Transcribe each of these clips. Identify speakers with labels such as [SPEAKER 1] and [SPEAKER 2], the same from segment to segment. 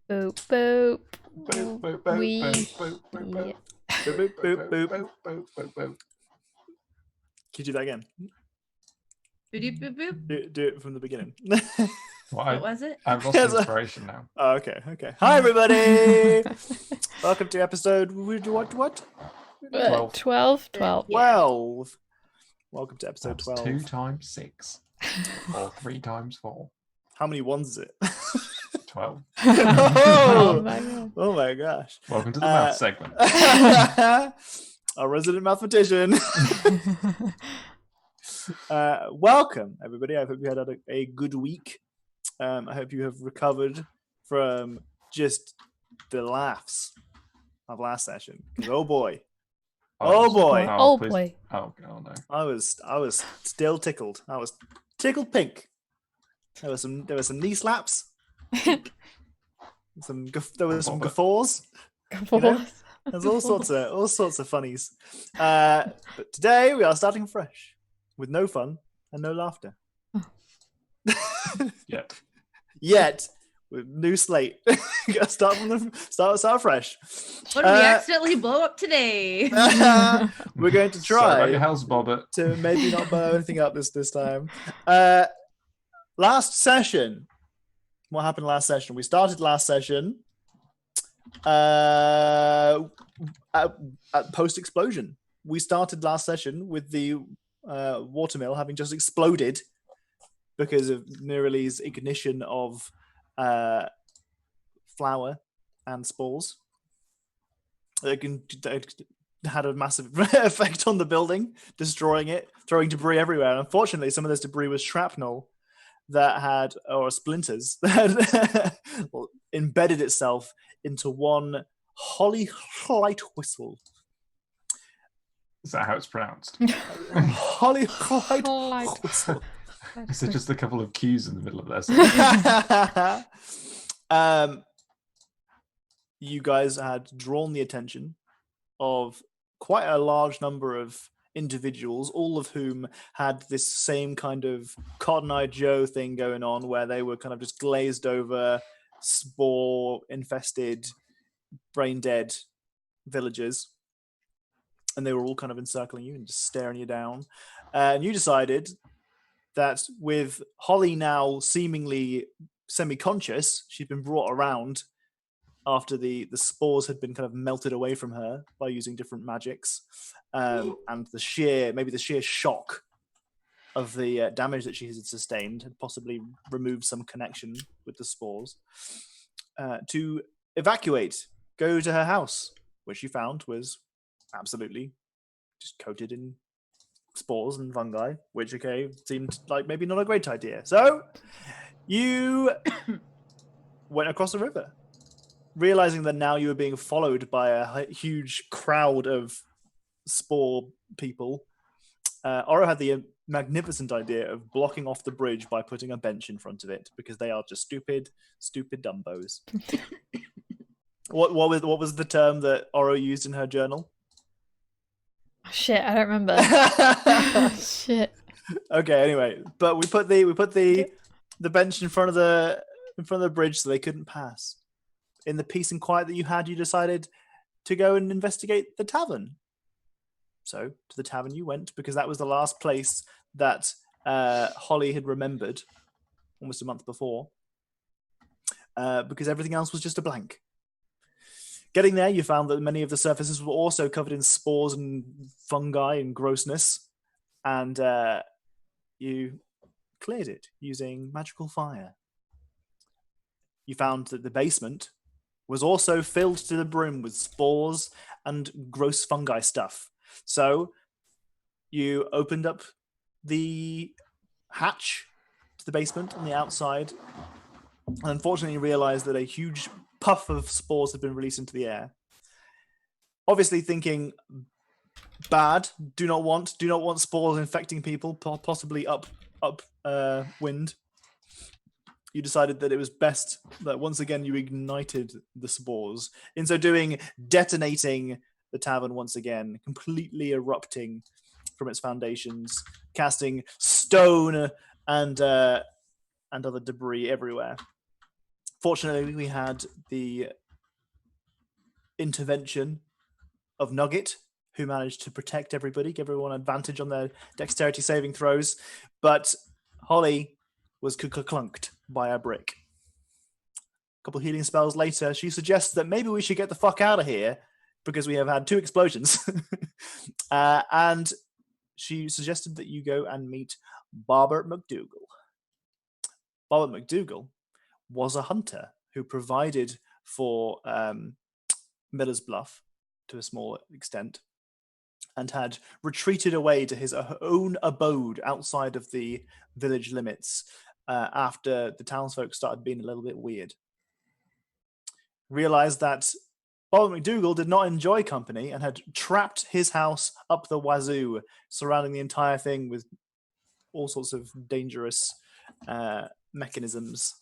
[SPEAKER 1] Boop, boop.
[SPEAKER 2] Boop, boop, boop,
[SPEAKER 1] We-
[SPEAKER 2] boop, boop, boop, boop.
[SPEAKER 3] Boop, boop, boop, boop.
[SPEAKER 2] Boop, boop, boop, boop.
[SPEAKER 3] Can you do that again?
[SPEAKER 4] Boop, boop, boop.
[SPEAKER 3] Do it from the beginning.
[SPEAKER 4] What
[SPEAKER 2] What
[SPEAKER 4] was it?
[SPEAKER 2] I've lost inspiration now.
[SPEAKER 3] Oh, okay. Hi, everybody. Welcome to episode what?
[SPEAKER 2] 12.
[SPEAKER 1] 12?
[SPEAKER 4] Yeah.
[SPEAKER 3] 12. Welcome to episode
[SPEAKER 2] That's
[SPEAKER 3] 12.
[SPEAKER 2] 2 times 6. Or 3 times 4.
[SPEAKER 3] How many ones is it?
[SPEAKER 2] 12.
[SPEAKER 1] Oh my god.
[SPEAKER 3] Oh my gosh.
[SPEAKER 2] Welcome to the math segment.
[SPEAKER 3] Our resident mathematician. Welcome, everybody. I hope you had a good week. I hope you have recovered from just the laughs of last session. 'Cause, oh boy, oh boy,
[SPEAKER 1] Oh
[SPEAKER 2] please.
[SPEAKER 1] boy.
[SPEAKER 2] Oh no.
[SPEAKER 3] I was still tickled. I was tickled pink. There were some knee slaps. There were some guffaws. You know? There's all sorts of funnies. But today we are starting fresh with no fun and no laughter.
[SPEAKER 2] Yep.
[SPEAKER 3] Yet with new slate. Gotta start from the start fresh.
[SPEAKER 4] What did we accidentally blow up today?
[SPEAKER 3] We're going to
[SPEAKER 2] Sorry about your
[SPEAKER 3] try
[SPEAKER 2] house, Bobbert.
[SPEAKER 3] to maybe not blow anything up this time. Last session. What happened last session? We started last session at post-explosion. We started last session with the watermill having just exploded because of Mirali's ignition of flour and spores. It had a massive effect on the building, destroying it, throwing debris everywhere. And unfortunately, some of this debris was shrapnel that had, or splinters, that embedded itself into one holly light whistle.
[SPEAKER 2] Is that how it's pronounced?
[SPEAKER 3] Holly light
[SPEAKER 1] Light.
[SPEAKER 3] whistle.
[SPEAKER 2] Is there just a couple of Q's in the middle of this?
[SPEAKER 3] You guys had drawn the attention of quite a large number of individuals, all of whom had this same kind of Cotton Eye Joe thing going on, where they were kind of just glazed over, spore infested, brain dead villagers, and they were all kind of encircling you and just staring you down. And you decided that with Holly now seemingly semi-conscious, she'd been brought around after the spores had been kind of melted away from her by using different magics, and the sheer shock of the damage that she had sustained had possibly removed some connection with the spores, to evacuate, go to her house, which you found was absolutely just coated in spores and fungi, which seemed like maybe not a great idea. So you went across the river, realizing that now you were being followed by a huge crowd of spore people. Oro had the magnificent idea of blocking off the bridge by putting a bench in front of it, because they are just stupid dumbos. What was the term that Oro used in her journal?
[SPEAKER 1] Shit, I don't remember. Shit.
[SPEAKER 3] Okay, anyway, but we put the bench in front of the bridge so they couldn't pass. In the peace and quiet that you had, you decided to go and investigate the tavern. So to the tavern you went, because that was the last place that Holly had remembered almost a month before, because everything else was just a blank. Getting there, you found that many of the surfaces were also covered in spores and fungi and grossness, and you cleared it using magical fire. You found that the basement was also filled to the brim with spores and gross fungi stuff. So you opened up the hatch to the basement on the outside, and unfortunately realized that a huge puff of spores had been released into the air. Obviously thinking bad, do not want spores infecting people, possibly upwind. You decided that it was best that once again you ignited the spores. In so doing, detonating the tavern once again, completely erupting from its foundations, casting stone and other debris everywhere. Fortunately, we had the intervention of Nugget, who managed to protect everybody, give everyone advantage on their dexterity saving throws. But Holly was clunked by a brick. A couple healing spells later, she suggests that maybe we should get the fuck out of here because we have had 2 explosions. And she suggested that you go and meet Bobbert McDougal. Bobbert McDougal was a hunter who provided for Miller's Bluff to a small extent and had retreated away to his own abode outside of the village limits after the townsfolk started being a little bit weird. Realized that Bob McDougal did not enjoy company and had trapped his house up the wazoo, surrounding the entire thing with all sorts of dangerous mechanisms.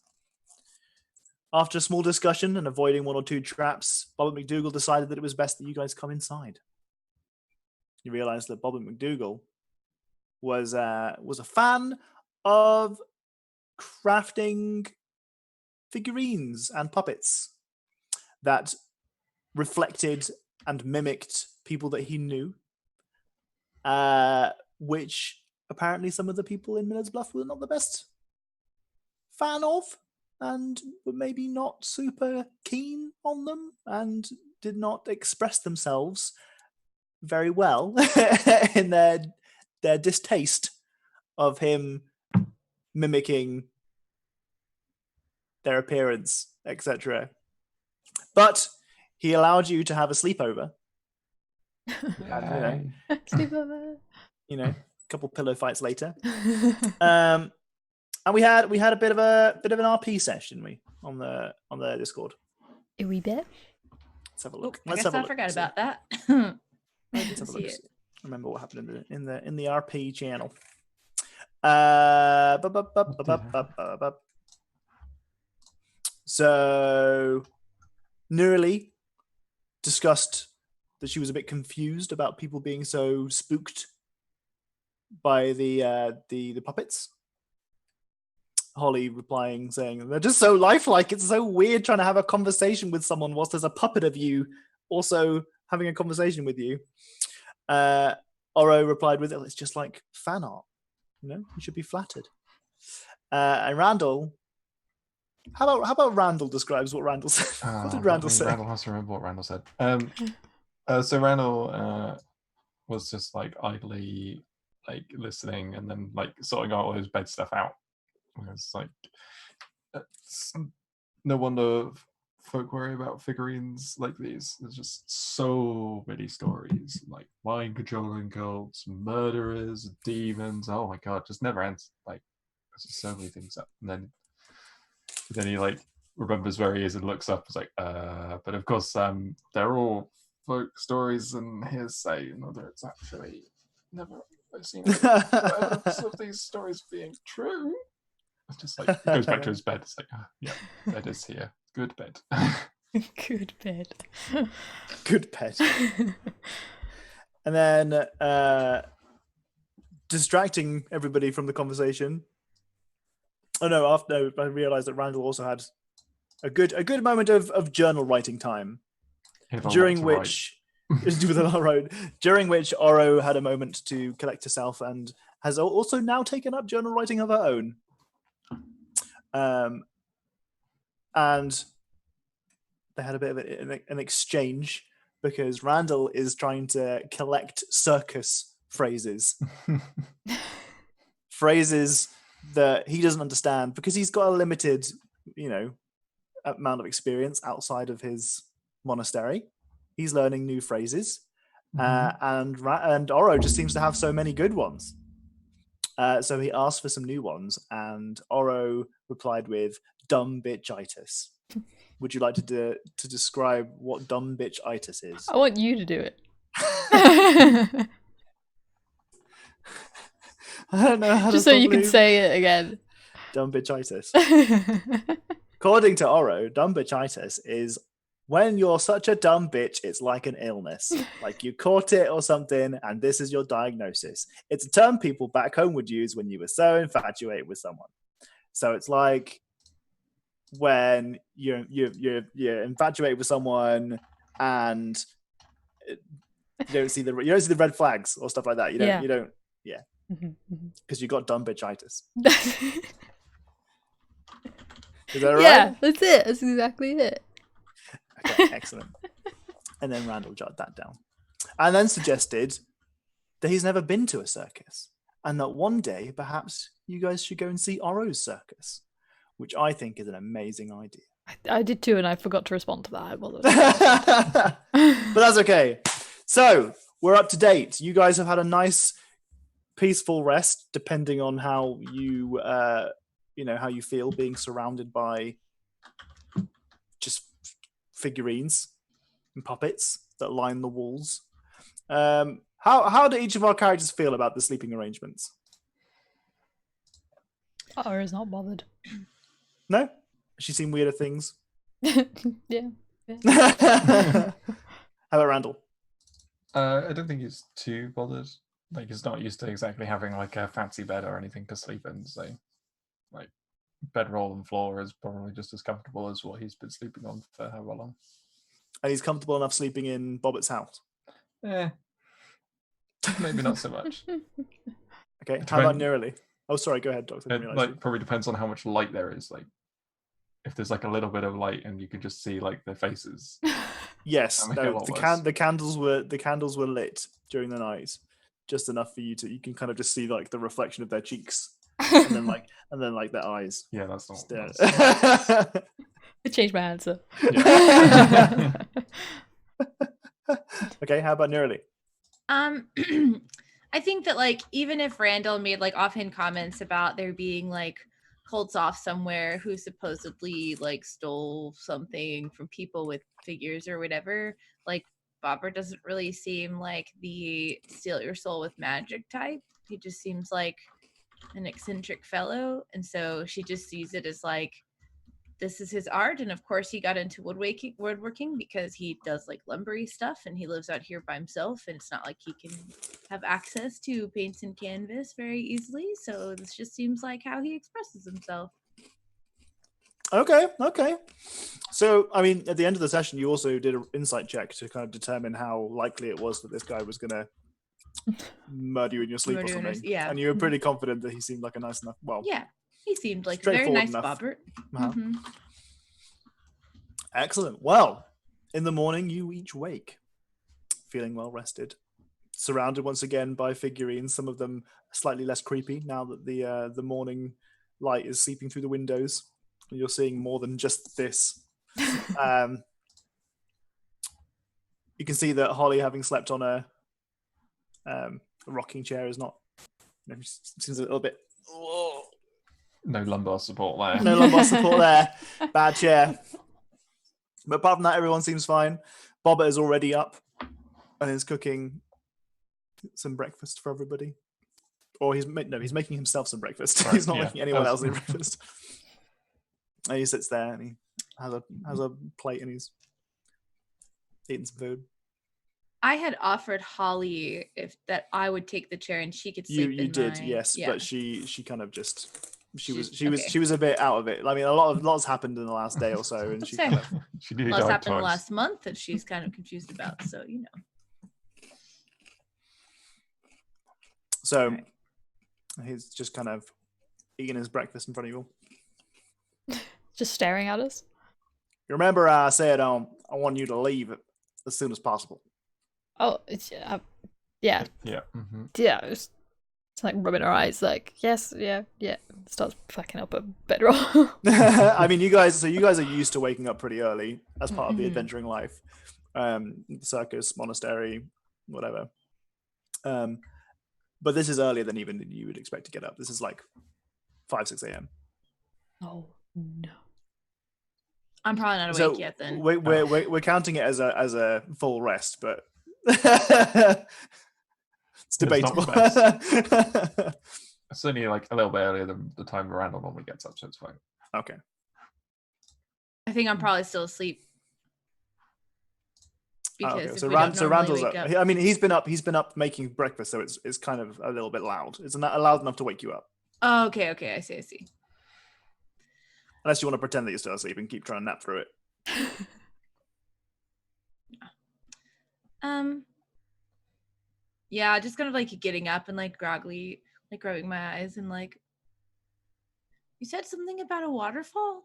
[SPEAKER 3] After a small discussion and avoiding 1 or 2 traps, Bob McDougal decided that it was best that you guys come inside. You realize that Bob McDougal was a fan of crafting figurines and puppets that reflected and mimicked people that he knew, which apparently some of the people in Miller's Bluff were not the best fan of, and were maybe not super keen on them, and did not express themselves very well in their distaste of him mimicking their appearance, etc. But he allowed you to have a sleepover. And,
[SPEAKER 1] Sleepover.
[SPEAKER 3] a couple pillow fights later. And we had a bit of an RP session, didn't we, on the Discord.
[SPEAKER 1] A wee bit.
[SPEAKER 3] Let's have a look.
[SPEAKER 4] I guess I forgot about that.
[SPEAKER 3] Let's have a look. Remember what happened in the RP channel. So Nurli discussed that she was a bit confused about people being so spooked by the puppets. Holly replying, saying, they're just so lifelike. It's so weird trying to have a conversation with someone whilst there's a puppet of you also having a conversation with you. Oro replied with, it's just like fan art. You should be flattered. And Randall, how about Randall describes what Randall said? What did Randall say?
[SPEAKER 2] Randall has to remember what Randall said. So Randall was just like idly like listening and then like sorting all his bed stuff out. It's like no wonder folk worry about figurines like these. There's just so many stories, like mind controlling cults, murderers, demons. Oh my god, just never ends. Like there's just so many things up. And then he like remembers where he is and looks up. It's like, but of course, they're all folk stories and hearsay. In other words, actually, never seen evidence of these stories being true. It's just like he goes back to his bed. It's like, yeah, bed is here. Good bed.
[SPEAKER 1] Good bed.
[SPEAKER 3] Good bed. And then distracting everybody from the conversation. Oh no! After I realized that Randall also had a good moment of journal writing time, during which during which Oro had a moment to collect herself and has also now taken up journal writing of her own. And they had a bit of an exchange because Randall is trying to collect circus phrases. Phrases that he doesn't understand because he's got a limited, amount of experience outside of his monastery. He's learning new phrases. And Oro just seems to have so many good ones. So he asked for some new ones, and Oro replied with "dumb bitchitis." Would you like to describe what dumb bitchitis is?
[SPEAKER 1] I want you to do it.
[SPEAKER 3] I don't know how
[SPEAKER 1] Just
[SPEAKER 3] to
[SPEAKER 1] so you can say it again.
[SPEAKER 3] Dumb bitchitis. According to Oro, dumb bitchitis is when you're such a dumb bitch, it's like an illness. Like you caught it or something, and this is your diagnosis. It's a term people back home would use when you were so infatuated with someone. So it's like when you're infatuated with someone and you don't see the red flags or stuff like that. You don't because you got dumb bitchitis. Is that right?
[SPEAKER 1] Yeah, that's it. That's exactly it.
[SPEAKER 3] Okay, excellent. And then Randall jotted that down. And then suggested that he's never been to a circus. And that one day, perhaps, you guys should go and see Oro's circus. Which I think is an amazing idea.
[SPEAKER 1] I did too, and I forgot to respond to that.
[SPEAKER 3] But that's okay. So, we're up to date. You guys have had a nice, peaceful rest, depending on how you... how you feel being surrounded by just figurines and puppets that line the walls. How do each of our characters feel about the sleeping arrangements?
[SPEAKER 1] Ara's not bothered.
[SPEAKER 3] No? Has she seen weirder things?
[SPEAKER 1] Yeah.
[SPEAKER 3] How about Randall?
[SPEAKER 2] I don't think he's too bothered. Like, he's not used to exactly having like a fancy bed or anything to sleep in, so like bedroll and floor is probably just as comfortable as what he's been sleeping on for however long.
[SPEAKER 3] And he's comfortable enough sleeping in Bobbitt's house?
[SPEAKER 2] Maybe not so much.
[SPEAKER 3] Okay, how about Neurally? Oh, sorry, go ahead, Doctor.
[SPEAKER 2] It probably depends on how much light there is. Like, if there's like a little bit of light and you could just see like their faces.
[SPEAKER 3] Yes, no, the candles were lit during the night, just enough for you can kind of just see like the reflection of their cheeks, and then like their eyes.
[SPEAKER 2] Yeah, that's not.
[SPEAKER 1] I changed my answer.
[SPEAKER 2] Yeah.
[SPEAKER 3] Okay, how about Neurally?
[SPEAKER 4] I think that like even if Randall made like offhand comments about there being like cults off somewhere who supposedly like stole something from people with figures or whatever, like Bobber doesn't really seem like the steal your soul with magic type. He just seems like an eccentric fellow, and so she just sees it as like this is his art. And of course he got into woodworking because he does like lumbery stuff and he lives out here by himself, and it's not like he can have access to paints and canvas very easily, so this just seems like how he expresses himself.
[SPEAKER 3] Okay. So, I mean, at the end of the session, you also did an insight check to kind of determine how likely it was that this guy was going to murder you in your sleep or something.
[SPEAKER 4] Yeah.
[SPEAKER 3] And you were pretty confident that he seemed like a nice enough,
[SPEAKER 4] yeah, he seemed like a very nice Bobbert.
[SPEAKER 3] Uh-huh. Excellent. Well, in the morning, you each wake, feeling well rested, surrounded once again by figurines, some of them slightly less creepy now that the morning light is seeping through the windows. You're seeing more than just this. You can see that Holly, having slept on a rocking chair, is not. Seems a little bit. Oh.
[SPEAKER 2] No lumbar support there.
[SPEAKER 3] No lumbar support there. Bad chair. But apart from that, everyone seems fine. Bobbert is already up and is cooking some breakfast for everybody. Or he's making himself some breakfast. Right, he's not making anyone else any breakfast. And he sits there and he has a plate and he's eating some food.
[SPEAKER 4] I had offered Holly that I would take the chair and she could sleep.
[SPEAKER 3] You did, yes, yeah. But she kind of just she was a bit out of it. I mean, lots happened in the last day or so, and she kind of
[SPEAKER 4] lots happened last month that she's kind of confused about. So
[SPEAKER 3] So right. He's just kind of eating his breakfast in front of you.
[SPEAKER 1] Just staring at us.
[SPEAKER 3] You remember I said I want you to leave as soon as possible.
[SPEAKER 1] Oh, it's yeah.
[SPEAKER 2] Mm-hmm.
[SPEAKER 1] Yeah, it's like rubbing her eyes, like yes, yeah. Starts fucking up a bedroll.
[SPEAKER 3] I mean, you guys are used to waking up pretty early as part of the adventuring life, circus, monastery, whatever. But this is earlier than even you would expect to get up. This is like 5-6 a.m.
[SPEAKER 1] Oh no.
[SPEAKER 4] I'm probably not awake yet. Then
[SPEAKER 3] we're counting it as a full rest, but it's debatable.
[SPEAKER 2] It's only like a little bit earlier than the time Randall normally gets up, so it's fine.
[SPEAKER 3] Okay.
[SPEAKER 4] I think I'm probably still asleep. Because
[SPEAKER 3] so Randall's up. I mean, he's been up making breakfast, so it's kind of a little bit loud. It's not loud enough to wake you up.
[SPEAKER 4] Oh, okay. I see.
[SPEAKER 3] Unless you want to pretend that you're still asleep and keep trying to nap through it.
[SPEAKER 4] Yeah, just kind of like getting up and like groggily, like rubbing my eyes and like, you said something about a waterfall?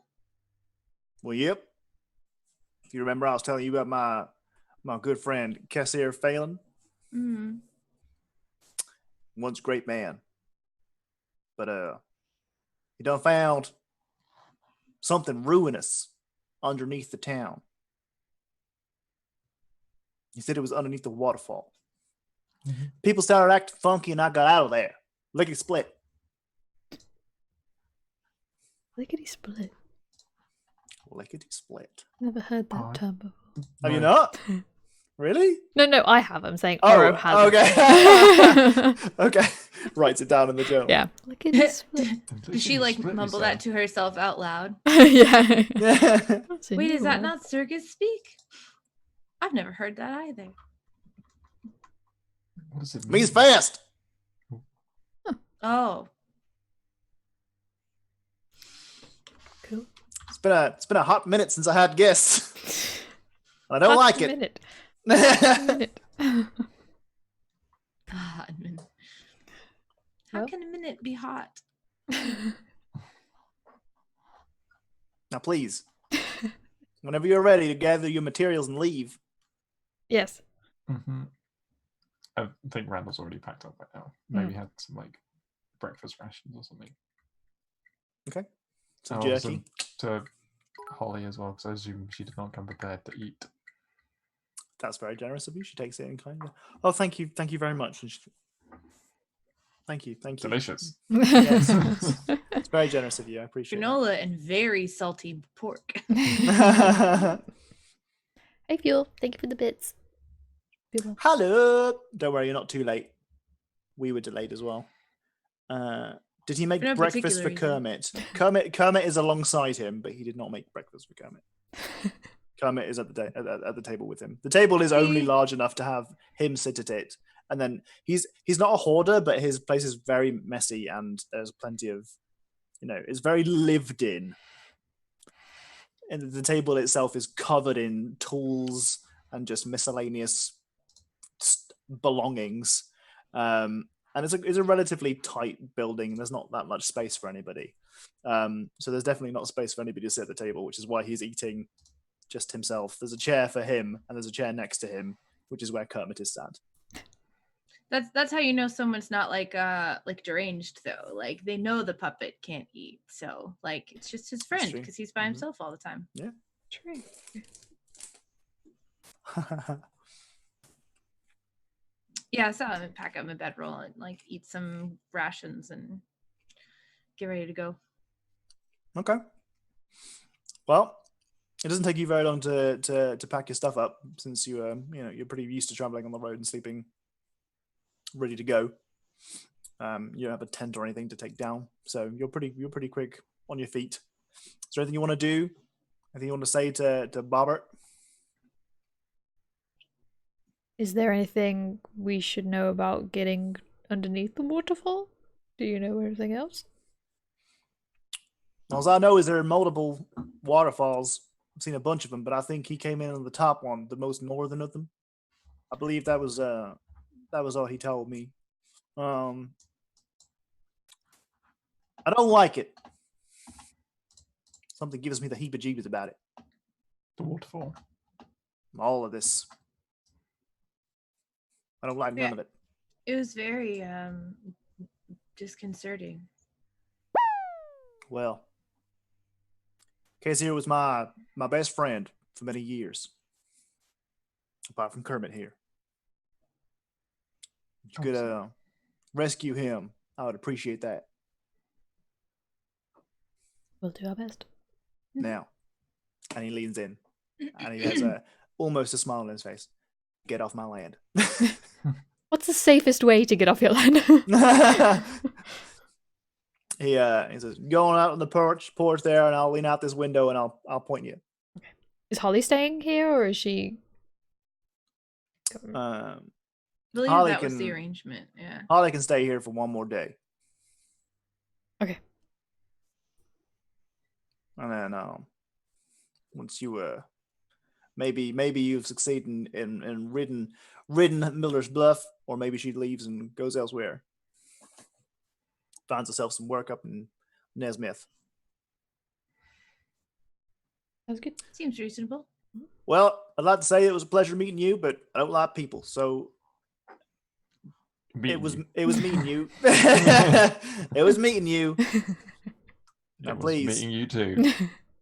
[SPEAKER 3] Well, yep. If you remember, I was telling you about my good friend Kessir Phelan.
[SPEAKER 4] Mm.
[SPEAKER 3] Once a great man. But he done found something ruinous underneath the town. He said it was underneath the waterfall.
[SPEAKER 2] Mm-hmm.
[SPEAKER 3] People started acting funky and I got out of there. Lickety split.
[SPEAKER 1] Lickety split.
[SPEAKER 3] Lickety split.
[SPEAKER 1] Never heard that
[SPEAKER 2] Oh,
[SPEAKER 1] term before.
[SPEAKER 3] Have you
[SPEAKER 2] No.
[SPEAKER 3] not? Really?
[SPEAKER 1] No, I have. I'm saying
[SPEAKER 3] Oh,
[SPEAKER 1] Oro has.
[SPEAKER 3] okay. Okay. Writes it down in the journal.
[SPEAKER 1] Yeah. Lickety split.
[SPEAKER 4] Did she like mumble that to herself out loud?
[SPEAKER 1] Yeah.
[SPEAKER 3] Yeah.
[SPEAKER 1] That's a
[SPEAKER 4] Wait,
[SPEAKER 1] new
[SPEAKER 4] is that
[SPEAKER 1] one.
[SPEAKER 4] not circus speak? I've never heard that either.
[SPEAKER 2] What does it mean?
[SPEAKER 3] Means fast.
[SPEAKER 4] Oh,
[SPEAKER 1] Cool.
[SPEAKER 3] It's been a hot minute since I had guests. I don't
[SPEAKER 1] Hot
[SPEAKER 3] like it.
[SPEAKER 1] minute. Minute.
[SPEAKER 4] ah, a minute. How
[SPEAKER 1] Well.
[SPEAKER 4] can a minute be hot?
[SPEAKER 3] Now, please, whenever you're ready to gather your materials and leave.
[SPEAKER 1] Yes.
[SPEAKER 2] Mm-hmm. I think Randall's already packed up by now. Maybe had some like breakfast rations or something.
[SPEAKER 3] Okay. Some
[SPEAKER 2] And also
[SPEAKER 3] jerky.
[SPEAKER 2] to Holly as well, because I assume she did not come prepared to eat.
[SPEAKER 3] That's very generous of you. She takes it in kindly. Oh, thank you very much. Thank you.
[SPEAKER 2] Delicious.
[SPEAKER 3] Yes. It's very generous of you. I appreciate
[SPEAKER 4] Granola and very salty pork.
[SPEAKER 3] it.
[SPEAKER 1] Hey, Fuel. Thank you for the bits. Fuel.
[SPEAKER 3] Hello. Don't worry, you're not too late. We were delayed as well. Did he make
[SPEAKER 4] For no
[SPEAKER 3] breakfast for
[SPEAKER 4] particular reason.
[SPEAKER 3] Kermit? Kermit is alongside him, but he did not make breakfast for Kermit. Kermit is at the table with him. The table is only
[SPEAKER 4] See?
[SPEAKER 3] large enough to have him sit at it, and then he's not a hoarder, but his place is very messy, and there's plenty of, it's very lived in. And the table itself is covered in tools and just miscellaneous belongings. And it's a relatively tight building. There's not that much space for anybody. So there's definitely not space for anybody to sit at the table, which is why he's eating just himself. There's a chair for him, and there's a chair next to him, which is where Kermit is sat.
[SPEAKER 4] That's how you know someone's not like deranged though. Like they know the puppet can't eat, so like it's just his friend
[SPEAKER 3] true.
[SPEAKER 4] because he's by himself all the time.
[SPEAKER 3] Yeah.
[SPEAKER 1] True.
[SPEAKER 4] Yeah, so I'm gonna pack up my bedroll and like eat some rations and get ready to go.
[SPEAKER 3] Okay. Well, it doesn't take you very long to pack your stuff up, since you're pretty used to traveling on the road and sleeping ready to go. You don't have a tent or anything to take down, so you're pretty quick on your feet. Is there anything you want to do? Anything you want to say to Bobbert?
[SPEAKER 1] Is there anything we should know about getting underneath the waterfall? Do you know anything else?
[SPEAKER 3] All I know is there are multiple waterfalls. I've seen a bunch of them, but I think he came in on the top one, the most northern of them. I believe that was all he told me. I don't like it. Something gives me the heebie-jeebies about it.
[SPEAKER 2] The waterfall.
[SPEAKER 3] All of this. I don't like none of it.
[SPEAKER 4] It was very disconcerting.
[SPEAKER 3] Well, Casey was my best friend for many years. Apart from Kermit here. If you could rescue him, I would appreciate that.
[SPEAKER 1] We'll do our best.
[SPEAKER 3] Now. And he leans in. And he has almost a smile on his face. Get off my land.
[SPEAKER 1] What's the safest way to get off your land?
[SPEAKER 3] He says, going out on the porch there, and I'll lean out this window and I'll point you.
[SPEAKER 1] Okay. Is Holly staying here, or is she?
[SPEAKER 4] I believe
[SPEAKER 3] Holly
[SPEAKER 4] that was the
[SPEAKER 3] can-
[SPEAKER 4] arrangement. Yeah.
[SPEAKER 3] Holly can stay here for one more day.
[SPEAKER 1] Okay.
[SPEAKER 3] And then once you maybe you've succeeded in ridden Miller's bluff, or maybe she leaves and goes elsewhere. Finds herself some work up in Nesmith.
[SPEAKER 1] That's good.
[SPEAKER 4] Seems reasonable.
[SPEAKER 3] Well, I'd like to say it was a pleasure meeting you, but I don't like people, so it was meeting you. It was meeting you. Now,
[SPEAKER 2] It was
[SPEAKER 3] please,
[SPEAKER 2] meeting you too.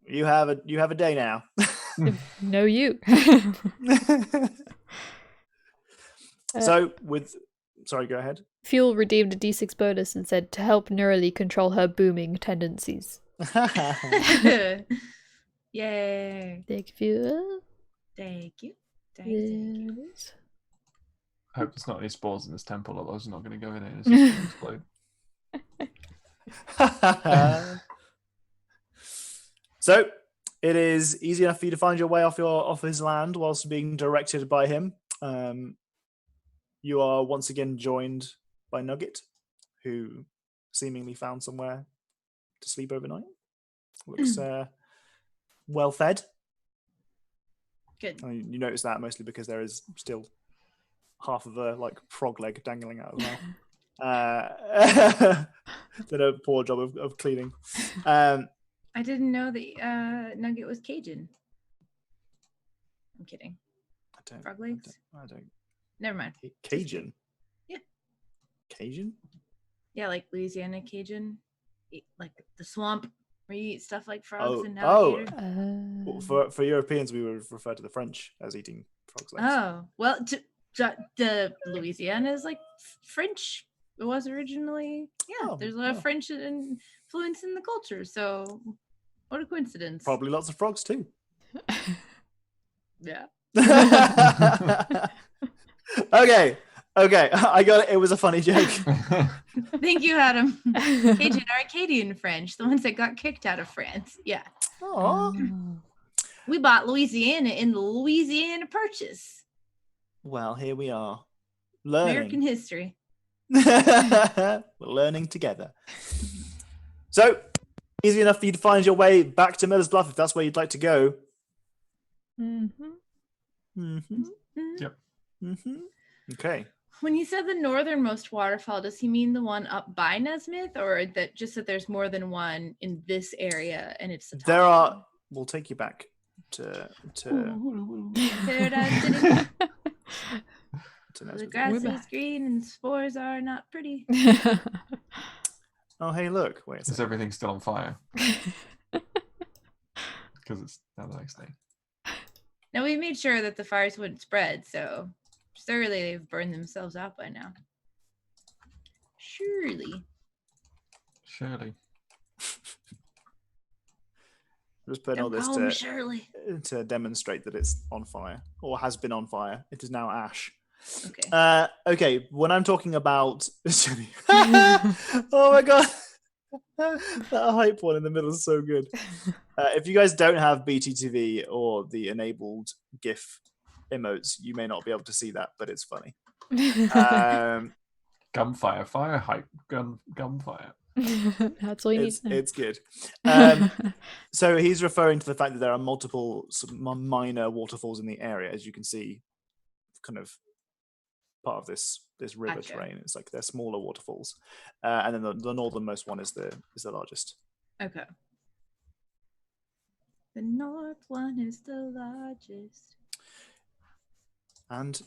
[SPEAKER 3] you have a day now.
[SPEAKER 1] No, you.
[SPEAKER 3] So sorry, go ahead.
[SPEAKER 1] Fuel redeemed a D6 bonus and said to help Neurally control her booming tendencies.
[SPEAKER 4] Yay.
[SPEAKER 1] Thank you.
[SPEAKER 4] Thank you.
[SPEAKER 1] There
[SPEAKER 4] Thank you.
[SPEAKER 1] it is.
[SPEAKER 2] I hope there's not any spores in this temple, or those are not going to go in it. It's just going to explode.
[SPEAKER 3] So it is easy enough for you to find your way off his land whilst being directed by him. You are once again joined by Nugget, who seemingly found somewhere to sleep overnight. Looks well fed.
[SPEAKER 4] Good.
[SPEAKER 3] I mean, you notice that mostly because there is still half of a frog leg dangling out as well. Did a poor job of cleaning.
[SPEAKER 4] I didn't know that Nugget was Cajun. I'm kidding. Frog legs?
[SPEAKER 3] I don't.
[SPEAKER 4] Never mind.
[SPEAKER 3] Cajun?
[SPEAKER 4] Yeah.
[SPEAKER 3] Cajun?
[SPEAKER 4] Yeah, like Louisiana Cajun. Like the swamp where you eat stuff like frogs
[SPEAKER 3] Oh,
[SPEAKER 4] and
[SPEAKER 3] oh.
[SPEAKER 4] alligator.
[SPEAKER 3] Well, for Europeans, we would refer to the French as eating frogs' legs.
[SPEAKER 4] Oh, well, the Louisiana is like French. It was originally. Yeah,
[SPEAKER 3] Oh,
[SPEAKER 4] there's a lot
[SPEAKER 3] oh.
[SPEAKER 4] of French influence in the culture. So, what a coincidence.
[SPEAKER 3] Probably lots of frogs too.
[SPEAKER 4] Yeah.
[SPEAKER 3] Okay. I got it. It was a funny joke.
[SPEAKER 4] Thank you, Adam. Cajun are Acadian French, the ones that got kicked out of France. Yeah.
[SPEAKER 3] Aww.
[SPEAKER 4] We bought Louisiana in the Louisiana Purchase.
[SPEAKER 3] Well, here we are. Learning.
[SPEAKER 4] American history.
[SPEAKER 3] We're learning together. So, easy enough for you to find your way back to Miller's Bluff if that's where you'd like to go.
[SPEAKER 2] Yep.
[SPEAKER 3] Okay.
[SPEAKER 4] When you said the northernmost waterfall, does he mean the one up by Nesmith, or that just that there's more than one in this area and it's the top
[SPEAKER 3] There
[SPEAKER 4] one?
[SPEAKER 3] are. We'll take you back to
[SPEAKER 4] Paradise City.
[SPEAKER 3] to
[SPEAKER 4] The
[SPEAKER 3] Nesmith.
[SPEAKER 4] grass
[SPEAKER 1] We're
[SPEAKER 4] is
[SPEAKER 1] back.
[SPEAKER 4] green and spores are not pretty.
[SPEAKER 3] Oh, hey, look. Wait a
[SPEAKER 2] Is
[SPEAKER 3] second.
[SPEAKER 2] everything still on fire? Because it's now the next day.
[SPEAKER 4] Now we made sure that the fires wouldn't spread, so surely they've burned themselves out by now. Surely.
[SPEAKER 2] Surely.
[SPEAKER 3] Just putting all
[SPEAKER 4] Don't
[SPEAKER 3] this
[SPEAKER 4] call me Shirley.
[SPEAKER 3] to demonstrate that it's on fire or has been on fire. It is now ash.
[SPEAKER 4] Okay.
[SPEAKER 3] Okay, when I'm talking about oh my god, that hype one in the middle is so good. If you guys don't have BTTV or the enabled GIF emotes, you may not be able to see that, but it's funny.
[SPEAKER 2] Gunfire, fire hype, gunfire.
[SPEAKER 1] That's all you need to know.
[SPEAKER 3] It's good. So he's referring to the fact that there are multiple minor waterfalls in the area, as you can see, kind of part of this river
[SPEAKER 4] Gotcha.
[SPEAKER 3] terrain. It's like they're smaller waterfalls, and then the northernmost one is the largest.
[SPEAKER 4] Okay. The north one is the largest.
[SPEAKER 3] And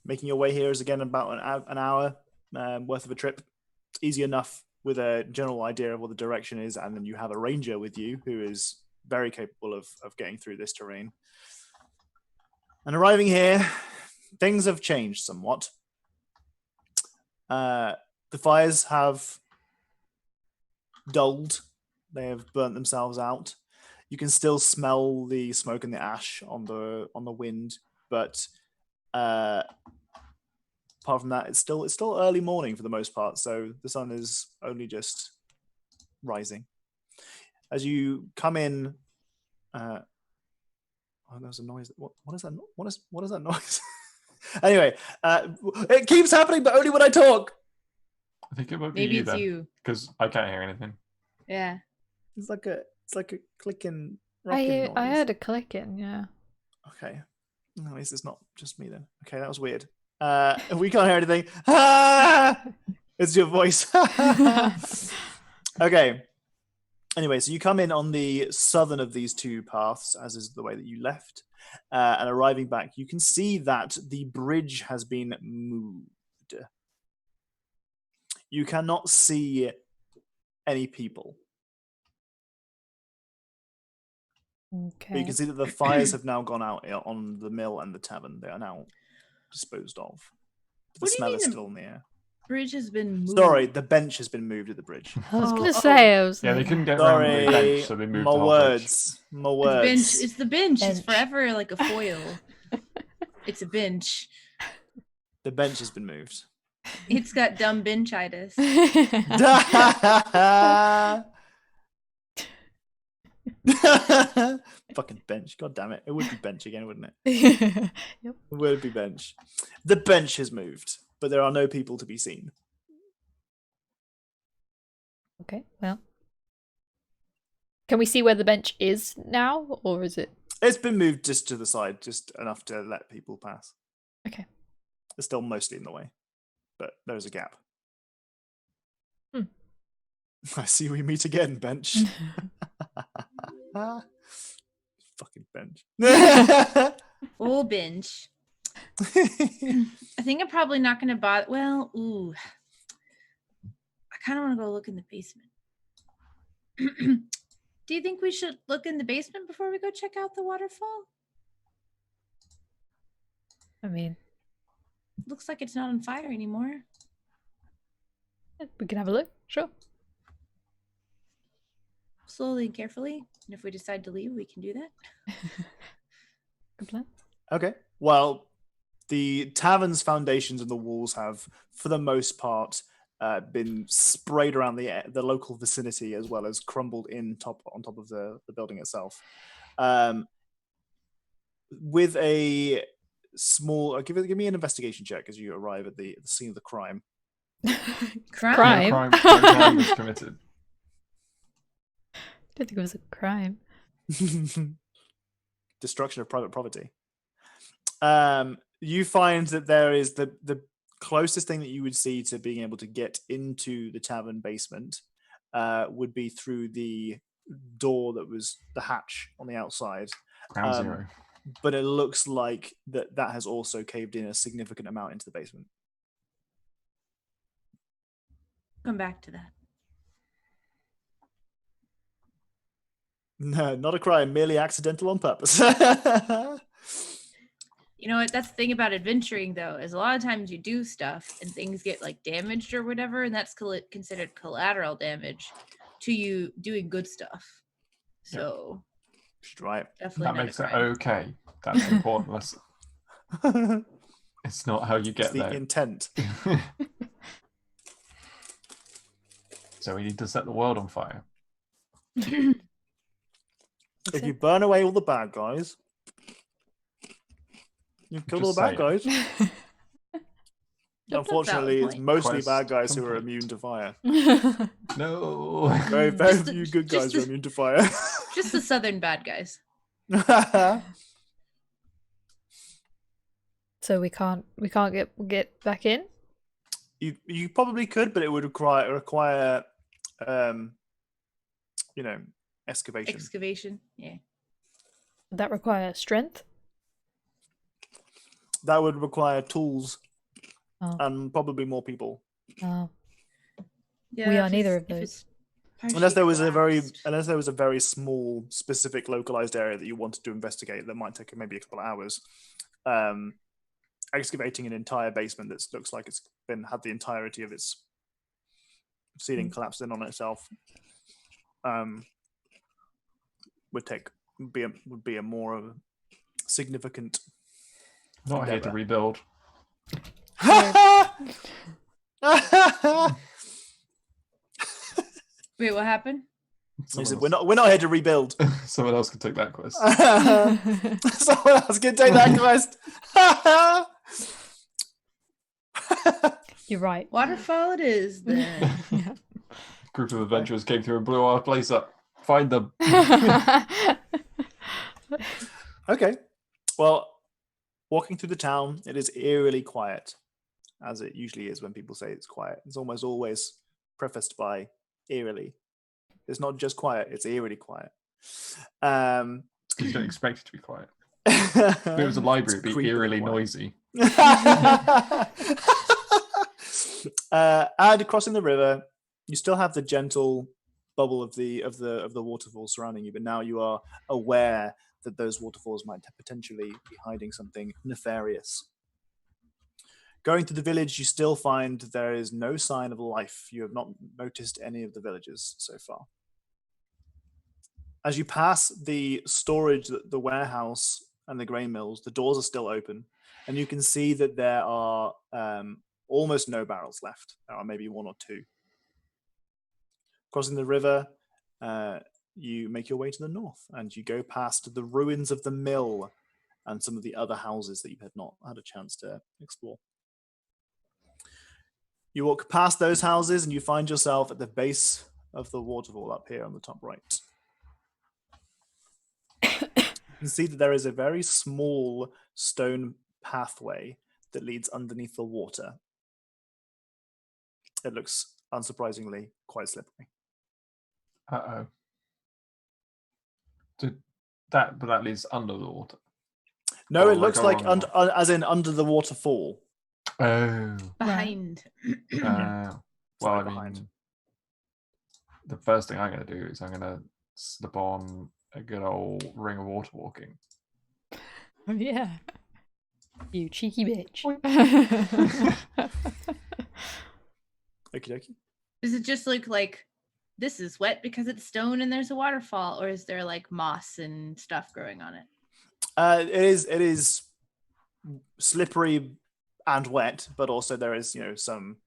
[SPEAKER 3] making your way here is again about an hour worth of a trip. It's easy enough with a general idea of what the direction is, and then you have a ranger with you who is very capable of getting through this terrain. And arriving here, things have changed somewhat. The fires have dulled. They have burnt themselves out. You can still smell the smoke and the ash on the wind, but apart from that, it's still early morning for the most part. So the sun is only just rising. As you come in, oh, there's a noise. What is that? What is that noise? Anyway, it keeps happening, but only when I talk.
[SPEAKER 2] I think it might be
[SPEAKER 4] Maybe
[SPEAKER 2] you
[SPEAKER 4] it's
[SPEAKER 2] then,
[SPEAKER 4] you.
[SPEAKER 2] because I can't hear anything.
[SPEAKER 4] Yeah.
[SPEAKER 3] It's like a It's like a clicking, rocking noise.
[SPEAKER 1] I heard a clicking, yeah.
[SPEAKER 3] Okay. At least it's not just me then. Okay, that was weird. We can't hear anything. Ah! It's your voice. Okay. Anyway, so you come in on the southern of these two paths, as is the way that you left. And arriving back, you can see that the bridge has been moved. You cannot see any people. But you
[SPEAKER 1] Okay.
[SPEAKER 3] can see that the fires have now gone out on the mill and the tavern. They are now disposed of. But the
[SPEAKER 4] What do you
[SPEAKER 3] smell
[SPEAKER 4] mean
[SPEAKER 3] is
[SPEAKER 4] the-
[SPEAKER 3] still in the air.
[SPEAKER 4] Bridge has been moved.
[SPEAKER 3] Sorry, the bench has been moved at the bridge.
[SPEAKER 1] I was
[SPEAKER 4] Oh,
[SPEAKER 1] gonna
[SPEAKER 4] oh.
[SPEAKER 1] say, I was
[SPEAKER 2] Yeah, they
[SPEAKER 1] like,
[SPEAKER 2] couldn't get around the
[SPEAKER 3] Sorry,
[SPEAKER 2] bench, so they moved
[SPEAKER 3] my
[SPEAKER 2] the whole
[SPEAKER 3] words. My
[SPEAKER 4] It's
[SPEAKER 3] words.
[SPEAKER 4] bench. It's the bench. It's
[SPEAKER 1] Bench.
[SPEAKER 4] forever like a foil. It's a bench.
[SPEAKER 3] The bench has been moved.
[SPEAKER 4] It's got dumb benchitis.
[SPEAKER 3] Fucking bench. God damn it. It would be bench again, wouldn't it?
[SPEAKER 1] Yep.
[SPEAKER 3] It would be bench. The bench has moved, but there are no people to be seen.
[SPEAKER 1] Okay, well. Can we see where the bench is now, or is it?
[SPEAKER 3] It's been moved just to the side, just enough to let people pass.
[SPEAKER 1] Okay.
[SPEAKER 3] It's still mostly in the way, but there's a gap.
[SPEAKER 1] Hmm.
[SPEAKER 3] I see we meet again, bench. Fucking bench.
[SPEAKER 4] Oh, bench. I think I'm probably not going to bother. Well, ooh. I kind of want to go look in the basement. Do you think we should look in the basement before we go check out the waterfall?
[SPEAKER 1] I mean,
[SPEAKER 4] Looks like it's not on fire anymore.
[SPEAKER 1] we can have a look. Sure.
[SPEAKER 4] Slowly and carefully. And if we decide to leave, we can do that.
[SPEAKER 1] Good plan.
[SPEAKER 3] Okay. Well, the tavern's foundations and the walls have, for the most part, been sprayed around the local vicinity, as well as crumbled on top of the building itself. With a small, give me an investigation check as you arrive at the scene of the crime.
[SPEAKER 4] Crime?
[SPEAKER 2] Yeah, crime was committed.
[SPEAKER 1] Don't think it was a crime.
[SPEAKER 3] Destruction of private property. You find that there is the closest thing that you would see to being able to get into the tavern basement would be through the door that was the hatch on the outside.
[SPEAKER 2] Ground zero.
[SPEAKER 3] But it looks like that has also caved in a significant amount into the basement.
[SPEAKER 4] Come back to that.
[SPEAKER 3] No, not a crime, merely accidental on purpose.
[SPEAKER 4] You know what? That's the thing about adventuring, though, is a lot of times you do stuff and things get like damaged or whatever, and that's considered collateral damage to you doing good stuff. So
[SPEAKER 3] Right.
[SPEAKER 4] definitely
[SPEAKER 2] That
[SPEAKER 4] not
[SPEAKER 2] makes
[SPEAKER 4] a
[SPEAKER 2] it
[SPEAKER 4] crime.
[SPEAKER 2] okay. That's an important lesson. It's not how you
[SPEAKER 3] It's
[SPEAKER 2] get
[SPEAKER 3] the
[SPEAKER 2] there.
[SPEAKER 3] intent.
[SPEAKER 2] So we need to set the world on fire.
[SPEAKER 3] If you burn away all the bad guys, you've killed all the bad
[SPEAKER 2] Just
[SPEAKER 3] guys. Unfortunately, it's
[SPEAKER 4] point.
[SPEAKER 3] mostly
[SPEAKER 2] Quest
[SPEAKER 3] bad guys who are
[SPEAKER 2] complete.
[SPEAKER 3] immune to fire.
[SPEAKER 2] No.
[SPEAKER 3] Very
[SPEAKER 4] Just the-
[SPEAKER 3] few good
[SPEAKER 4] just
[SPEAKER 3] guys are
[SPEAKER 4] the-
[SPEAKER 3] immune to fire.
[SPEAKER 4] Just the southern bad guys.
[SPEAKER 1] So we can't get back in?
[SPEAKER 3] You probably could, but it would require excavation.
[SPEAKER 4] Excavation. Yeah.
[SPEAKER 1] Would that require strength?
[SPEAKER 3] That would require tools
[SPEAKER 1] Oh.
[SPEAKER 3] and probably more people.
[SPEAKER 1] Oh.
[SPEAKER 4] Yeah.
[SPEAKER 1] We are
[SPEAKER 4] if
[SPEAKER 1] neither
[SPEAKER 4] it's-
[SPEAKER 1] of
[SPEAKER 4] if
[SPEAKER 1] those.
[SPEAKER 4] it's
[SPEAKER 3] Unless there
[SPEAKER 4] partially
[SPEAKER 3] was
[SPEAKER 4] collapsed.
[SPEAKER 3] a very small, specific, localized area that you wanted to investigate that might take maybe a couple of hours. Excavating an entire basement that looks like it's had the entirety of its ceiling collapsed in on itself would be a more of a significant.
[SPEAKER 2] Not here to rebuild.
[SPEAKER 4] Wait, what happened?
[SPEAKER 3] He said, "We're not here to rebuild.
[SPEAKER 2] Someone else can take that quest.
[SPEAKER 3] Someone else can take that quest."
[SPEAKER 1] You're right.
[SPEAKER 4] Waterfall it is then.
[SPEAKER 1] Yeah.
[SPEAKER 2] Group of adventurers came through and blew our place up. Find them.
[SPEAKER 3] Okay. Well, walking through the town, it is eerily quiet, as it usually is when people say it's quiet. It's almost always prefaced by eerily. It's not just quiet, it's eerily quiet.
[SPEAKER 2] You don't expect it to be quiet. If it was a library, it'd be eerily noisy.
[SPEAKER 3] And crossing the river, you still have the gentle bubble of the waterfall surrounding you, but now you are aware that those waterfalls might potentially be hiding something nefarious. Going to the village, you still find there is no sign of life. You have not noticed any of the villages so far. As you pass the storage, the warehouse, and the grain mills, the doors are still open, and you can see that there are almost no barrels left. There are maybe one or two. Crossing the river, you make your way to the north, and you go past the ruins of the mill and some of the other houses that you have not had a chance to explore. You walk past those houses, and you find yourself at the base of the waterfall up here on the top right. You can see that there is a very small stone pathway that leads underneath the water. It looks, unsurprisingly, quite slippery.
[SPEAKER 2] Uh-oh. But that leads under the water.
[SPEAKER 3] No,
[SPEAKER 2] Oh,
[SPEAKER 3] it looks like
[SPEAKER 2] along
[SPEAKER 3] as in under the waterfall.
[SPEAKER 2] Oh.
[SPEAKER 4] Behind.
[SPEAKER 2] Well, I
[SPEAKER 3] behind.
[SPEAKER 2] mean, the first thing I'm going to do is I'm going to slip on a good old ring of water walking.
[SPEAKER 1] Oh, yeah. You cheeky bitch.
[SPEAKER 3] Okie dokie.
[SPEAKER 4] Does it just look like this is wet because it's stone and there's a waterfall, or is there like moss and stuff growing on it?
[SPEAKER 3] It is slippery and wet, but also there is some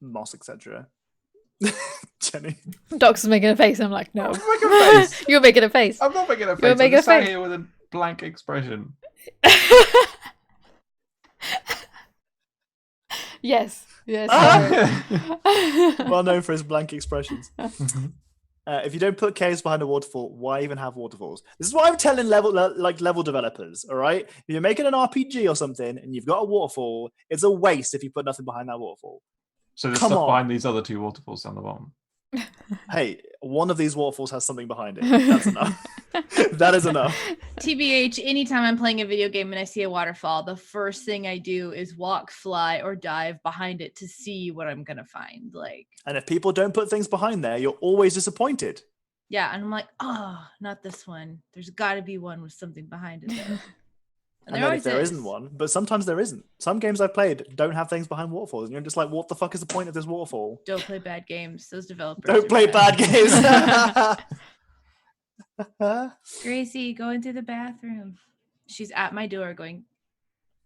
[SPEAKER 3] moss, etc. Jenny,
[SPEAKER 1] Doc's making a face. I'm like, no.
[SPEAKER 2] I'm making a face.
[SPEAKER 1] You're making a face.
[SPEAKER 2] I'm not making a face.
[SPEAKER 1] You're
[SPEAKER 2] I'm
[SPEAKER 1] making a
[SPEAKER 2] just sat
[SPEAKER 1] face.
[SPEAKER 2] here with a blank expression.
[SPEAKER 1] Yes. Yes.
[SPEAKER 3] well known for his blank expressions. If you don't put caves behind a waterfall, why even have waterfalls? This is what I'm telling level developers. All right, if you're making an RPG or something and you've got a waterfall, it's a waste if you put nothing behind that waterfall.
[SPEAKER 2] So there's
[SPEAKER 3] Come
[SPEAKER 2] stuff
[SPEAKER 3] on.
[SPEAKER 2] behind these other two waterfalls down the bottom.
[SPEAKER 3] Hey, one of these waterfalls has something behind it. That's enough. That is enough.
[SPEAKER 4] TBH, anytime I'm playing a video game and I see a waterfall, the first thing I do is walk, fly, or dive behind it to see what I'm gonna find.
[SPEAKER 3] And if people don't put things behind there, you're always disappointed.
[SPEAKER 4] Yeah, and I'm like, oh, not this one. There's got to be one with something behind it though.
[SPEAKER 3] And then if there isn't one, but sometimes there isn't. Some games I've played don't have things behind waterfalls, and you're just like, what the fuck is the point of this waterfall?
[SPEAKER 4] Don't play bad games. Those developers
[SPEAKER 3] Don't play bad games.
[SPEAKER 4] Gracie, going through the bathroom. She's at my door going,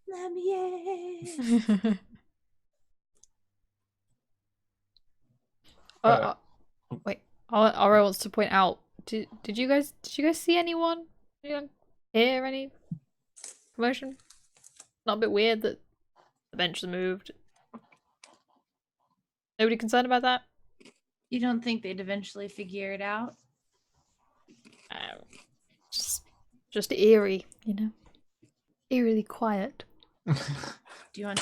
[SPEAKER 4] let me in.
[SPEAKER 1] Wait, Aura wants to point out. Did you guys see anyone? You hear any commotion? Not a bit weird that the bench has moved. Nobody concerned about that?
[SPEAKER 4] You don't think they'd eventually figure it out?
[SPEAKER 1] Just eerie, eerily quiet.
[SPEAKER 4] Do you want?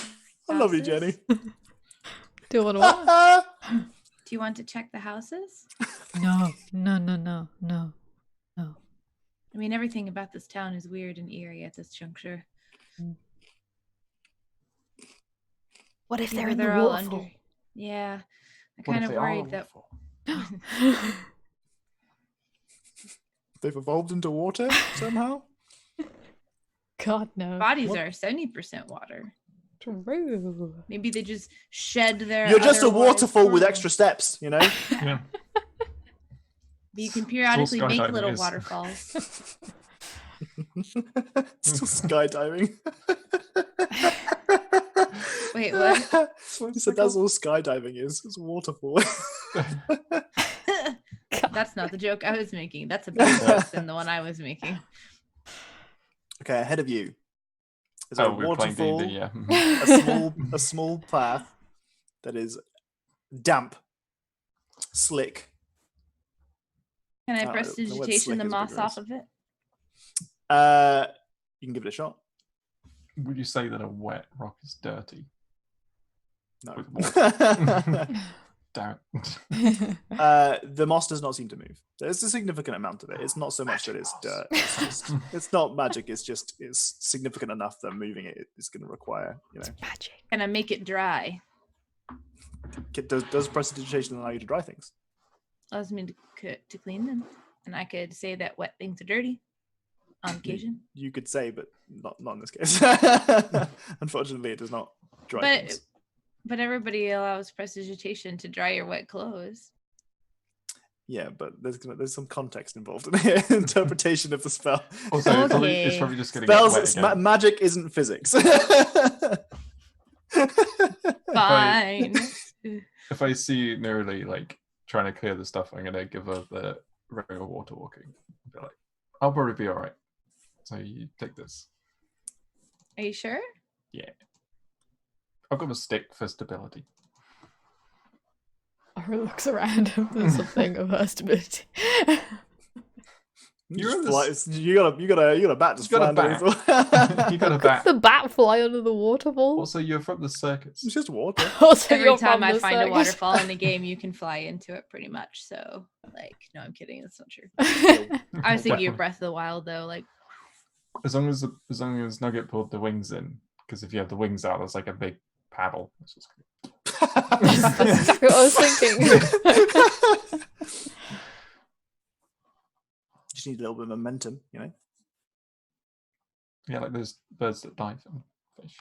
[SPEAKER 3] I love you, Jenny.
[SPEAKER 1] Do you want to what?
[SPEAKER 4] Do you want to check the houses?
[SPEAKER 1] No.
[SPEAKER 4] I mean, everything about this town is weird and eerie at this juncture.
[SPEAKER 1] What if they're
[SPEAKER 4] Either
[SPEAKER 1] in the
[SPEAKER 4] all
[SPEAKER 1] waterfall?
[SPEAKER 4] under. Yeah, I
[SPEAKER 2] What
[SPEAKER 4] kind
[SPEAKER 2] if
[SPEAKER 4] of
[SPEAKER 2] they are a
[SPEAKER 4] worried that.
[SPEAKER 2] waterfall?
[SPEAKER 3] They've evolved into water somehow?
[SPEAKER 1] God no.
[SPEAKER 4] Bodies are 70% water.
[SPEAKER 1] True.
[SPEAKER 4] Maybe they just shed their.
[SPEAKER 3] You're just a
[SPEAKER 4] otherwise
[SPEAKER 3] waterfall with
[SPEAKER 4] horrible-
[SPEAKER 3] extra steps,
[SPEAKER 2] Yeah.
[SPEAKER 4] But you can periodically make
[SPEAKER 2] skydiving
[SPEAKER 4] little
[SPEAKER 2] is.
[SPEAKER 4] waterfalls.
[SPEAKER 3] Still skydiving.
[SPEAKER 4] Wait, what?
[SPEAKER 3] He said that's all skydiving is. It's a waterfall.
[SPEAKER 4] That's not the joke I was making. That's a better joke than the one I was making.
[SPEAKER 3] Okay, ahead of you is a
[SPEAKER 2] Oh, we're playing
[SPEAKER 3] waterfall,
[SPEAKER 2] D&D, yeah.
[SPEAKER 3] a small path that is damp, slick,
[SPEAKER 4] Can I
[SPEAKER 3] the word
[SPEAKER 4] prestidigitation
[SPEAKER 3] slick
[SPEAKER 4] the
[SPEAKER 3] is
[SPEAKER 4] moss off
[SPEAKER 3] vigorous.
[SPEAKER 4] of it?
[SPEAKER 3] You can give it a shot.
[SPEAKER 2] Would you say that a wet rock is dirty?
[SPEAKER 3] No.
[SPEAKER 2] With water. Damn it.
[SPEAKER 3] The moss does not seem to move. There's a significant amount of it. It's not so much that it's dirt. It's not magic. It's significant enough that moving it is going to require,
[SPEAKER 1] Magic.
[SPEAKER 4] Can I make it dry?
[SPEAKER 3] Does prestidigitation allow you to dry things?
[SPEAKER 4] Allows me to clean them, and I could say that wet things are dirty on occasion.
[SPEAKER 3] You could say, but not in this case. Unfortunately, it does not dry things.
[SPEAKER 4] But everybody allows prestidigitation to dry your wet clothes.
[SPEAKER 3] Yeah, but there's some context involved in here. Interpretation of the spell.
[SPEAKER 2] Also,
[SPEAKER 4] Okay.
[SPEAKER 2] it's probably just going to get wet again.
[SPEAKER 3] Magic isn't physics.
[SPEAKER 4] Fine.
[SPEAKER 2] If I see Neroli like trying to clear the stuff, I'm going to give her the ring of water walking. Be like, I'll probably be all right. So you take this.
[SPEAKER 4] Are you sure?
[SPEAKER 2] Yeah. I've got a stick for stability.
[SPEAKER 1] Aura looks around and there's something of her stability.
[SPEAKER 3] You got a bat just
[SPEAKER 2] You got a
[SPEAKER 3] flying
[SPEAKER 2] bat.
[SPEAKER 3] over.
[SPEAKER 2] You got a bat.
[SPEAKER 1] The bat fly under the waterfall.
[SPEAKER 2] Also, you're from the circus.
[SPEAKER 3] It's just water.
[SPEAKER 1] Also,
[SPEAKER 4] Every
[SPEAKER 1] you're
[SPEAKER 4] time
[SPEAKER 1] from
[SPEAKER 4] I
[SPEAKER 1] the
[SPEAKER 4] find a
[SPEAKER 1] circus.
[SPEAKER 4] waterfall in the game, you can fly into it pretty much. So, no, I'm kidding. That's not true. I was thinking of Breath of the Wild, though. Like,
[SPEAKER 2] As long as Nugget pulled the wings in, because if you have the wings out, there's like a big paddle. It's just
[SPEAKER 1] That's exactly what I was thinking.
[SPEAKER 3] Just need a little bit of momentum,
[SPEAKER 2] yeah, like those birds that dive and fish.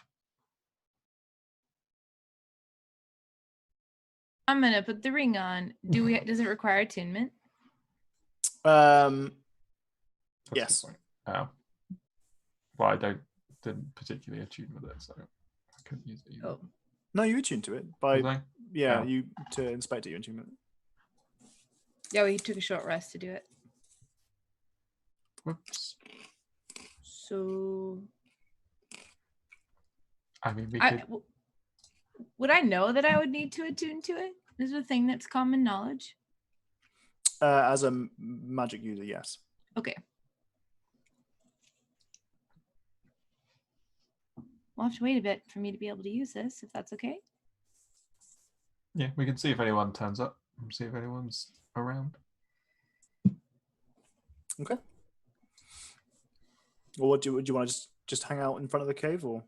[SPEAKER 4] I'm gonna put the ring on. Does it require attunement?
[SPEAKER 2] That's a good
[SPEAKER 3] Yes.
[SPEAKER 2] point. Oh. Well, I didn't particularly attune with it, so I couldn't use it either.
[SPEAKER 4] Oh,
[SPEAKER 3] No, you attune to it by
[SPEAKER 2] Was I?
[SPEAKER 3] yeah,
[SPEAKER 2] Oh.
[SPEAKER 3] you to inspect it, you attune it.
[SPEAKER 4] yeah. We took a short rest to do it.
[SPEAKER 2] Whoops.
[SPEAKER 4] So,
[SPEAKER 2] I mean, we could.
[SPEAKER 4] would I know that I would need to attune to it? Is it a thing that's common knowledge?
[SPEAKER 3] As a magic user, yes.
[SPEAKER 4] Okay. We'll have to wait a bit for me to be able to use this, if that's okay.
[SPEAKER 2] Yeah, we can see if anyone turns up and see if anyone's around.
[SPEAKER 3] Okay. Well, would you want to just hang out in front of the cave, or?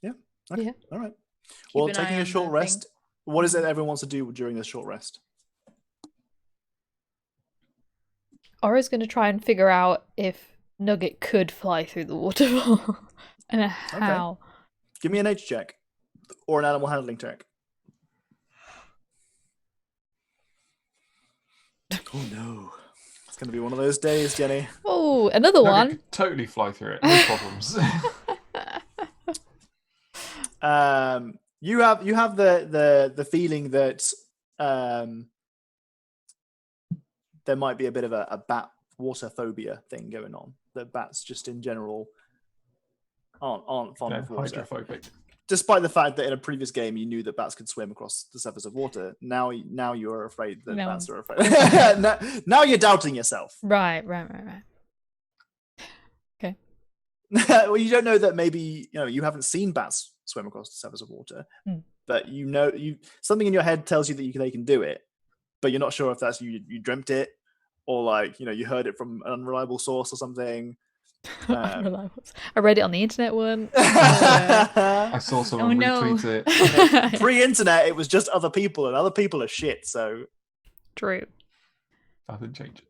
[SPEAKER 3] Yeah. Okay.
[SPEAKER 1] Yeah.
[SPEAKER 3] All right.
[SPEAKER 4] Keep
[SPEAKER 3] Well,
[SPEAKER 4] an eye
[SPEAKER 3] taking
[SPEAKER 4] on
[SPEAKER 3] a short
[SPEAKER 4] the
[SPEAKER 3] rest.
[SPEAKER 4] thing.
[SPEAKER 3] What is it everyone wants to do during this short rest?
[SPEAKER 1] Aura's going to try and figure out if Nugget could fly through the waterfall and how.
[SPEAKER 3] Give me a nature check or an animal handling check. Oh no. It's going to be one of those days, Jenny.
[SPEAKER 1] Oh, another
[SPEAKER 2] Nugget
[SPEAKER 1] one.
[SPEAKER 2] could totally fly through it, no problems.
[SPEAKER 3] You have the feeling that there might be a bit of a bat water phobia thing going on. That bats just in general aren't fond
[SPEAKER 2] They're
[SPEAKER 3] of water.
[SPEAKER 2] hydrophobic.
[SPEAKER 3] Despite the fact that in a previous game you knew that bats could swim across the surface of water, now you are afraid that
[SPEAKER 1] No.
[SPEAKER 3] bats are afraid. now you're doubting yourself.
[SPEAKER 1] Right.
[SPEAKER 3] Well, you don't know that maybe you haven't seen bats swim across the surface of water, but something in your head tells you that they can do it, but you're not sure if that's you dreamt it or you heard it from an unreliable source or something.
[SPEAKER 1] Unreliable. I read it on the internet once.
[SPEAKER 2] I saw someone retweet it.
[SPEAKER 3] Pre-internet, it was just other people, and other people are shit. So
[SPEAKER 1] True.
[SPEAKER 2] Nothing changes.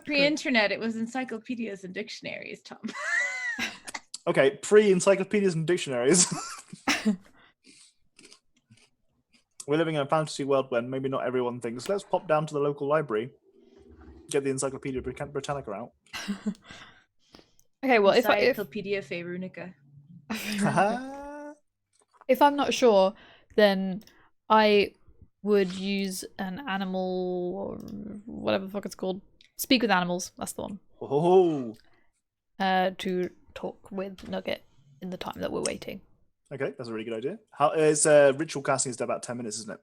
[SPEAKER 4] Pre-internet, it was encyclopedias and dictionaries, Tom.
[SPEAKER 3] Okay, pre-encyclopedias and dictionaries. We're living in a fantasy world when maybe not everyone thinks, let's pop down to the local library, get the Encyclopedia Britannica out.
[SPEAKER 1] Okay, well, if
[SPEAKER 4] Encyclopedia Fabrunica.
[SPEAKER 1] if I'm not sure, then I would use an animal or whatever the fuck it's called. Speak with animals. That's the one.
[SPEAKER 3] Oh.
[SPEAKER 1] To talk with Nugget in the time that we're waiting.
[SPEAKER 3] Okay, that's a really good idea. How is ritual casting is about 10 minutes, isn't it?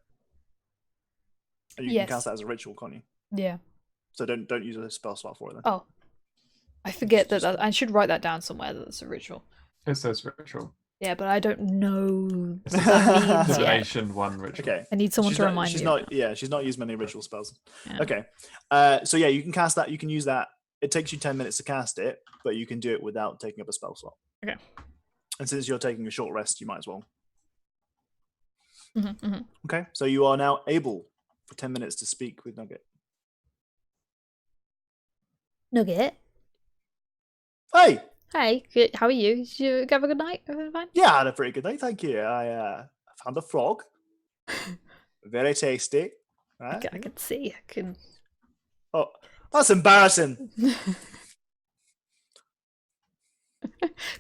[SPEAKER 3] And you
[SPEAKER 1] Yes.
[SPEAKER 3] can cast that as a ritual, can't you?
[SPEAKER 1] Yeah.
[SPEAKER 3] So don't use a spell slot for it then.
[SPEAKER 1] Oh. I forget
[SPEAKER 3] Just-
[SPEAKER 1] that I should write that down somewhere that it's a ritual.
[SPEAKER 2] It says ritual.
[SPEAKER 1] Yeah, but I don't know what that means yet.
[SPEAKER 2] Divination 1 ritual.
[SPEAKER 3] Okay.
[SPEAKER 1] I need someone
[SPEAKER 3] She's
[SPEAKER 1] to
[SPEAKER 3] not,
[SPEAKER 1] remind
[SPEAKER 3] she's
[SPEAKER 1] me.
[SPEAKER 3] not. Yeah, she's not used many ritual spells.
[SPEAKER 1] Yeah.
[SPEAKER 3] Okay. So yeah, you can cast that. You can use that. It takes you 10 minutes to cast it, but you can do it without taking up a spell slot.
[SPEAKER 1] Okay.
[SPEAKER 3] And since you're taking a short rest, you might as well.
[SPEAKER 1] Mm-hmm, mm-hmm.
[SPEAKER 3] Okay. So you are now able for 10 minutes to speak with Nugget.
[SPEAKER 1] Nugget.
[SPEAKER 3] Hey.
[SPEAKER 1] Hey, good. How are you? Did you have a good night? Everything fine?
[SPEAKER 3] Yeah, I had a pretty good night. Thank you. I found a frog. Very tasty. Right?
[SPEAKER 1] I can see. I can.
[SPEAKER 3] Oh, that's embarrassing.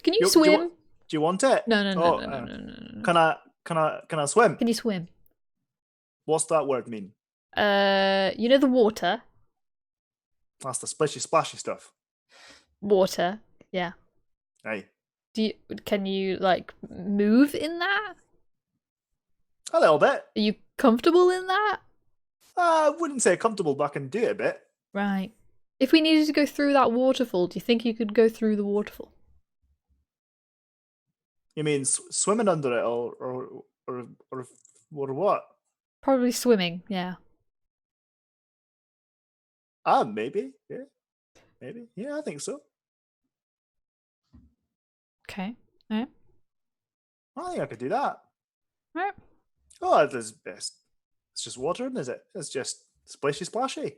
[SPEAKER 1] Can you
[SPEAKER 3] Do
[SPEAKER 1] swim?
[SPEAKER 3] you want it?
[SPEAKER 1] No, no, no,
[SPEAKER 3] Oh,
[SPEAKER 1] no, no, no, no, no.
[SPEAKER 3] Can I swim?
[SPEAKER 1] Can you swim?
[SPEAKER 3] What's that word mean?
[SPEAKER 1] You know the water.
[SPEAKER 3] That's the splashy splashy stuff.
[SPEAKER 1] Water. Yeah.
[SPEAKER 3] Hey.
[SPEAKER 1] Can you like move in that?
[SPEAKER 3] A little bit.
[SPEAKER 1] Are you comfortable in that?
[SPEAKER 3] I wouldn't say comfortable, but I can do it a bit.
[SPEAKER 1] Right. If we needed to go through that waterfall, do you think you could go through the waterfall?
[SPEAKER 3] You mean swimming under it, or what?
[SPEAKER 1] Probably swimming. Yeah.
[SPEAKER 3] Maybe. Yeah. Maybe. Yeah, I think so.
[SPEAKER 1] Okay. Yeah.
[SPEAKER 3] I think I could do that.
[SPEAKER 1] Right.
[SPEAKER 3] Oh, it's just water, isn't it? It's just splashy splashy.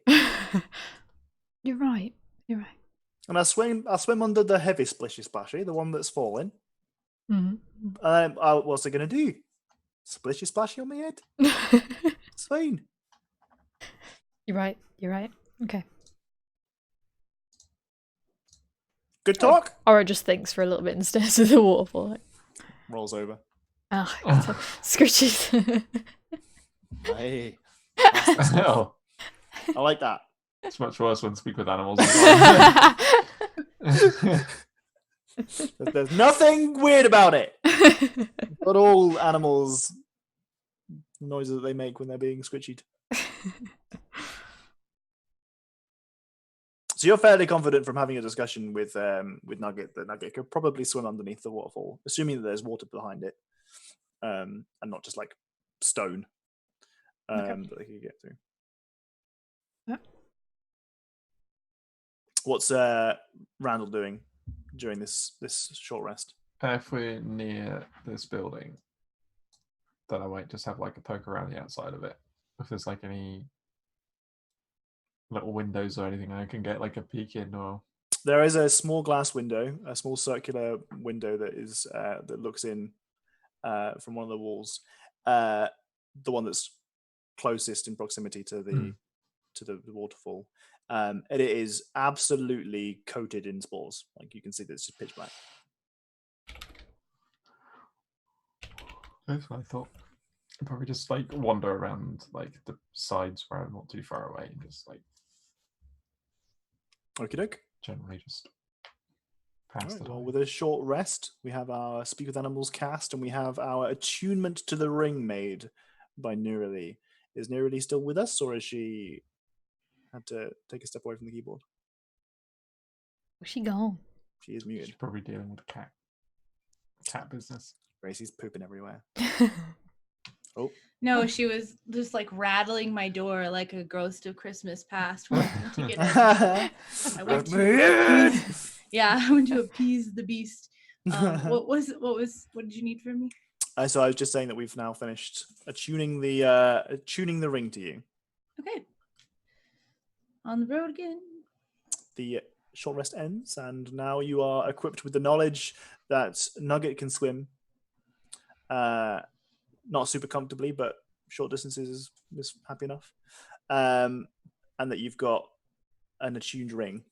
[SPEAKER 1] You're right. You're right.
[SPEAKER 3] And I swim under the heavy splashy splashy, the one that's falling.
[SPEAKER 1] Mm-hmm.
[SPEAKER 3] What's it gonna do? Splashy splashy on my head? It's fine.
[SPEAKER 1] You're right. You're right. Okay.
[SPEAKER 3] Good talk.
[SPEAKER 1] Or just thinks for a little bit and stares at the waterfall. Like,
[SPEAKER 3] Rolls over.
[SPEAKER 1] oh, scritches.
[SPEAKER 3] Hey.
[SPEAKER 2] Oh,
[SPEAKER 3] I like that.
[SPEAKER 2] it's much worse when speak with animals.
[SPEAKER 3] There's nothing weird about it. But all animals, the noises that they make when they're being scritched. So you're fairly confident from having a discussion with Nugget that Nugget could probably swim underneath the waterfall, assuming that there's water behind it, and not just like stone that they could get through.
[SPEAKER 1] Yeah.
[SPEAKER 3] What's Randall doing during this short rest?
[SPEAKER 2] If we're near this building, then I might just have like a poke around the outside of it. If there's like any little windows or anything I can get like a peek in, or
[SPEAKER 3] There is a small glass window, a small circular window that is that looks in from one of the walls. The one that's closest in proximity to the waterfall. It is absolutely coated in spores. Like you can see that it's just pitch black.
[SPEAKER 2] that's what I thought. I'd probably just like wander around like the sides where I'm not too far away and just like
[SPEAKER 3] Okie doke.
[SPEAKER 2] generally just pass
[SPEAKER 3] Alright,
[SPEAKER 2] the
[SPEAKER 3] well,
[SPEAKER 2] time.
[SPEAKER 3] with a short rest, we have our Speak with Animals cast, and we have our attunement to the ring made by Nurali. Is Nurali still with us, or has she had to take a step away from the keyboard?
[SPEAKER 1] Where's she gone?
[SPEAKER 3] She is
[SPEAKER 2] She's
[SPEAKER 3] muted.
[SPEAKER 2] probably dealing with cat business.
[SPEAKER 3] Gracie's pooping everywhere.
[SPEAKER 4] No, she was just like rattling my door like a ghost of Christmas past, wanting to get in. I went to I went to appease the beast. What did you need from me?
[SPEAKER 3] So I was just saying that we've now finished attuning the ring to you.
[SPEAKER 4] Okay. On the road again.
[SPEAKER 3] The short rest ends, and now you are equipped with the knowledge that Nugget can swim. Not super comfortably, but short distances is happy enough. And that you've got an attuned ring.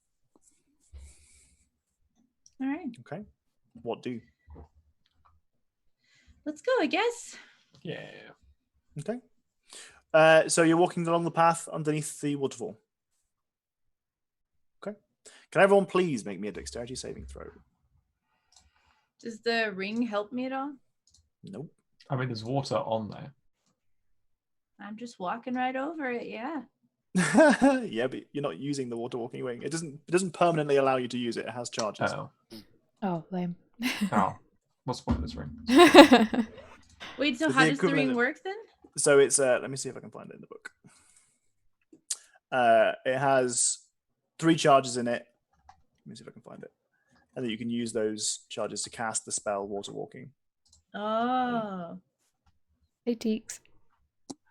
[SPEAKER 4] All right.
[SPEAKER 3] Okay. What do?
[SPEAKER 4] Let's go, I guess.
[SPEAKER 2] Yeah.
[SPEAKER 3] Okay. So you're walking along the path underneath the waterfall. Okay. Can everyone please make me a dexterity saving throw?
[SPEAKER 4] Does the ring help me at all?
[SPEAKER 3] Nope.
[SPEAKER 2] I mean, there's water on there.
[SPEAKER 4] I'm just walking right over it. Yeah.
[SPEAKER 3] Yeah, but you're not using the water walking wing. It doesn't permanently allow you to use it. It has charges.
[SPEAKER 2] Oh.
[SPEAKER 1] Oh, lame.
[SPEAKER 2] Oh. What's the point of this ring?
[SPEAKER 4] Wait, so
[SPEAKER 3] It's
[SPEAKER 4] how
[SPEAKER 3] the
[SPEAKER 4] does the ring
[SPEAKER 3] equivalent of-
[SPEAKER 4] work then?
[SPEAKER 3] So it's let me see if I can find it in the book. It has 3 charges in it. Let me see if I can find it. And then you can use those charges to cast the spell Water Walking.
[SPEAKER 4] Oh.
[SPEAKER 1] Hey, Teeks.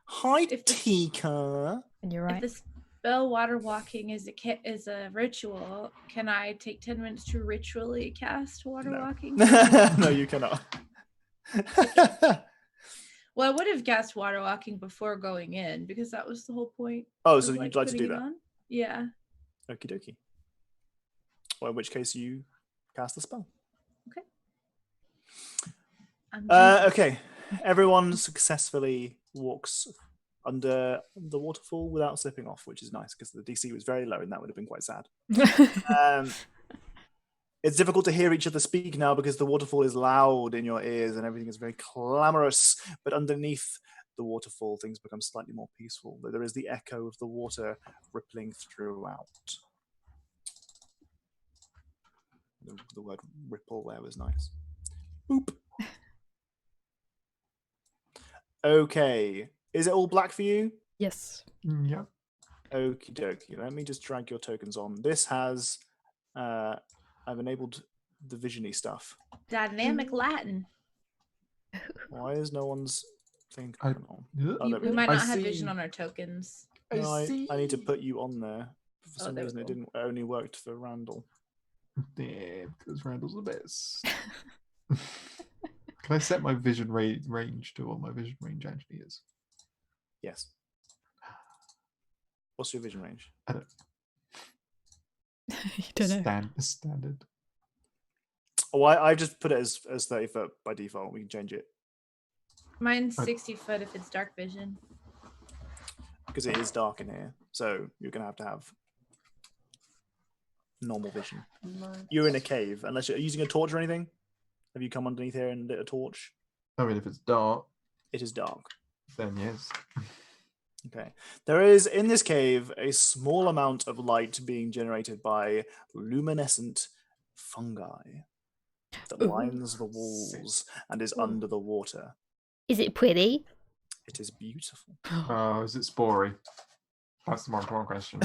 [SPEAKER 3] Hi,
[SPEAKER 4] If the-
[SPEAKER 3] Tika.
[SPEAKER 1] And you're right.
[SPEAKER 4] If the spell water walking is a ritual, can I take 10 minutes to ritually cast water
[SPEAKER 3] No.
[SPEAKER 4] walking?
[SPEAKER 3] No, you cannot.
[SPEAKER 4] Well, I would have cast water walking before going in because that was the whole point.
[SPEAKER 3] Oh,
[SPEAKER 4] of,
[SPEAKER 3] so you'd like to
[SPEAKER 4] putting
[SPEAKER 3] do
[SPEAKER 4] it
[SPEAKER 3] that?
[SPEAKER 4] on. Yeah.
[SPEAKER 3] Okie dokie. Well, in which case you cast the spell.
[SPEAKER 4] I'm
[SPEAKER 3] Okay. Everyone successfully walks under the waterfall without slipping off, which is nice because the DC was very low and that would have been quite sad. It's difficult to hear each other speak now because the waterfall is loud in your ears and everything is very clamorous. But underneath the waterfall, things become slightly more peaceful. There is the echo of the water rippling throughout. The word ripple there was nice. Boop. Okay. Is it all black for you?
[SPEAKER 1] Yes.
[SPEAKER 2] Yep.
[SPEAKER 3] Okie dokie. Let me just drag your tokens on. This has I've enabled the visiony stuff.
[SPEAKER 4] dynamic Latin.
[SPEAKER 3] Why is no one's thing
[SPEAKER 2] I-
[SPEAKER 3] coming on?
[SPEAKER 2] Yep.
[SPEAKER 3] Oh, there
[SPEAKER 4] We
[SPEAKER 3] we go.
[SPEAKER 4] might
[SPEAKER 2] I
[SPEAKER 4] not have
[SPEAKER 2] see.
[SPEAKER 4] vision on our tokens.
[SPEAKER 3] No, I need to
[SPEAKER 2] see.
[SPEAKER 3] put you on there. For
[SPEAKER 4] Oh,
[SPEAKER 3] some
[SPEAKER 4] there we
[SPEAKER 3] reason, it
[SPEAKER 4] go.
[SPEAKER 3] didn't. It only worked for Randall.
[SPEAKER 2] Yeah, because Randall's the best. Can I set my vision range to what my vision range actually is?
[SPEAKER 3] Yes. What's your vision range?
[SPEAKER 2] I don't
[SPEAKER 1] You don't know.
[SPEAKER 2] Standard.
[SPEAKER 3] Oh, I just put it as 30 foot by default. We can change it
[SPEAKER 4] Mine's
[SPEAKER 2] I-
[SPEAKER 4] 60 foot if it's dark vision.
[SPEAKER 3] because it is dark in here. So you're gonna have to have normal vision. You're in a cave, unless you're using a torch or anything. Have you come underneath here and lit a torch?
[SPEAKER 2] I mean, if it's dark,
[SPEAKER 3] It is dark.
[SPEAKER 2] then yes.
[SPEAKER 3] Okay. There is in this cave a small amount of light being generated by luminescent fungi that
[SPEAKER 1] Ooh.
[SPEAKER 3] lines the walls and is
[SPEAKER 4] Ooh.
[SPEAKER 3] under the water.
[SPEAKER 1] Is it pretty?
[SPEAKER 3] It is beautiful.
[SPEAKER 2] Oh, is it spory? That's the more important question.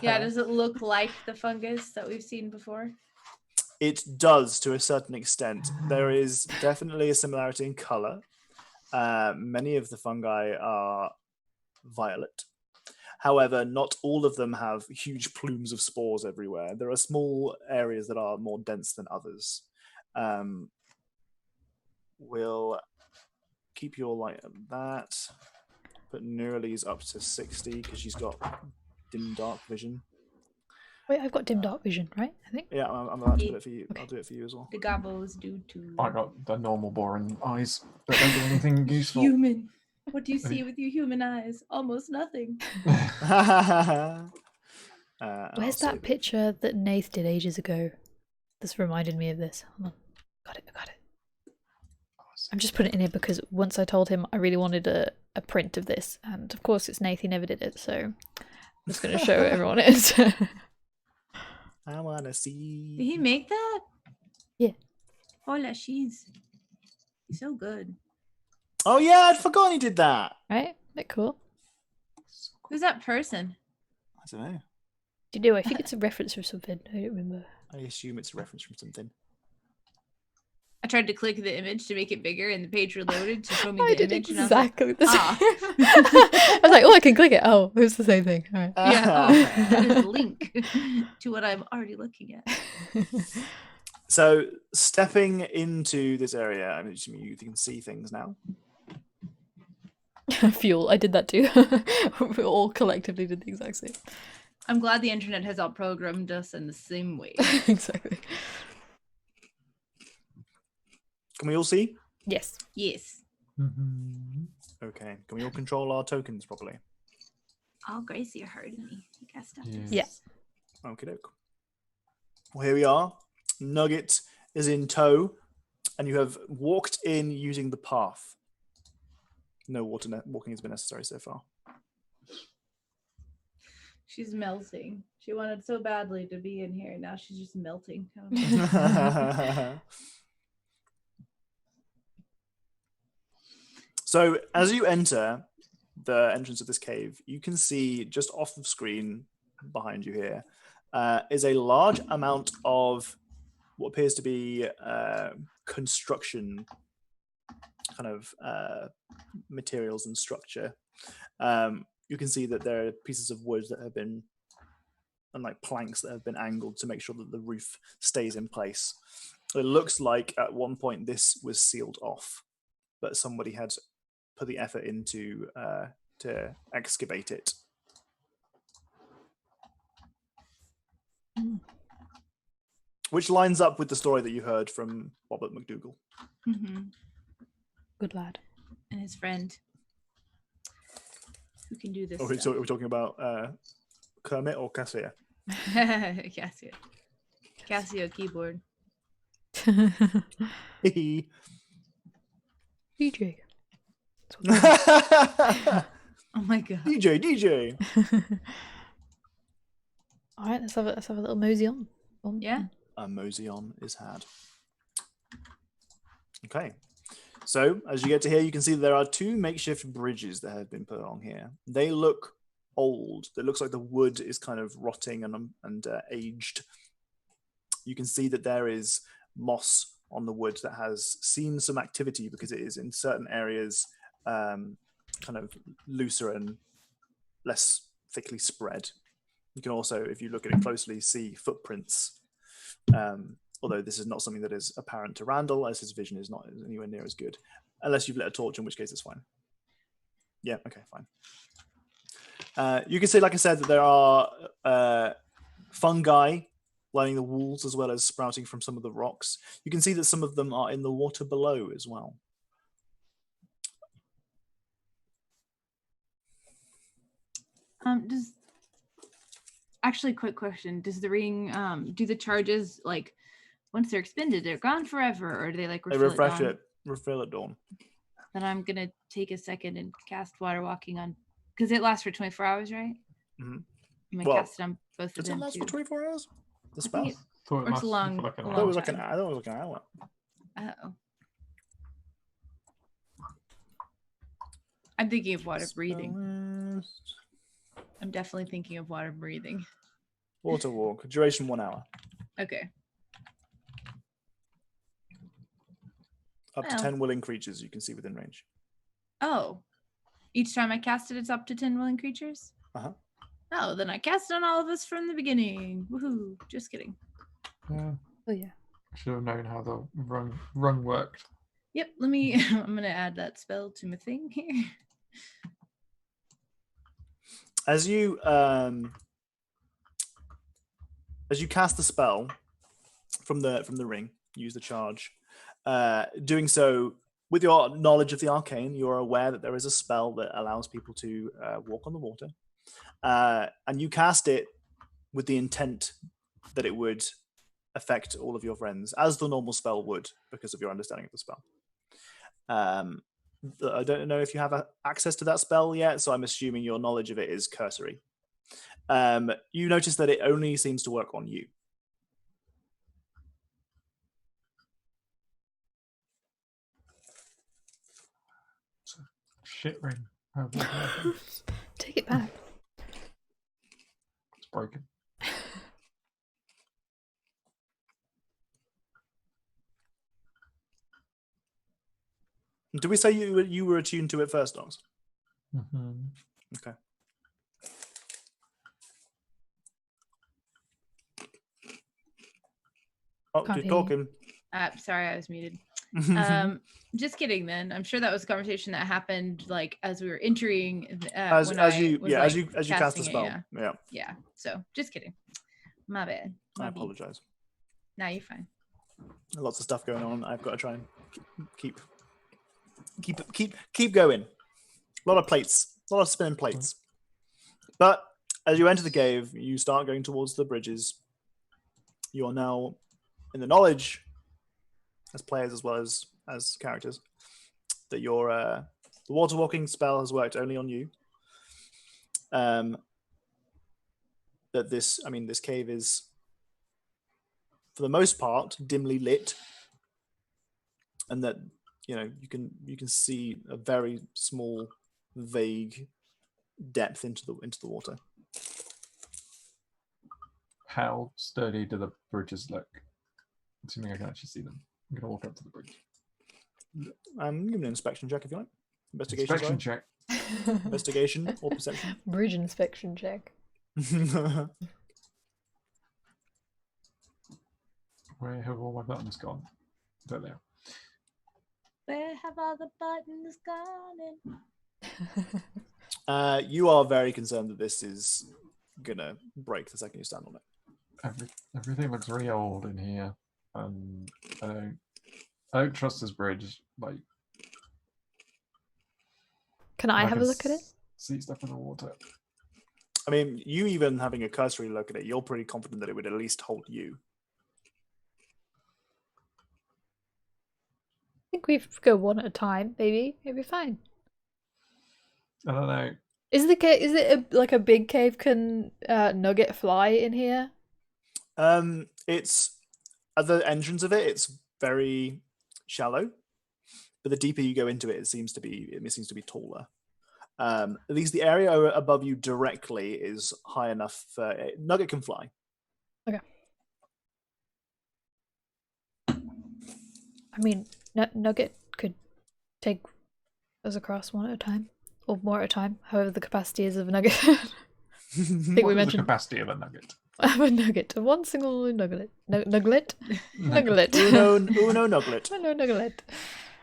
[SPEAKER 4] Yeah, does it look like the fungus that we've seen before?
[SPEAKER 3] It does to a certain extent. There is definitely a similarity in color. Many of the fungi are violet. However, not all of them have huge plumes of spores everywhere. There are small areas that are more dense than others. We'll keep your light at that. Put Neurali's up to 60 because she's got dim dark vision.
[SPEAKER 1] Wait, I've got dim dark vision, right? I think.
[SPEAKER 3] Yeah, I'm allowed to put
[SPEAKER 4] Yeah.
[SPEAKER 3] it for you.
[SPEAKER 1] Okay.
[SPEAKER 3] I'll do it for you as well.
[SPEAKER 4] The gobos do too.
[SPEAKER 2] I got the normal boring eyes that don't do anything useful.
[SPEAKER 4] Human. What do you
[SPEAKER 2] Hey.
[SPEAKER 4] see with your human eyes? Almost nothing.
[SPEAKER 3] I'll
[SPEAKER 1] Where's
[SPEAKER 3] save
[SPEAKER 1] that
[SPEAKER 3] it.
[SPEAKER 1] picture that Nath did ages ago? This reminded me of this. Hold on. I got it. I'm just putting it in here because once I told him I really wanted a print of this, and of course it's Nath, he never did it, so I'm just going to show everyone it.
[SPEAKER 3] I wanna
[SPEAKER 4] Did
[SPEAKER 3] see.
[SPEAKER 4] he make that?
[SPEAKER 1] Yeah.
[SPEAKER 4] Hola, he's so good.
[SPEAKER 3] Oh yeah, I'd forgotten he did that.
[SPEAKER 1] Right? Isn't that cool?
[SPEAKER 4] Who's that person?
[SPEAKER 3] I don't know.
[SPEAKER 1] Do you know? I think it's a reference from something. I don't remember.
[SPEAKER 3] I assume it's a reference from something.
[SPEAKER 4] I tried to click the image to make it bigger, and the page reloaded to show me
[SPEAKER 1] I
[SPEAKER 4] the
[SPEAKER 1] did
[SPEAKER 4] image. And I was like,
[SPEAKER 1] exactly the same.
[SPEAKER 4] "Ah."
[SPEAKER 1] I was like, oh, I can click it. Oh, it was the same thing. All right.
[SPEAKER 4] Yeah, oh, that is a link to what I'm already looking at.
[SPEAKER 3] So stepping into this area, I'm assuming you can see things now.
[SPEAKER 1] Fuel. I did that too. We all collectively did the exact same.
[SPEAKER 4] I'm glad the internet has all programmed us in the same way.
[SPEAKER 1] Exactly.
[SPEAKER 3] Can we all see?
[SPEAKER 1] Yes.
[SPEAKER 4] Yes.
[SPEAKER 2] Mhm.
[SPEAKER 3] Okay. Can we all control our tokens properly?
[SPEAKER 4] Oh, Gracie, you're hurting me. You gotta stop this.
[SPEAKER 1] Yeah.
[SPEAKER 3] Okay, doke. Well, here we are. Nugget is in tow, and you have walked in using the path. No walking has been necessary so far.
[SPEAKER 4] She's melting. She wanted so badly to be in here. Now she's just melting.
[SPEAKER 3] So as you enter the entrance of this cave, you can see just off the screen behind you here is a large amount of what appears to be construction kind of materials and structure. You can see that there are pieces of wood that have been, and like planks that have been angled to make sure that the roof stays in place. It looks like at one point this was sealed off, but somebody had put the effort into to excavate it. Which lines up with the story that you heard from Robert McDougall.
[SPEAKER 4] Mm-hmm.
[SPEAKER 1] Good lad.
[SPEAKER 4] And his friend, who can do this.
[SPEAKER 3] Are we talking about Kermit or Cassia?
[SPEAKER 4] Casio. Casio keyboard.
[SPEAKER 1] DJ.
[SPEAKER 4] Oh my god.
[SPEAKER 3] DJ.
[SPEAKER 1] All right, let's have a little mosey on.
[SPEAKER 4] Yeah.
[SPEAKER 3] A mosey on is had. Okay. So, as you get to here, you can see there are two makeshift bridges that have been put along here. They look old. It looks like the wood is kind of rotting and aged. You can see that there is moss on the wood that has seen some activity because it is in certain areas kind of looser and less thickly spread. You can also, if you look at it closely, see footprints. Although this is not something that is apparent to Randall, as his vision is not anywhere near as good. Unless you've lit a torch, in which case it's fine. Yeah, okay, fine. You can see, like I said, that there are fungi lining the walls as well as sprouting from some of the rocks. You can see that some of them are in the water below as well.
[SPEAKER 4] Actually, quick question. Does the ring, do the charges, like, once they're expended, they're gone forever, or do they, like,
[SPEAKER 3] refill at dawn?
[SPEAKER 4] Then I'm going to take a second and cast Water Walking on, because it lasts for 24 hours, right?
[SPEAKER 3] Mm-hmm.
[SPEAKER 4] I'm going to cast it on both of
[SPEAKER 3] Does it
[SPEAKER 4] them,
[SPEAKER 3] last
[SPEAKER 4] too.
[SPEAKER 3] for 24 hours? The
[SPEAKER 4] I
[SPEAKER 3] spell?
[SPEAKER 4] think
[SPEAKER 2] Thought it
[SPEAKER 4] Or it's
[SPEAKER 2] lasted
[SPEAKER 4] long-
[SPEAKER 2] for like an
[SPEAKER 4] a
[SPEAKER 3] I
[SPEAKER 2] hour.
[SPEAKER 3] thought it
[SPEAKER 4] long
[SPEAKER 3] was like
[SPEAKER 4] time.
[SPEAKER 3] I thought it was like an hour.
[SPEAKER 4] Uh-oh. I'm thinking of water breathing. I'm definitely thinking of water breathing.
[SPEAKER 3] Water walk. Duration 1 hour.
[SPEAKER 4] Okay.
[SPEAKER 3] Up to
[SPEAKER 4] Well.
[SPEAKER 3] 10 willing creatures you can see within range.
[SPEAKER 4] Oh. Each time I cast it, it's up to 10 willing creatures?
[SPEAKER 3] Uh-huh.
[SPEAKER 4] Oh, then I cast on all of us from the beginning. Woohoo. Just kidding.
[SPEAKER 2] Yeah,
[SPEAKER 1] Oh yeah.
[SPEAKER 2] should have known how the rung worked.
[SPEAKER 4] Yep, let me, I'm going to add that spell to my thing here.
[SPEAKER 3] As you cast the spell from the ring, use the charge. Doing so with your knowledge of the arcane, you are aware that there is a spell that allows people to walk on the water, and you cast it with the intent that it would affect all of your friends, as the normal spell would, because of your understanding of the spell. I don't know if you have access to that spell yet, so I'm assuming your knowledge of it is cursory. You notice that it only seems to work on you.
[SPEAKER 2] Shit ring.
[SPEAKER 1] Take it back.
[SPEAKER 2] It's broken.
[SPEAKER 3] Did we say you were attuned to it first, Dogs?
[SPEAKER 2] Mm-hmm.
[SPEAKER 3] Okay. Oh,
[SPEAKER 1] Can't
[SPEAKER 3] keep
[SPEAKER 1] hear you.
[SPEAKER 3] talking.
[SPEAKER 4] Sorry, I was muted. Just kidding then. I'm sure that was a conversation that happened like as we were entering
[SPEAKER 3] as you cast the
[SPEAKER 4] casting it,
[SPEAKER 3] spell. Yeah.
[SPEAKER 4] Yeah. So just kidding. My bad.
[SPEAKER 3] I
[SPEAKER 4] My bad.
[SPEAKER 3] apologize.
[SPEAKER 4] Now you're fine.
[SPEAKER 3] Lots of stuff going on. I've got to try and keep going. A lot of plates, a lot of spinning plates. But as you enter the cave, you start going towards the bridges. You are now in the knowledge, as players as well as characters, that your The water walking spell has worked only on you. That this cave is, for the most part, dimly lit, and that you can see a very small, vague depth into the water.
[SPEAKER 2] How sturdy do the bridges look? Assuming I can actually see them. I'm going to walk up to the bridge.
[SPEAKER 3] Give me an inspection check if you like. Investigation.
[SPEAKER 2] Inspection
[SPEAKER 3] Sorry.
[SPEAKER 2] check.
[SPEAKER 3] Investigation or perception.
[SPEAKER 1] Bridge inspection check.
[SPEAKER 2] Where have all my buttons gone? There they are.
[SPEAKER 4] Where have all the buttons gone?
[SPEAKER 3] You are very concerned that this is gonna break the second you stand on it.
[SPEAKER 2] Everything looks really old in here. I don't trust this bridge. Like,
[SPEAKER 1] Can I have a look at it?
[SPEAKER 2] See stuff in the water.
[SPEAKER 3] I mean, you even having a cursory look at it, you're pretty confident that it would at least hold you.
[SPEAKER 1] I think we go one at a time. Maybe fine.
[SPEAKER 2] I don't know.
[SPEAKER 1] Is it like a big cave? Can Nugget fly in here?
[SPEAKER 3] It's at the entrance of it. It's very shallow, but the deeper you go into it, it seems to be taller. At least the area above you directly is high enough for Nugget can fly.
[SPEAKER 1] Okay. I mean, Nugget could take us across one at a time, or more at a time, however the capacity is of a Nugget. I think we
[SPEAKER 2] What is
[SPEAKER 1] mentioned
[SPEAKER 2] the capacity of a nugget.
[SPEAKER 1] of a Nugget, one single Nugget, Nuglet, Nuglet,
[SPEAKER 3] Uno Nuglet.
[SPEAKER 1] Uno Nuglet.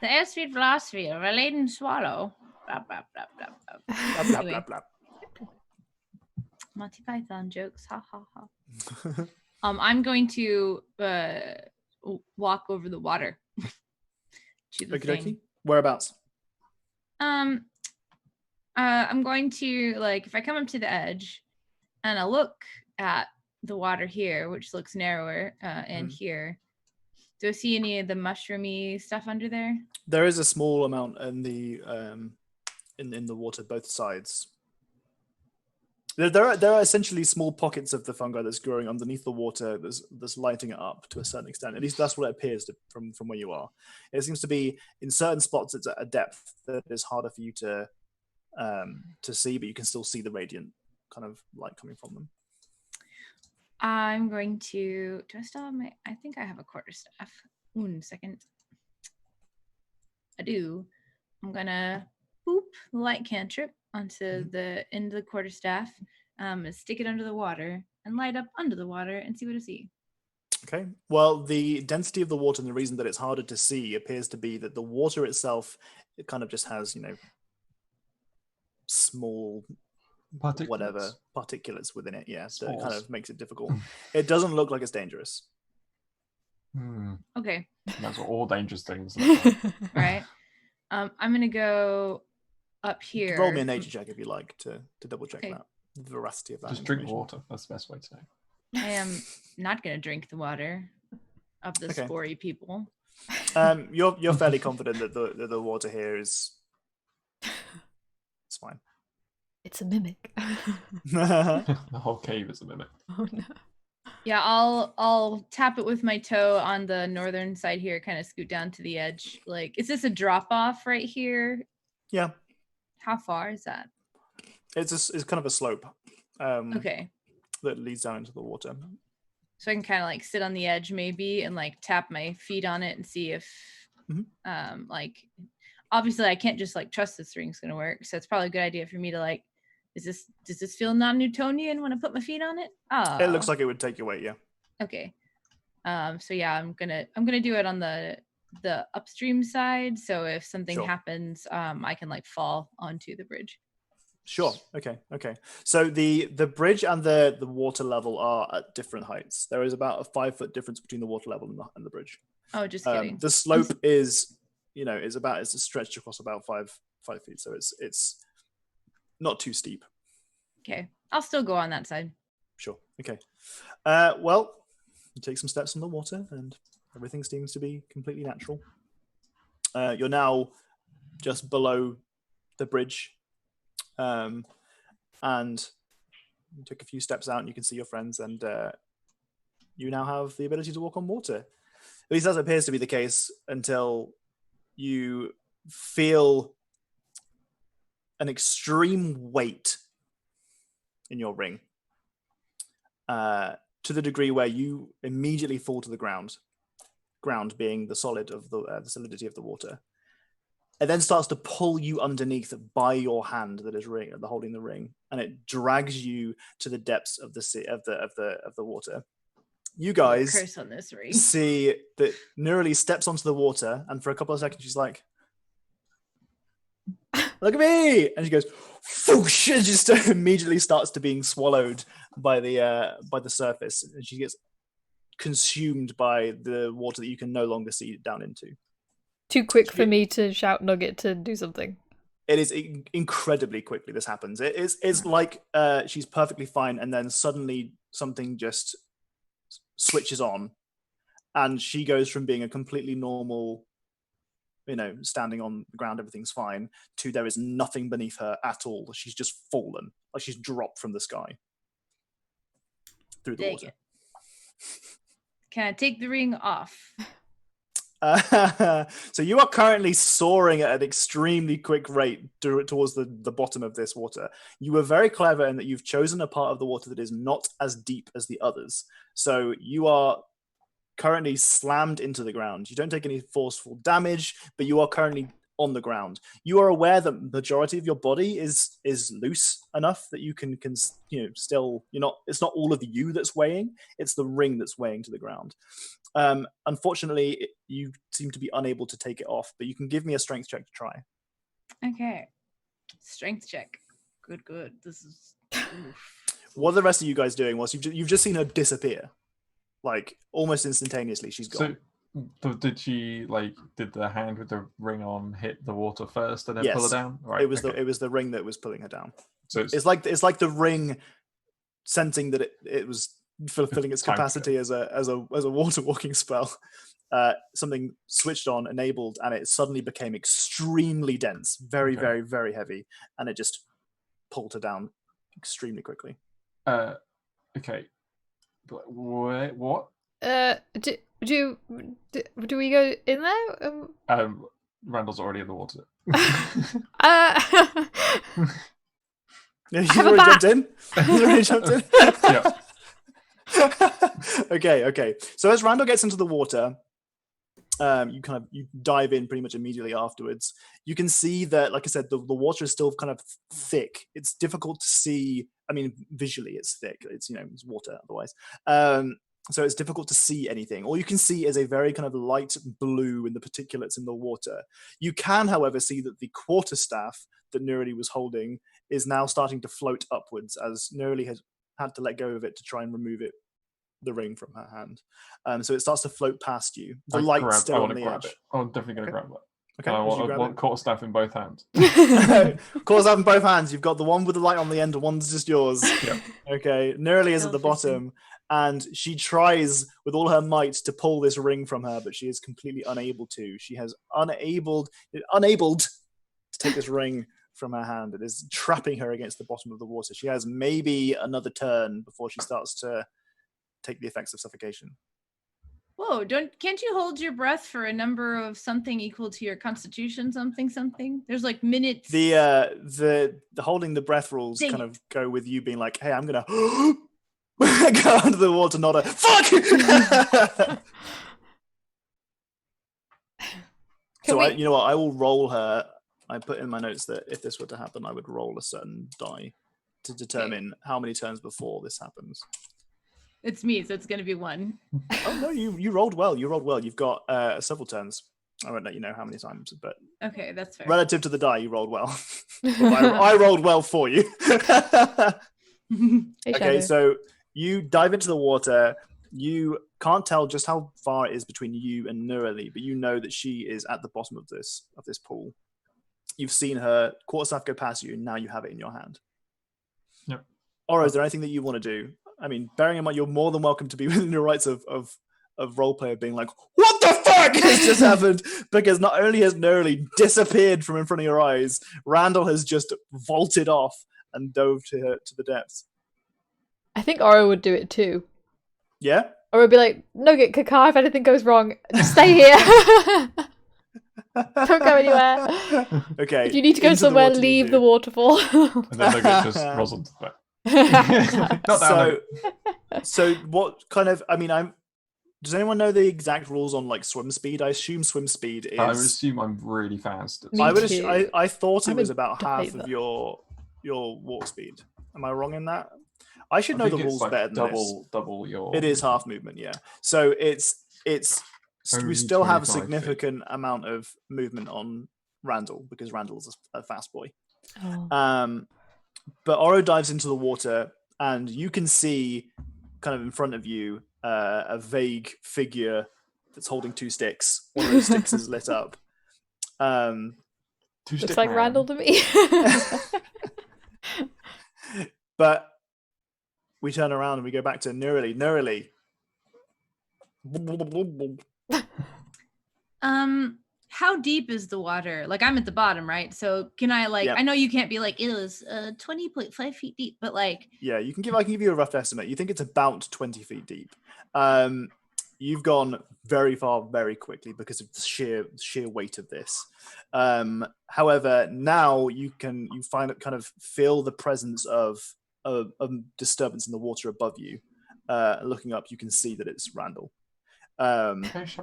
[SPEAKER 4] The airspeed velocity of a laden swallow. Blah, blah, blah, blah, blah.
[SPEAKER 3] Blah, blah,
[SPEAKER 4] Anyway.
[SPEAKER 3] blah,
[SPEAKER 4] Monty Python jokes. Ha ha ha. I'm going to walk over the water to the
[SPEAKER 3] Okie
[SPEAKER 4] thing.
[SPEAKER 3] dokie. Whereabouts?
[SPEAKER 4] I'm going to, like, if I come up to the edge and I look at the water here, which looks narrower, and here, do I see any of the mushroomy stuff under there?
[SPEAKER 3] There is a small amount in the in the water, both sides. There are essentially small pockets of the fungi that's growing underneath the water that's lighting it up to a certain extent. At least that's what it appears to, from where you are. It seems to be in certain spots it's at a depth that is harder for you to see, but you can still see the radiant kind of light coming from them.
[SPEAKER 4] I'm going to. Do I still have my? I think I have a quarterstaff. 1 second. I do. I'm gonna boop the light cantrip onto the end of the quarterstaff, and stick it under the water and light up under the water and see what I see.
[SPEAKER 3] Okay. Well, the density of the water and the reason that it's harder to see appears to be that the water itself, it kind of just has, small particulates within it. Yeah, so it kind of makes it difficult. It doesn't look like it's dangerous.
[SPEAKER 4] Okay.
[SPEAKER 2] That's what all dangerous things look like.
[SPEAKER 4] Right. I'm gonna go up here.
[SPEAKER 3] Roll me a nature check if you like to double check
[SPEAKER 4] Okay.
[SPEAKER 3] that, the veracity of that.
[SPEAKER 2] Just drink
[SPEAKER 3] information.
[SPEAKER 2] water. That's the best way to know.
[SPEAKER 4] I am not gonna drink the water of the
[SPEAKER 3] Okay.
[SPEAKER 4] spory people.
[SPEAKER 3] You're fairly confident that the water here is it's fine.
[SPEAKER 1] It's a mimic.
[SPEAKER 2] The whole cave is a mimic.
[SPEAKER 1] Oh no.
[SPEAKER 4] Yeah, I'll tap it with my toe on the northern side here, kind of scoot down to the edge. Like, is this a drop off right here?
[SPEAKER 3] Yeah,
[SPEAKER 4] How far is that?
[SPEAKER 3] it's kind of a slope.
[SPEAKER 4] Okay.
[SPEAKER 3] That leads down into the water.
[SPEAKER 4] So I can kind of like sit on the edge maybe and like tap my feet on it and see if like obviously I can't just like trust this ring's gonna work. So it's probably a good idea for me to like, does this feel non-Newtonian when I put my feet on it? Oh,
[SPEAKER 3] It looks like it would take your weight, yeah.
[SPEAKER 4] okay. So yeah, I'm gonna do it on the upstream side. So if something
[SPEAKER 3] Sure.
[SPEAKER 4] happens, I can like fall onto the bridge.
[SPEAKER 3] Sure. Okay. So the bridge and the water level are at different heights. There is about a 5-foot difference between the water level and the bridge.
[SPEAKER 4] Oh, just kidding.
[SPEAKER 3] The slope is it's stretched across about 5 feet, so it's not too steep.
[SPEAKER 4] Okay, I'll still go on that side.
[SPEAKER 3] Sure. Okay. Well, you take some steps on the water, and everything seems to be completely natural. You're now just below the bridge, and you take a few steps out, and you can see your friends, and you now have the ability to walk on water. At least that appears to be the case until you feel an extreme weight in your ring, to the degree where you immediately fall to the ground. Ground being the solid of the solidity of the water. It then starts to pull you underneath by your hand that is holding the ring, and it drags you to the depths of the sea, of the water. You guys
[SPEAKER 4] Curse on this ring.
[SPEAKER 3] see that Nurali steps onto the water, and for a couple of seconds she's like, "Look at me!" And she goes, "Whoosh!" and just immediately starts to being swallowed by the surface, and she gets consumed by the water that you can no longer see down into.
[SPEAKER 1] Too quick for me to shout Nugget to do something.
[SPEAKER 3] It is incredibly quickly this happens. It's like she's perfectly fine, and then suddenly something just switches on, and she goes from being a completely normal, standing on the ground, everything's fine, to there is nothing beneath her at all. She's just fallen, like she's dropped from the sky through the water.
[SPEAKER 4] Can I take the ring off?
[SPEAKER 3] So you are currently soaring at an extremely quick rate towards the bottom of this water. You were very clever in that you've chosen a part of the water that is not as deep as the others. So you are currently slammed into the ground. You don't take any forceful damage, but you are currently on the ground. You are aware that the majority of your body is loose enough that you can still, it's not all of you that's weighing, it's the ring that's weighing to the ground. Unfortunately, you seem to be unable to take it off, but you can give me a strength check to try.
[SPEAKER 4] Okay. Strength check. Good. This is...
[SPEAKER 3] What are the rest of you guys doing? Whilst you've just seen her disappear, like almost instantaneously, she's gone.
[SPEAKER 2] So did she did the hand with the ring on hit the water first and then pull her
[SPEAKER 3] Yes.
[SPEAKER 2] down? Right.
[SPEAKER 3] It was the ring that was pulling her down.
[SPEAKER 2] So
[SPEAKER 3] it's like the ring sensing that it was fulfilling its capacity as a water walking spell. Something switched on, enabled, and it suddenly became extremely dense, very, very, very heavy, and it just pulled her down extremely quickly.
[SPEAKER 2] Okay. What?
[SPEAKER 1] Do we go in there?
[SPEAKER 2] Randall's already in the water.
[SPEAKER 3] He's already jumped in. He's already jumped in.
[SPEAKER 2] Yeah.
[SPEAKER 3] Okay. So as Randall gets into the water, you dive in pretty much immediately afterwards. You can see that, like I said, the water is still kind of thick. It's difficult to see. I mean, visually, it's thick. It's it's water otherwise. So it's difficult to see anything. All you can see is a very kind of light blue in the particulates in the water. You can, however, see that the quarterstaff that Nurali was holding is now starting to float upwards as Nurali has had to let go of it to try and remove the ring from her hand. So it starts to float past you. The light's still on the edge.
[SPEAKER 2] I'm definitely going to grab it.
[SPEAKER 3] Okay,
[SPEAKER 2] I want quarterstaff in both hands.
[SPEAKER 3] Quarterstaff in both hands. You've got the one with the light on the end, and one's just yours.
[SPEAKER 2] Yeah.
[SPEAKER 3] Okay. Nurali is at the bottom, and she tries with all her might to pull this ring from her, but she is completely unable to. She has unable to take this ring from her hand. It is trapping her against the bottom of the water. She has maybe another turn before she starts to take the effects of suffocation.
[SPEAKER 4] Whoa, can't you hold your breath for a number of something equal to your constitution something? There's minutes.
[SPEAKER 3] The holding the breath rules kind of go with you being like, hey, I'm gonna go under the water, not a fuck. So you know what? I will roll her. I put in my notes that if this were to happen, I would roll a certain die to determine how many turns before this happens.
[SPEAKER 4] It's me, so it's going to be one.
[SPEAKER 3] Oh no, you rolled well. You've got several turns. I won't let you know how many times, but
[SPEAKER 4] okay, that's fair.
[SPEAKER 3] Relative to the die, you rolled well. I rolled well for you. Okay, so you dive into the water. You can't tell just how far it is between you and Nurali, but you know that she is at the bottom of this pool. You've seen her quarterstaff go past you, and now you have it in your hand.
[SPEAKER 2] Yep.
[SPEAKER 3] Or is there anything that you want to do? I mean, bearing in mind, you're more than welcome to be within your rights of role player being like, "What the fuck has just happened?" Because not only has Nerly disappeared from in front of your eyes, Randall has just vaulted off and dove to the depths.
[SPEAKER 1] I think Oro would do it too.
[SPEAKER 3] Yeah.
[SPEAKER 1] Or would be like, Nugget, Kakar, if anything goes wrong, just stay here. Don't go anywhere.
[SPEAKER 3] Okay.
[SPEAKER 1] If you need to go
[SPEAKER 3] into the
[SPEAKER 1] somewhere,
[SPEAKER 3] water you
[SPEAKER 1] leave
[SPEAKER 3] do.
[SPEAKER 1] the waterfall.
[SPEAKER 2] And then Nugget just rolls onto the back. Not down.
[SPEAKER 3] So what kind of? I mean, does anyone know the exact rules on like swim speed? I assume swim speed is.
[SPEAKER 2] I would assume I'm really fast. At
[SPEAKER 1] Me
[SPEAKER 3] I would.
[SPEAKER 1] too.
[SPEAKER 3] I thought it
[SPEAKER 1] I'm
[SPEAKER 3] was
[SPEAKER 1] a
[SPEAKER 3] about half
[SPEAKER 1] diver.
[SPEAKER 3] of your walk speed. Am I wrong in that? I should
[SPEAKER 2] I
[SPEAKER 3] know
[SPEAKER 2] think
[SPEAKER 3] the
[SPEAKER 2] it's
[SPEAKER 3] rules
[SPEAKER 2] like
[SPEAKER 3] better than this.
[SPEAKER 2] double your.
[SPEAKER 3] It is half movement, yeah. So it's we
[SPEAKER 2] Only
[SPEAKER 3] still have a
[SPEAKER 2] 25 feet.
[SPEAKER 3] significant amount of movement on Randall because Randall's a fast boy.
[SPEAKER 1] Oh.
[SPEAKER 3] But Oro dives into the water, and you can see, kind of in front of you, a vague figure that's holding two sticks. One of those sticks is lit up.
[SPEAKER 1] Looks like Randall to me.
[SPEAKER 3] But we turn around and we go back to Nerly. Nerly.
[SPEAKER 4] How deep is the water? Like, I'm at the bottom, right? So can I like?
[SPEAKER 3] Yep.
[SPEAKER 4] I know you can't be like it was 20.5 feet deep, but like,
[SPEAKER 3] Yeah, I can give you a rough estimate. You think it's about 20 feet deep. You've gone very far very quickly because of the sheer weight of this. However, now you find it kind of feel the presence of a disturbance in the water above you. Looking up, you can see that it's Randall.
[SPEAKER 1] It's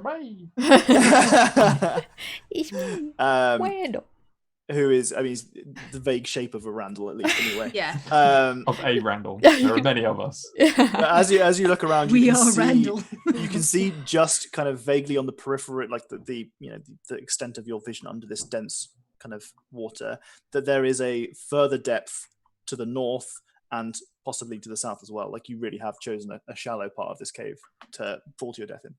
[SPEAKER 1] me,
[SPEAKER 3] Um,
[SPEAKER 1] Randall.
[SPEAKER 3] who is, I mean, he's the vague shape of a Randall, at least, anyway.
[SPEAKER 4] yeah,
[SPEAKER 2] Of a Randall. There are many of us.
[SPEAKER 3] But as you look around, you
[SPEAKER 4] we
[SPEAKER 3] can
[SPEAKER 4] are
[SPEAKER 3] see,
[SPEAKER 4] Randall.
[SPEAKER 3] you can see just kind of vaguely on the periphery, like the extent of your vision under this dense kind of water, that there is a further depth to the north and possibly to the south as well. Like, you really have chosen a shallow part of this cave to fall to your death in.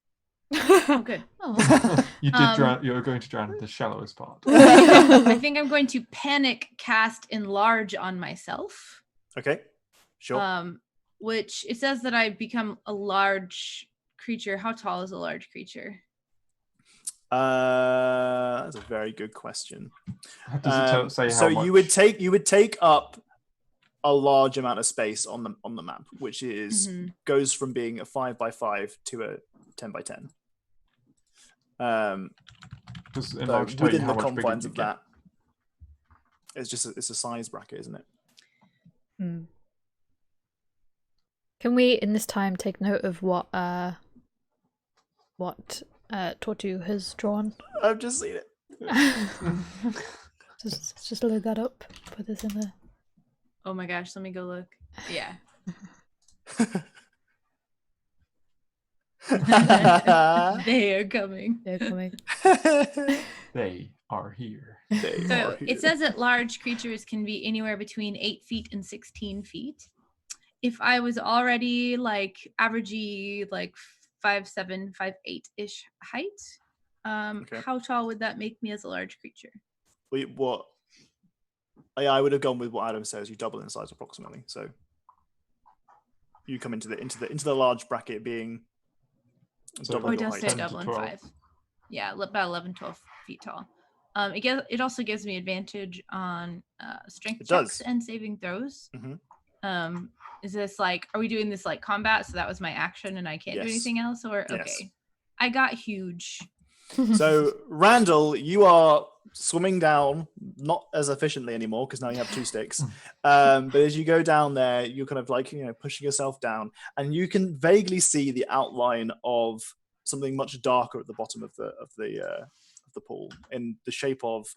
[SPEAKER 4] Oh, good.
[SPEAKER 1] Oh.
[SPEAKER 2] You did drown. You're going to drown in the shallowest part.
[SPEAKER 4] I think I'm going to panic cast enlarge on myself.
[SPEAKER 3] Okay, sure.
[SPEAKER 4] Which it says that I become a large creature. How tall is a large creature?
[SPEAKER 3] That's a very good question.
[SPEAKER 2] Does it say how
[SPEAKER 3] so
[SPEAKER 2] much?
[SPEAKER 3] you would take up a large amount of space on the map, which is goes from being a 5x5 to a 10x10.
[SPEAKER 2] Does enlarge tell you
[SPEAKER 3] within
[SPEAKER 2] how
[SPEAKER 3] the
[SPEAKER 2] much bigger
[SPEAKER 3] confines
[SPEAKER 2] you
[SPEAKER 3] of
[SPEAKER 2] get?
[SPEAKER 3] that, it's a size bracket, isn't it?
[SPEAKER 1] Can we, in this time, take note of what Tortu has drawn?
[SPEAKER 3] I've just seen it.
[SPEAKER 1] just load that up. Put this in there.
[SPEAKER 4] Oh my gosh, let me go look. Yeah. They are coming.
[SPEAKER 1] They're coming.
[SPEAKER 2] They are here.
[SPEAKER 4] So it says that large creatures can be anywhere between 8 feet and 16 feet. If I was already like averagey, like 5'7", 5'8" height, how tall would that make me as a large creature?
[SPEAKER 3] What? I would have gone with what Adam says. You double in size approximately. So you come into the large bracket being double
[SPEAKER 4] it
[SPEAKER 3] your
[SPEAKER 4] does
[SPEAKER 3] height.
[SPEAKER 4] say double in 5. Yeah, about 11, 12 feet tall. It also gives me advantage on strength checks and saving throws. Is this like, are we doing this like combat? So that was my action and I can't do anything else? Or okay.
[SPEAKER 3] Yes.
[SPEAKER 4] I got huge.
[SPEAKER 3] So Randall, you are swimming down, not as efficiently anymore because now you have two sticks. But as you go down there, you're kind of like, pushing yourself down, and you can vaguely see the outline of something much darker at the bottom of the pool, in the shape of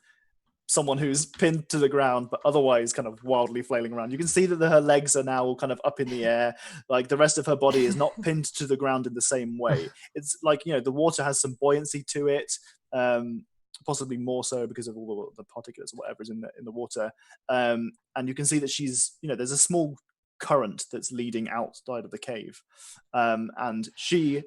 [SPEAKER 3] someone who's pinned to the ground, but otherwise kind of wildly flailing around. You can see that her legs are now all kind of up in the air. Like, the rest of her body is not pinned to the ground in the same way. It's like, the water has some buoyancy to it, possibly more so because of all the particulates or whatever is in the water. And you can see that she's, there's a small current that's leading outside of the cave. And she,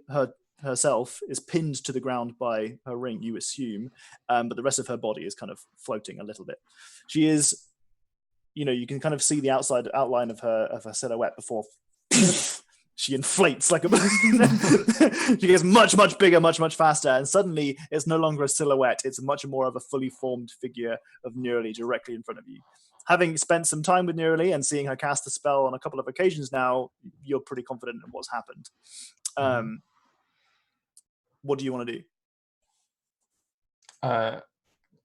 [SPEAKER 3] herself is pinned to the ground by her ring, you assume, but the rest of her body is kind of floating a little bit. She is, you can kind of see the outside outline of her silhouette before she inflates like a she gets much, much bigger, much, much faster, and suddenly it's no longer a silhouette. It's much more of a fully formed figure of Nearly directly in front of you. Having spent some time with Nearly and seeing her cast the spell on a couple of occasions now, you're pretty confident in what's happened. What do you want to do?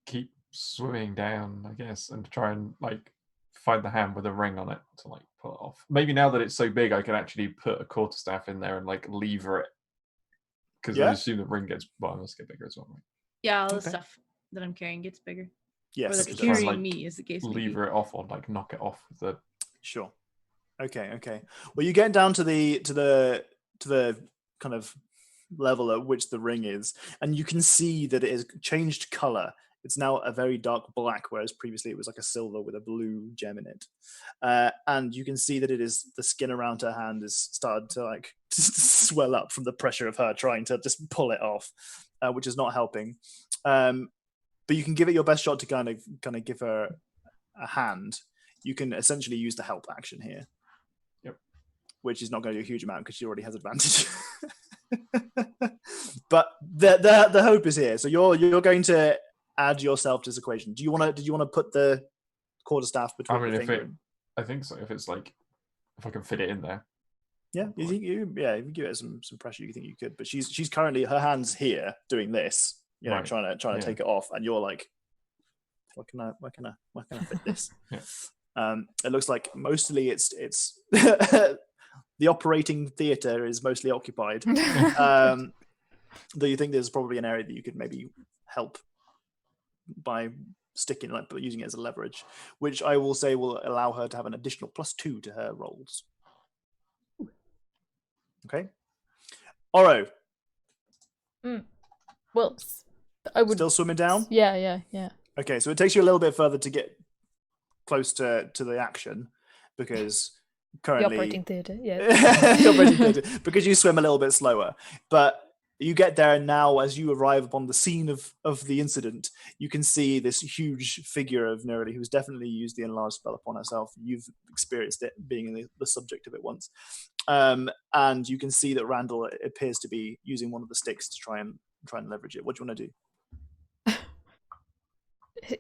[SPEAKER 2] Keep swimming down, I guess, and try and like find the hand with a ring on it to like pull it off. Maybe now that it's so big, I can actually put a quarterstaff in there and like lever it. Because I assume the ring gets, well, it must get bigger as well, right?
[SPEAKER 4] Yeah, all the stuff that I'm carrying gets bigger.
[SPEAKER 3] Yes,
[SPEAKER 4] or that's
[SPEAKER 2] Just try and,
[SPEAKER 4] carrying
[SPEAKER 2] like,
[SPEAKER 4] me, as the case may be.
[SPEAKER 2] lever it off or like knock it off with the.
[SPEAKER 3] Sure. Okay. Well, you get down to the kind of level at which the ring is, and you can see that it has changed color. It's now a very dark black, whereas previously it was like a silver with a blue gem in it. And you can see that the skin around her hand is started to like swell up from the pressure of her trying to just pull it off, which is not helping. But you can give it your best shot to kind of give her a hand. You can essentially use the help action here.
[SPEAKER 2] Yep.
[SPEAKER 3] Which is not going to do a huge amount because she already has advantage. But the hope is here. So you're going to add yourself to this equation. Did you want to put the quarterstaff between the finger and...
[SPEAKER 2] I think so. If I can fit it in there.
[SPEAKER 3] Yeah, if you give it some pressure, you think you could. But she's currently, her hand's here doing this, right. trying to take it off, and you're like, where can I fit this? It looks like mostly it's the operating theater is mostly occupied. Though you think there's probably an area that you could maybe help by sticking, like using it as a leverage, which I will say will allow her to have an additional +2 to her rolls. Okay. Oro.
[SPEAKER 1] Well, I would
[SPEAKER 3] still swimming down.
[SPEAKER 1] Yeah.
[SPEAKER 3] Okay, so it takes you a little bit further to get close to the action because currently
[SPEAKER 1] the operating theater. Yeah.
[SPEAKER 3] The operating theater, because you swim a little bit slower, but you get there, and now as you arrive upon the scene of the incident, you can see this huge figure of Neroli, who's definitely used the enlarged spell upon herself. You've experienced it, being the subject of it once. And you can see that Randall appears to be using one of the sticks to try and leverage it. What do you want to do?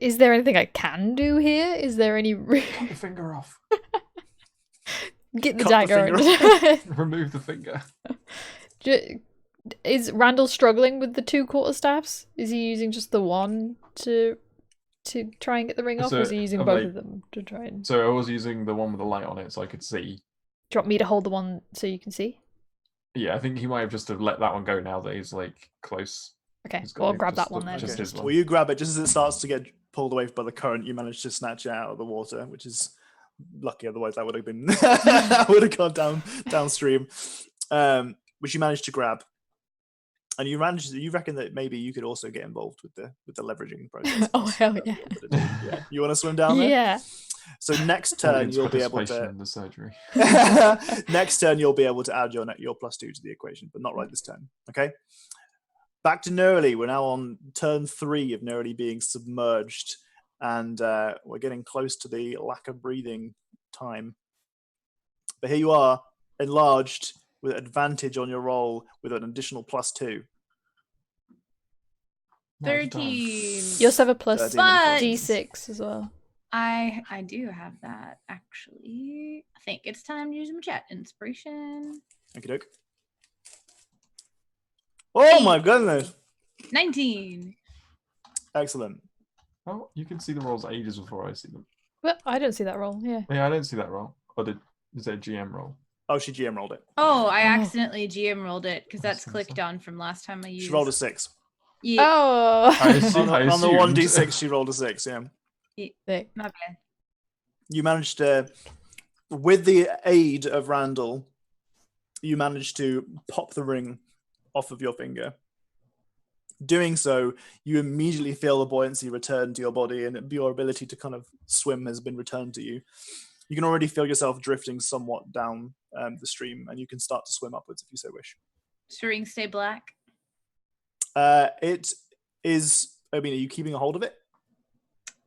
[SPEAKER 1] Is there anything I can do here? Is there any...
[SPEAKER 2] Cut the finger off.
[SPEAKER 1] Get the
[SPEAKER 3] Cut
[SPEAKER 1] dagger.
[SPEAKER 2] Remove the finger.
[SPEAKER 1] Is Randall struggling with the 2 quarterstaffs? Is he using just the one to try and get the ring off, or is he using both of them to try and...
[SPEAKER 2] So I was using the one with the light on it so I could see.
[SPEAKER 1] Do you want me to hold the one so you can see?
[SPEAKER 2] Yeah, I think he might have just have let that one go now that he's like close.
[SPEAKER 1] Okay, well, I'll grab that one then.
[SPEAKER 3] Okay. Well, you grab it just as it starts to get pulled away by the current. You manage to snatch it out of the water, which is lucky. Otherwise, that would have been gone downstream. Which you managed to grab, and you reckon that maybe you could also get involved with the leveraging process.
[SPEAKER 1] Oh hell yeah!
[SPEAKER 3] Yeah, you want to swim down there?
[SPEAKER 1] Yeah.
[SPEAKER 3] So next turn you'll be able to.
[SPEAKER 2] In the surgery.
[SPEAKER 3] Next turn you'll be able to add your +2 to the equation, but not right this turn. Okay. Back to Neroli. We're now on turn 3 of Neroli being submerged, and we're getting close to the lack of breathing time. But here you are, enlarged with advantage on your roll with an additional +2.
[SPEAKER 4] 13.
[SPEAKER 1] You also have a plus
[SPEAKER 4] But
[SPEAKER 1] D6 as well.
[SPEAKER 4] I do have that, actually. I think it's time to use my chat inspiration.
[SPEAKER 3] Okie doke. Oh my goodness!
[SPEAKER 4] 19.
[SPEAKER 3] Excellent.
[SPEAKER 2] Oh, you can see the rolls ages before I see them.
[SPEAKER 1] Well, I don't see that roll. Yeah.
[SPEAKER 2] Yeah, I don't see that roll. Or is it a GM roll?
[SPEAKER 3] Oh, she GM rolled it.
[SPEAKER 4] Oh, I accidentally GM rolled it because that's clicked on from last time I used.
[SPEAKER 3] She rolled a 6.
[SPEAKER 4] Yeah.
[SPEAKER 1] Oh.
[SPEAKER 3] On the 1d6, she rolled a 6. Yeah.
[SPEAKER 4] My bad.
[SPEAKER 3] You managed to, with the aid of Randall, you managed to pop the ring off of your finger. Doing so, you immediately feel the buoyancy return to your body, and your ability to kind of swim has been returned to you. You can already feel yourself drifting somewhat down the stream, and you can start to swim upwards if you so wish.
[SPEAKER 4] Does the ring stay black?
[SPEAKER 3] It is. I mean, are you keeping a hold of it?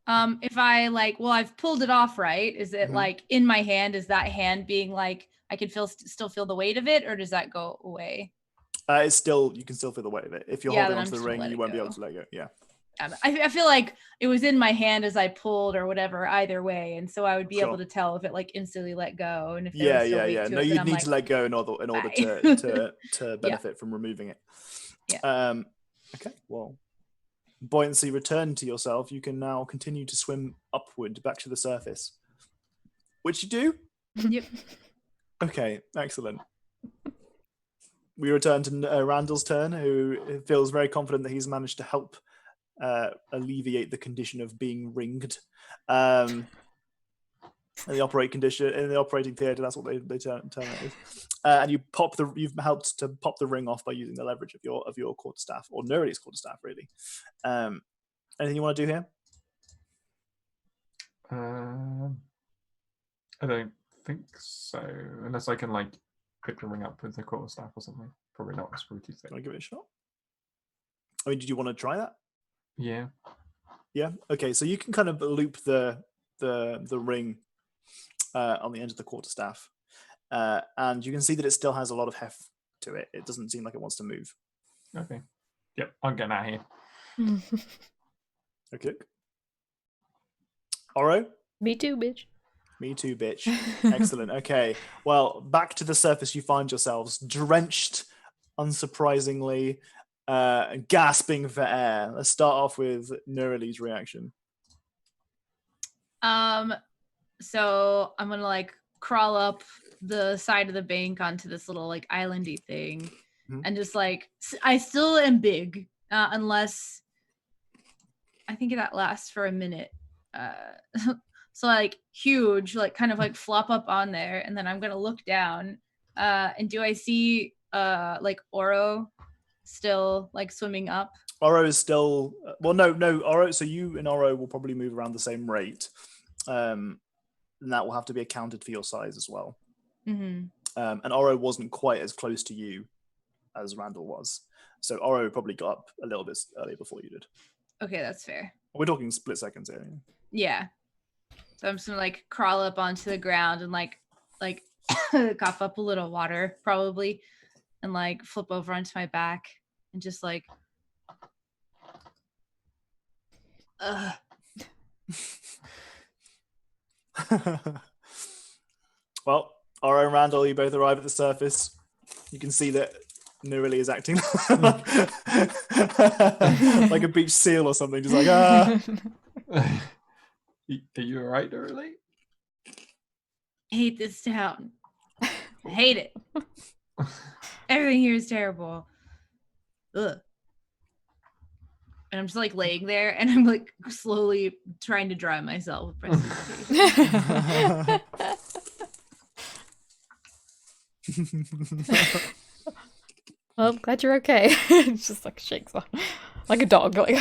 [SPEAKER 4] If I like, well, I've pulled it off, right? Is it
[SPEAKER 3] Mhm.
[SPEAKER 4] like in my hand? Is that hand being like I can still feel the weight of it, or does that go away?
[SPEAKER 3] It's still, you can still feel the weight of it. If you're
[SPEAKER 4] Yeah,
[SPEAKER 3] holding
[SPEAKER 4] then I'm
[SPEAKER 3] onto the
[SPEAKER 4] just gonna
[SPEAKER 3] ring,
[SPEAKER 4] let
[SPEAKER 3] you
[SPEAKER 4] it
[SPEAKER 3] won't be
[SPEAKER 4] go.
[SPEAKER 3] able to let go. Yeah.
[SPEAKER 4] I feel like it was in my hand as I pulled or whatever, either way, and so I would be
[SPEAKER 3] Sure.
[SPEAKER 4] able to tell if it like instantly let go, and if there was still weight to
[SPEAKER 3] No,
[SPEAKER 4] it, then
[SPEAKER 3] you'd
[SPEAKER 4] I'm
[SPEAKER 3] need
[SPEAKER 4] like,
[SPEAKER 3] to let go in order
[SPEAKER 4] bye.
[SPEAKER 3] to
[SPEAKER 4] Yeah.
[SPEAKER 3] benefit from removing it.
[SPEAKER 4] Yeah.
[SPEAKER 3] Okay. Well, buoyancy returned to yourself. You can now continue to swim upward back to the surface, which you do.
[SPEAKER 4] Yep.
[SPEAKER 3] Okay. Excellent. We return to Randall's turn, who feels very confident that he's managed to help alleviate the condition of being ringed. In the operating theatre, that's what they term it as. And you've helped to pop the ring off by using the leverage of your quarterstaff, or Nuri's quarterstaff, really. Anything you want to do here?
[SPEAKER 2] I don't think so, unless I can like pick the ring up with the quarterstaff or something. Probably not. It's pretty thick.
[SPEAKER 3] Want to give it a shot? I mean, did you want to try that?
[SPEAKER 2] Yeah.
[SPEAKER 3] Yeah. Okay. So you can kind of loop the ring on the end of the quarterstaff, and you can see that it still has a lot of heft to it. It doesn't seem like it wants to move.
[SPEAKER 2] Okay. Yep. I'm getting out of here.
[SPEAKER 3] Okay. Oro?
[SPEAKER 1] Me too, bitch.
[SPEAKER 3] Me too, bitch. Excellent. Okay. Well, back to the surface you find yourselves, drenched, unsurprisingly, gasping for air. Let's start off with Nurali's reaction.
[SPEAKER 4] So I'm gonna like crawl up the side of the bank onto this little like islandy thing, and just like I still am big, unless I think that lasts for a minute. So like huge, like kind of like flop up on there, and then I'm gonna look down. And do I see like Oro still like swimming up?
[SPEAKER 3] Oro is still no Oro. So you and Oro will probably move around the same rate, and that will have to be accounted for your size as well.
[SPEAKER 4] Mm-hmm.
[SPEAKER 3] And Oro wasn't quite as close to you as Randall was, so Oro probably got up a little bit earlier before you did.
[SPEAKER 4] Okay, that's fair.
[SPEAKER 3] We're talking split seconds here.
[SPEAKER 4] Yeah. So I'm just gonna like crawl up onto the ground and like cough up a little water probably, and like flip over onto my back and just like
[SPEAKER 3] Well, Oro and Randall, you both arrive at the surface. You can see that Nurali is acting like a beach seal or something, just like
[SPEAKER 2] Are you alright, early?
[SPEAKER 4] I hate this town. I hate it. Everything here is terrible. Ugh. And I'm just like laying there, and I'm like slowly trying to dry myself with precipitation.
[SPEAKER 1] Well, I'm glad you're okay. It's just like shakes off. Like a dog. Like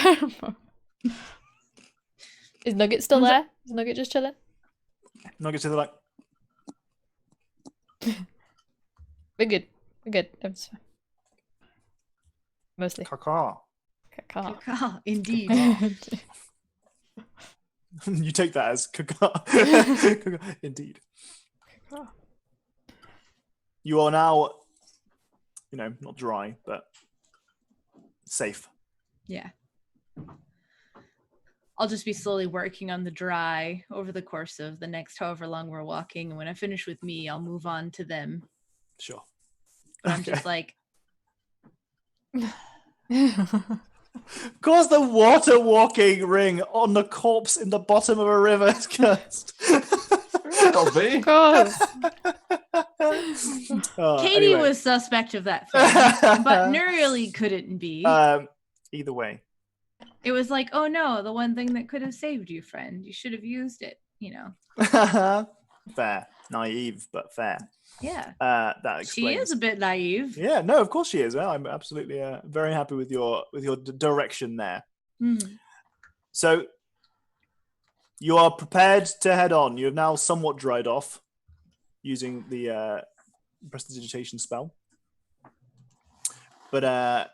[SPEAKER 1] Is Nugget still there? Is Nugget just chilling?
[SPEAKER 3] Nuggets to the like.
[SPEAKER 1] We're good. We're good. It's fine. Mostly.
[SPEAKER 3] Caca.
[SPEAKER 4] Caca, indeed.
[SPEAKER 3] You take that as caca. Indeed.
[SPEAKER 1] Caca.
[SPEAKER 3] You are now, not dry, but safe.
[SPEAKER 4] Yeah. I'll just be slowly working on the dry over the course of the next however long we're walking. And when I finish with me, I'll move on to them.
[SPEAKER 3] Sure.
[SPEAKER 4] But I'm just like...
[SPEAKER 3] Of course, the water walking ring on the corpse in the bottom of a river is cursed.
[SPEAKER 2] It'll be.
[SPEAKER 1] Of course.
[SPEAKER 4] Katie was suspect of that thing, but Nuriali couldn't be.
[SPEAKER 3] Either way.
[SPEAKER 4] It was like, oh no, the one thing that could have saved you, friend. You should have used it,
[SPEAKER 3] Fair. Naive, but fair.
[SPEAKER 4] Yeah.
[SPEAKER 3] That explains.
[SPEAKER 4] She is a bit naive.
[SPEAKER 3] Yeah, no, of course she is. I'm absolutely very happy with your direction there.
[SPEAKER 4] Mm-hmm.
[SPEAKER 3] So you are prepared to head on. You have now somewhat dried off using the prestidigitation spell. But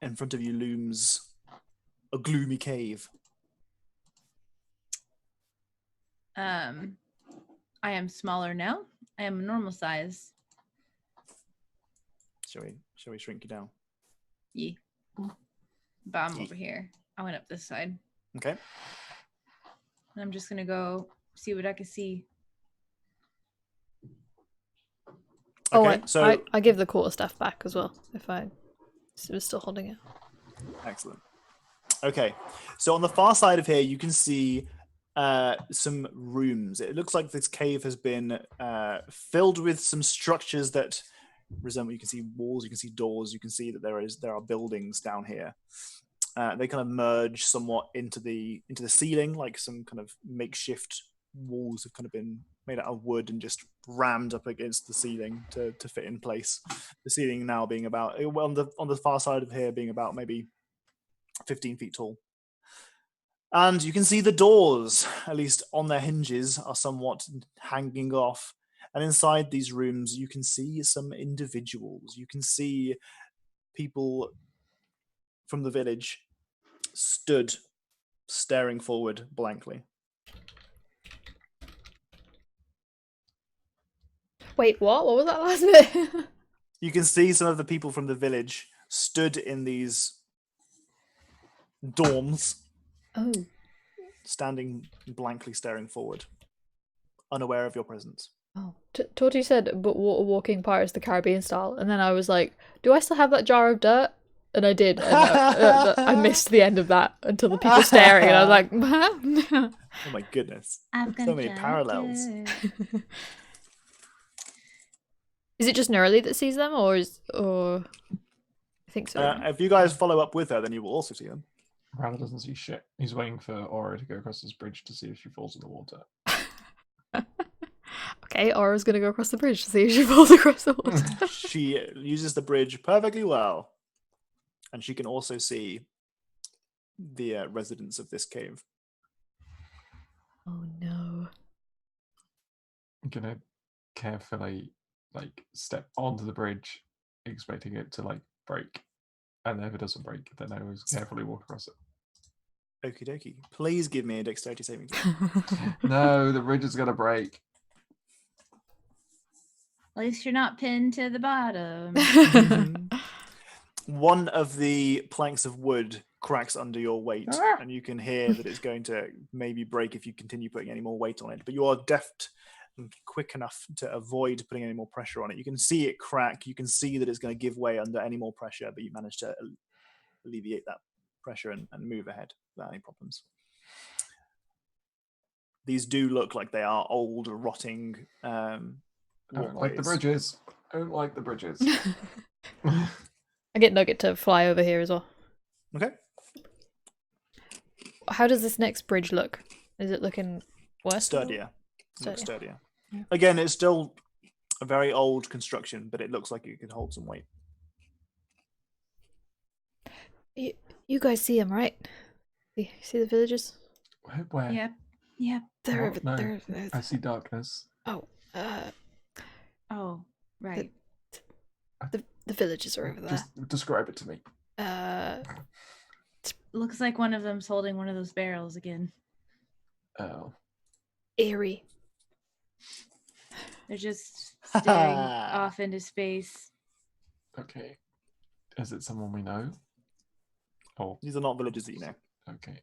[SPEAKER 3] in front of you looms a gloomy cave.
[SPEAKER 4] I am smaller now. I am a normal size.
[SPEAKER 3] Shall we shrink you down?
[SPEAKER 4] Yeah. But I'm
[SPEAKER 3] Ye-
[SPEAKER 4] over here. I went up this side.
[SPEAKER 3] Okay.
[SPEAKER 4] And I'm just gonna go see what I can see.
[SPEAKER 1] Oh,
[SPEAKER 3] Okay,
[SPEAKER 1] I give the quarterstaff back as well if I was still holding it.
[SPEAKER 3] Excellent. Okay, so on the far side of here, you can see some rooms. It looks like this cave has been filled with some structures that resemble. You can see walls, you can see doors, you can see that there are buildings down here. They kind of merge somewhat into the ceiling, like some kind of makeshift walls have kind of been made out of wood and just rammed up against the ceiling to fit in place. The ceiling now being about on the far side of here being about maybe 15 feet tall. And you can see the doors, at least on their hinges, are somewhat hanging off. And inside these rooms, you can see some individuals. You can see people from the village stood staring forward blankly.
[SPEAKER 1] Wait, what? What was that last bit?
[SPEAKER 3] You can see some of the people from the village stood in these dorms,
[SPEAKER 1] Oh.
[SPEAKER 3] standing blankly staring forward, unaware of your presence.
[SPEAKER 1] Oh. Torty said, but water walking Pirates of the Caribbean style. And then I was like, do I still have that jar of dirt? And I did. And I missed the end of that until the people staring. And I was like,
[SPEAKER 3] Oh my goodness.
[SPEAKER 4] I've got
[SPEAKER 3] So
[SPEAKER 4] a
[SPEAKER 3] many
[SPEAKER 4] jar of
[SPEAKER 3] parallels.
[SPEAKER 4] dirt.
[SPEAKER 1] Is it just Neurali that sees them, or I think so.
[SPEAKER 3] If you guys follow up with her, then you will also see them.
[SPEAKER 2] Randall doesn't see shit. He's waiting for Aura to go across this bridge to see if she falls in the water.
[SPEAKER 1] Okay, Aura's gonna go across the bridge to see if she falls across the water.
[SPEAKER 3] She uses the bridge perfectly well, and she can also see the residents of this cave.
[SPEAKER 1] Oh no.
[SPEAKER 2] I'm gonna carefully step onto the bridge, expecting it to break. And if it doesn't break, then I always carefully walk across it.
[SPEAKER 3] Okie dokie. Please give me a dexterity saving throw.
[SPEAKER 2] No, the bridge is gonna break.
[SPEAKER 4] At least you're not pinned to the bottom.
[SPEAKER 3] One of the planks of wood cracks under your weight,
[SPEAKER 2] Ah!
[SPEAKER 3] and you can hear that it's going to maybe break if you continue putting any more weight on it. But you are deft and quick enough to avoid putting any more pressure on it. You can see it crack. You can see that it's going to give way under any more pressure, but you manage to alleviate that pressure and move ahead without any problems. These do look like they are old, rotting
[SPEAKER 2] I don't like the
[SPEAKER 3] walkways.
[SPEAKER 2] bridges. I don't like the bridges.
[SPEAKER 1] I get Nugget to fly over here as well.
[SPEAKER 3] Okay.
[SPEAKER 1] How does this next bridge look? Is it looking worse?
[SPEAKER 3] Sturdier.
[SPEAKER 1] Sturdier.
[SPEAKER 3] Looks sturdier.
[SPEAKER 1] Yeah.
[SPEAKER 3] Again, it's still a very old construction, but it looks like it could hold some weight.
[SPEAKER 1] You guys see them, right? See the villagers?
[SPEAKER 2] Where?
[SPEAKER 4] Yep. Yep.
[SPEAKER 1] They're
[SPEAKER 2] Oh,
[SPEAKER 1] over
[SPEAKER 2] no.
[SPEAKER 1] there.
[SPEAKER 2] I see darkness.
[SPEAKER 1] Oh,
[SPEAKER 4] Oh, right.
[SPEAKER 1] the villagers are over there.
[SPEAKER 2] Just describe it to me.
[SPEAKER 4] Looks like one of them's holding one of those barrels again.
[SPEAKER 2] Oh.
[SPEAKER 1] Eerie.
[SPEAKER 4] They're just staring off into space.
[SPEAKER 2] Okay. Is it someone we know? Oh,
[SPEAKER 3] These are not villagers that you know.
[SPEAKER 2] okay.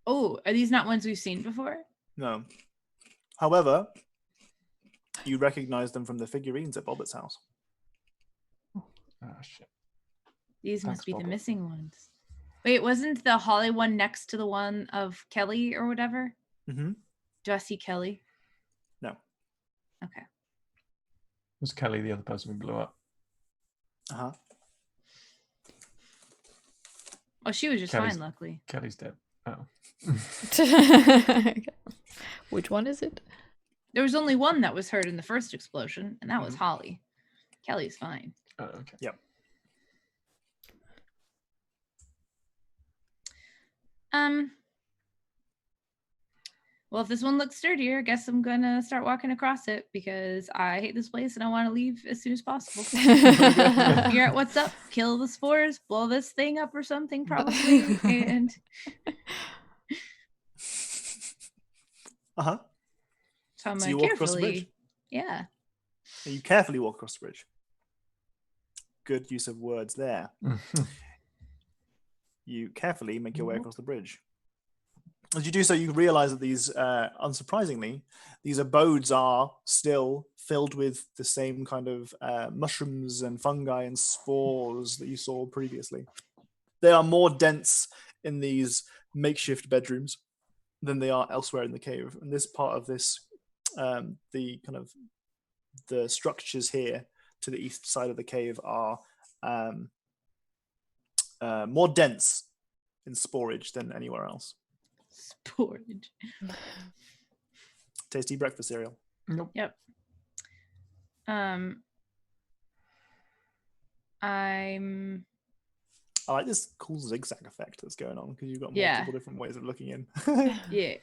[SPEAKER 4] Oh, are these not ones we've seen before?
[SPEAKER 3] No. However, you recognize them from the figurines at Bobbitt's house.
[SPEAKER 2] Oh, shit.
[SPEAKER 4] These
[SPEAKER 2] Thanks,
[SPEAKER 4] must be the
[SPEAKER 2] Bobbitt.
[SPEAKER 4] missing ones. Wait, wasn't the Holly one next to the one of Kelly or whatever?
[SPEAKER 3] Mm-hmm.
[SPEAKER 4] Do I see Kelly?
[SPEAKER 3] No.
[SPEAKER 4] Okay.
[SPEAKER 2] Was Kelly the other person we blew up?
[SPEAKER 3] Uh-huh.
[SPEAKER 4] Oh, she was just
[SPEAKER 2] Kelly's-
[SPEAKER 4] fine, luckily.
[SPEAKER 2] Kelly's dead. Oh.
[SPEAKER 1] Which one is it?
[SPEAKER 4] There was only one that was hurt in the first explosion, and that was Holly. Kelly's fine.
[SPEAKER 2] Oh, okay.
[SPEAKER 3] Yep.
[SPEAKER 4] Well, if this one looks sturdier, I guess I'm gonna start walking across it because I hate this place and I want to leave as soon as possible. Figure out what's up, kill the spores, blow this thing up or something, probably, and
[SPEAKER 3] Uh-huh.
[SPEAKER 4] So I'm
[SPEAKER 3] So
[SPEAKER 4] gonna
[SPEAKER 3] you walk across the bridge.
[SPEAKER 4] carefully. Yeah.
[SPEAKER 3] And you carefully walk across the bridge. Good use of words there. You carefully make your way across the bridge. As you do so, you realize that these, unsurprisingly, these abodes are still filled with the same kind of mushrooms and fungi and spores that you saw previously. They are more dense in these makeshift bedrooms than they are elsewhere in the cave. And this part of this, the structures here to the east side of the cave are more dense in sporage than anywhere else.
[SPEAKER 4] Sporage.
[SPEAKER 3] Tasty breakfast cereal.
[SPEAKER 2] Nope.
[SPEAKER 4] Yep. I'm
[SPEAKER 3] I like this cool zigzag effect that's going on because you've got
[SPEAKER 4] Yeah.
[SPEAKER 3] multiple different ways of looking in.
[SPEAKER 4] yeah.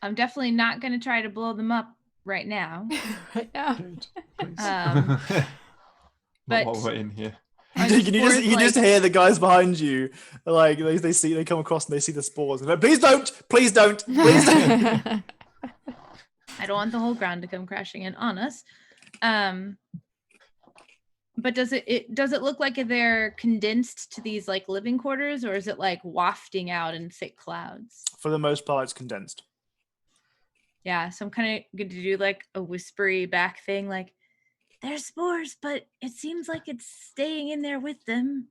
[SPEAKER 4] I'm definitely not gonna try to blow them up right now.
[SPEAKER 1] Right now.
[SPEAKER 2] Good, please.
[SPEAKER 4] Um,
[SPEAKER 2] Not
[SPEAKER 4] but-
[SPEAKER 2] while we're in here.
[SPEAKER 4] Are
[SPEAKER 3] you
[SPEAKER 4] the
[SPEAKER 3] just
[SPEAKER 4] spores,
[SPEAKER 3] you just
[SPEAKER 4] like-
[SPEAKER 3] hear the guys behind you, like they come across and they see the spores and they're like, please don't, please don't.
[SPEAKER 4] I don't want the whole ground to come crashing in on us. But does it look like they're condensed to these like living quarters, or is it like wafting out in thick clouds?
[SPEAKER 3] For the most part, it's condensed.
[SPEAKER 4] Yeah, so I'm kind of going to do like a whispery back thing, like there's spores, but it seems like it's staying in there with them.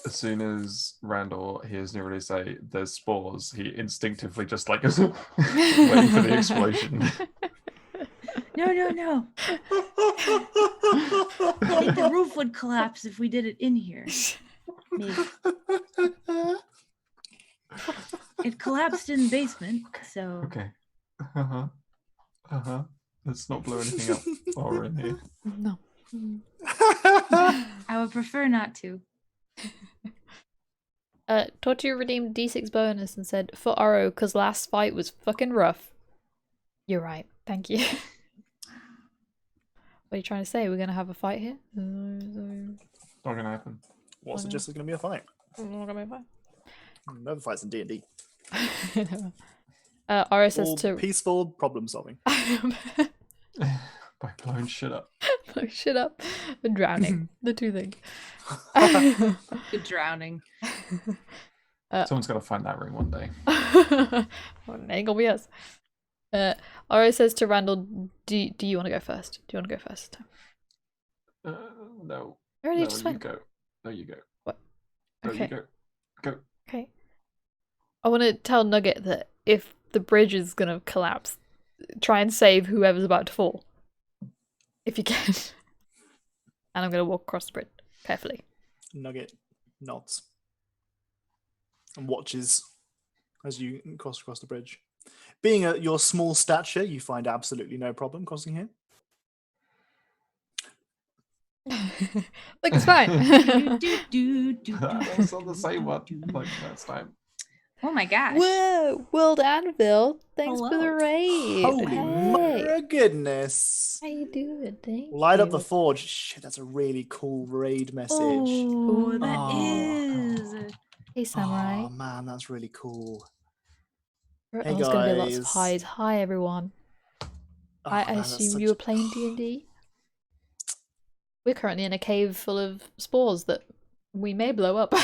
[SPEAKER 2] As soon as Randall hears Nirali say there's spores, he instinctively just like is waiting for the explosion.
[SPEAKER 4] No. I think the roof would collapse if we did it in here. Maybe. It collapsed in the basement, so
[SPEAKER 2] Okay. Let's not blow anything up while we're in here.
[SPEAKER 1] No.
[SPEAKER 4] I would prefer not to.
[SPEAKER 1] Tortu redeemed D6 bonus and said, for Oro, because last fight was fucking rough. You're right. Thank you. What are you trying to say? We're going to have a fight here?
[SPEAKER 2] Not gonna happen.
[SPEAKER 3] What's just going to be a fight?
[SPEAKER 1] Not going to be a fight.
[SPEAKER 3] Never fights in D&D.
[SPEAKER 1] Oro says
[SPEAKER 3] All
[SPEAKER 1] to...
[SPEAKER 3] peaceful problem solving.
[SPEAKER 2] By blowing shit up.
[SPEAKER 1] Blow shit up and drowning. The two things.
[SPEAKER 4] Good drowning.
[SPEAKER 2] Someone's got to find that ring one day.
[SPEAKER 1] Oh, it ain't gonna be us. Oro says to Randall, do you want to go first? Do you want to go first?
[SPEAKER 2] No.
[SPEAKER 1] I already
[SPEAKER 2] No,
[SPEAKER 1] just
[SPEAKER 2] you
[SPEAKER 1] went.
[SPEAKER 2] go. No, you go.
[SPEAKER 1] What?
[SPEAKER 2] No,
[SPEAKER 1] Okay.
[SPEAKER 2] you go. Go.
[SPEAKER 1] Okay. I want to tell Nugget that if the bridge is gonna collapse, try and save whoever's about to fall. If you can. And I'm gonna walk across the bridge carefully.
[SPEAKER 3] Nugget nods and watches as you cross across the bridge. Being at your small stature, you find absolutely no problem crossing here.
[SPEAKER 1] Like it's fine.
[SPEAKER 2] I saw the same one like last time.
[SPEAKER 4] Oh my gosh.
[SPEAKER 1] Whoa, World Anvil. Thanks for the
[SPEAKER 4] Hello.
[SPEAKER 1] raid.
[SPEAKER 3] Holy
[SPEAKER 1] Hey.
[SPEAKER 3] mother of goodness.
[SPEAKER 1] How you doing? Thank
[SPEAKER 3] Light up
[SPEAKER 1] you.
[SPEAKER 3] the forge. Shit, that's a really cool raid message.
[SPEAKER 4] Oh, that
[SPEAKER 3] Oh.
[SPEAKER 4] is.
[SPEAKER 1] Hey, Samurai.
[SPEAKER 3] Oh man, that's really cool.
[SPEAKER 1] Oh,
[SPEAKER 3] Hey,
[SPEAKER 1] there's gonna be lots of
[SPEAKER 3] guys.
[SPEAKER 1] highs. Hi, everyone.
[SPEAKER 3] Oh,
[SPEAKER 1] I
[SPEAKER 3] man, that's
[SPEAKER 1] assume
[SPEAKER 3] such-
[SPEAKER 1] you were playing D&D. We're currently in a cave full of spores that we may blow up.
[SPEAKER 4] We're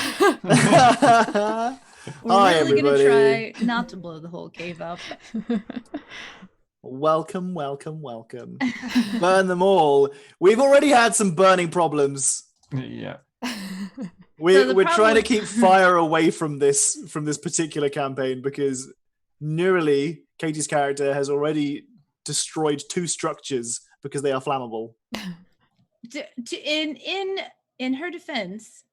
[SPEAKER 3] Hi,
[SPEAKER 4] really
[SPEAKER 3] everybody.
[SPEAKER 4] gonna try not to blow the whole cave up.
[SPEAKER 3] Welcome, welcome, welcome. Burn them all. We've already had some burning problems.
[SPEAKER 2] Yeah.
[SPEAKER 3] We're
[SPEAKER 4] the
[SPEAKER 3] trying to
[SPEAKER 4] problem-
[SPEAKER 3] keep fire away from this particular campaign because Nirali, Katie's character, has already destroyed 2 structures because they are flammable.
[SPEAKER 4] In her defense,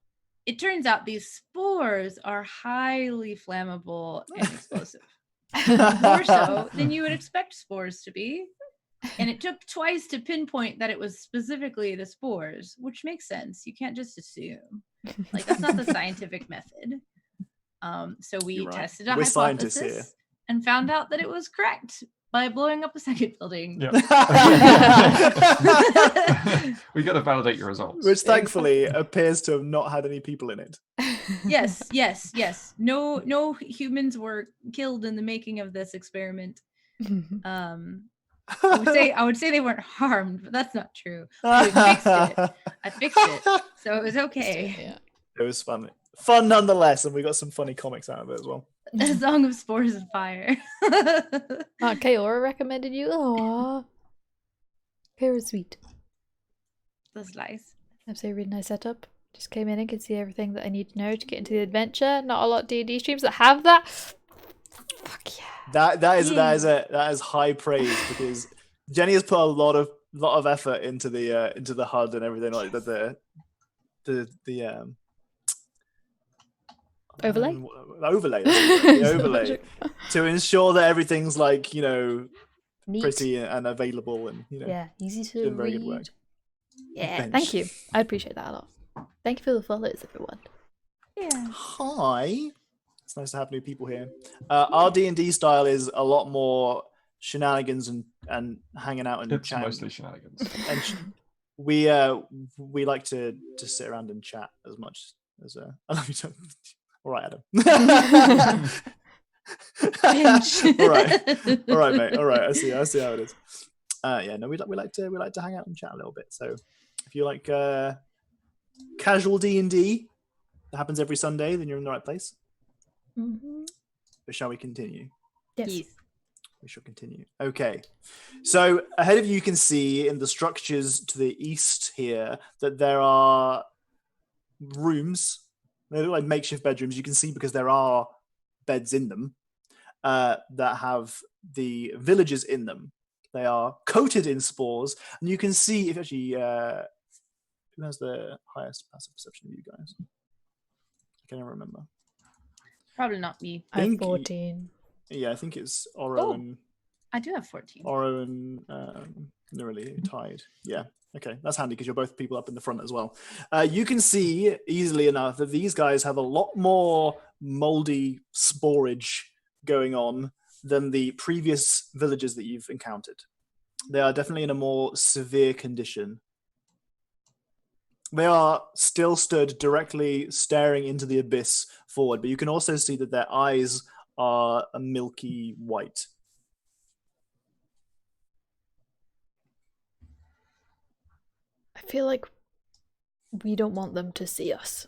[SPEAKER 4] it turns out these spores are highly flammable and explosive. More so than you would expect spores to be. And it took twice to pinpoint that it was specifically the spores, which makes sense. You can't just assume. Like, that's not the scientific method. So we
[SPEAKER 3] You're right.
[SPEAKER 4] tested a
[SPEAKER 3] We're scientists here.
[SPEAKER 4] hypothesis and found out that it was correct by blowing up a second building.
[SPEAKER 2] Yeah. We got to validate your results.
[SPEAKER 3] Which thankfully appears to have not had any people in it.
[SPEAKER 4] Yes. No humans were killed in the making of this experiment. I would say they weren't harmed, but that's not true. I fixed it, so it was okay.
[SPEAKER 1] Yeah.
[SPEAKER 3] It was fun. Fun nonetheless, and we got some funny comics out of it as well.
[SPEAKER 4] A Song of Spores and Fire.
[SPEAKER 1] Okay, Aura recommended you. Aww. Very sweet.
[SPEAKER 4] That's nice.
[SPEAKER 1] That's a really nice setup. Just came in and can see everything that I need to know to get into the adventure. Not a lot of D&D streams that have that. Fuck yeah.
[SPEAKER 3] That is high praise because Jenny has put a lot of effort into the HUD and everything like the
[SPEAKER 1] Overlay?
[SPEAKER 3] Overlay. The overlay to ensure that everything's like,
[SPEAKER 1] Neat.
[SPEAKER 3] pretty and available and
[SPEAKER 1] Yeah, easy to
[SPEAKER 3] doing very
[SPEAKER 1] read.
[SPEAKER 3] good work.
[SPEAKER 1] Yeah,
[SPEAKER 3] Bench.
[SPEAKER 1] thank you. I appreciate that a lot. Thank you for the follows, everyone.
[SPEAKER 4] Yeah.
[SPEAKER 3] Hi. It's nice to have new people here. Our D&D style is a lot more shenanigans and hanging out and
[SPEAKER 2] It's
[SPEAKER 3] chatting.
[SPEAKER 2] mostly shenanigans.
[SPEAKER 3] And we like to sit around and chat as much as I love you too. All right, Adam. all right, mate. All right, I see how it is. We like to hang out and chat a little bit. So if you like casual D&D that happens every Sunday, then you're in the right place.
[SPEAKER 1] Mm-hmm.
[SPEAKER 3] But shall we continue?
[SPEAKER 1] Yes.
[SPEAKER 3] We shall continue. Okay. So ahead of you can see in the structures to the east here that there are rooms. They look like makeshift bedrooms. You can see because there are beds in them that have the villagers in them. They are coated in spores. And you can see if actually who has the highest passive perception of you guys? I can't even remember.
[SPEAKER 4] Probably not me.
[SPEAKER 1] I have
[SPEAKER 3] think-
[SPEAKER 1] 14.
[SPEAKER 3] Yeah, I think it's Oro and
[SPEAKER 4] I do have 14.
[SPEAKER 3] Oro and Nurali tied. Yeah. Okay, that's handy because you're both people up in the front as well. You can see easily enough that these guys have a lot more moldy sporage going on than the previous villages that you've encountered. They are definitely in a more severe condition. They are still stood directly staring into the abyss forward, but you can also see that their eyes are a milky white.
[SPEAKER 1] I feel like we don't want them to see us.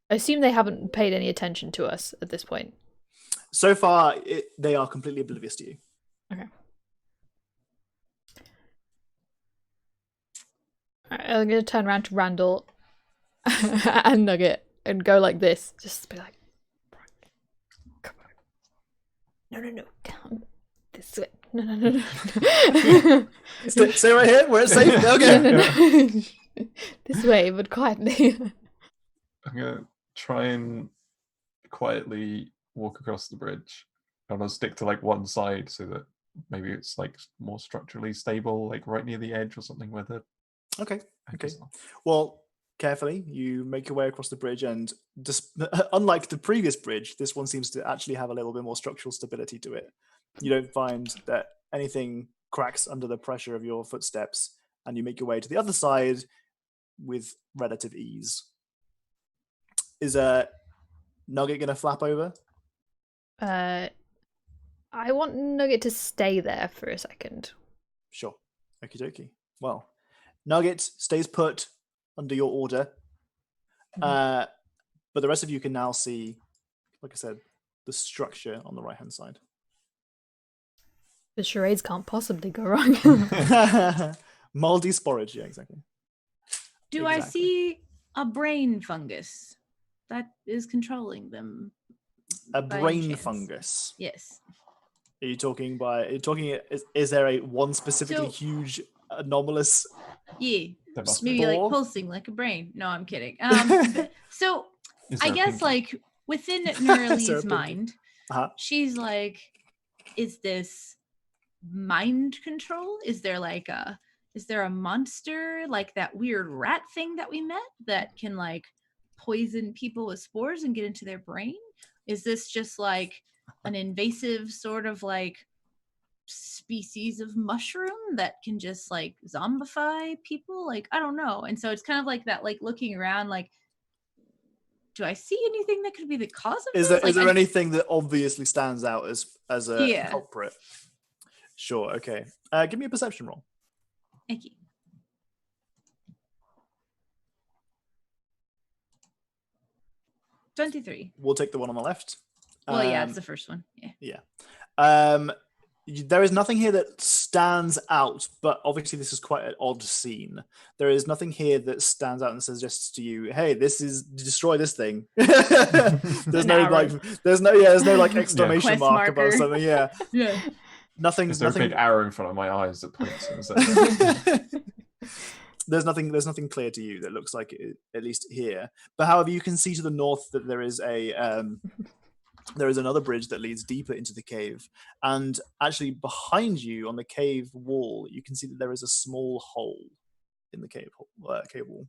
[SPEAKER 1] I assume they haven't paid any attention to us at this point.
[SPEAKER 3] So far, they are completely oblivious to you.
[SPEAKER 1] Okay. Alright, I'm gonna turn around to Randall and Nugget and go like this. Just be like, come on. No. Down. This way. No.
[SPEAKER 3] Stay right here. We're safe. Okay.
[SPEAKER 1] No. This way, but quietly.
[SPEAKER 2] I'm gonna try and quietly walk across the bridge. I'm gonna stick to like one side so that maybe it's like more structurally stable, like right near the edge or something with it.
[SPEAKER 3] Okay. Well, carefully, you make your way across the bridge, and just unlike the previous bridge, this one seems to actually have a little bit more structural stability to it. You don't find that anything cracks under the pressure of your footsteps, and you make your way to the other side with relative ease. Is Nugget gonna flap over?
[SPEAKER 1] I want Nugget to stay there for a second.
[SPEAKER 3] Sure. Okie dokie. Well, Nugget stays put under your order. But the rest of you can now see, like I said, the structure on the right-hand side.
[SPEAKER 1] The charades can't possibly go wrong.
[SPEAKER 3] Moldy sporage, yeah, exactly.
[SPEAKER 4] Do I see a brain fungus that is controlling them?
[SPEAKER 3] A
[SPEAKER 4] by
[SPEAKER 3] brain
[SPEAKER 4] chance?
[SPEAKER 3] fungus.
[SPEAKER 4] Yes.
[SPEAKER 3] Are you talking is there a one specifically
[SPEAKER 4] So-
[SPEAKER 3] huge anomalous
[SPEAKER 4] Yeah.
[SPEAKER 2] There must
[SPEAKER 4] Maybe
[SPEAKER 2] be.
[SPEAKER 4] like
[SPEAKER 3] Spore?
[SPEAKER 4] pulsing like a brain. No, I'm kidding. So
[SPEAKER 2] Is
[SPEAKER 4] I
[SPEAKER 2] there a
[SPEAKER 4] guess
[SPEAKER 2] pinky?
[SPEAKER 4] like within
[SPEAKER 3] Is there a
[SPEAKER 4] Nurali's
[SPEAKER 3] pinky?
[SPEAKER 4] mind,
[SPEAKER 3] Uh-huh.
[SPEAKER 4] she's like, is this mind control? Is there a monster like that weird rat thing that we met that can like poison people with spores and get into their brain? Is this just like an invasive sort of like species of mushroom that can just like zombify people? Like, I don't know. And so it's kind of like that, like looking around, like, do I see anything that could be the cause of
[SPEAKER 3] Is
[SPEAKER 4] this?
[SPEAKER 3] there anything that obviously stands out as a
[SPEAKER 4] Yeah.
[SPEAKER 3] culprit? Sure. Okay. Give me a perception roll.
[SPEAKER 4] Thank you. 23.
[SPEAKER 3] We'll take the one on the left.
[SPEAKER 4] Well, yeah, it's the first one. Yeah.
[SPEAKER 3] There is nothing here that stands out, but obviously this is quite an odd scene. There is nothing here that stands out and suggests to you, "Hey, this is destroy this thing." there's no like exclamation
[SPEAKER 4] Quest
[SPEAKER 3] mark above
[SPEAKER 4] marker.
[SPEAKER 3] something. Yeah,
[SPEAKER 4] Yeah.
[SPEAKER 3] nothing.
[SPEAKER 2] There's no
[SPEAKER 3] Nothing.
[SPEAKER 2] big arrow in front of my eyes that points and says,
[SPEAKER 3] There's nothing clear to you that looks like it, at least here. But however, you can see to the north that there is another bridge that leads deeper into the cave, and actually behind you on the cave wall, you can see that there is a small hole in the cave wall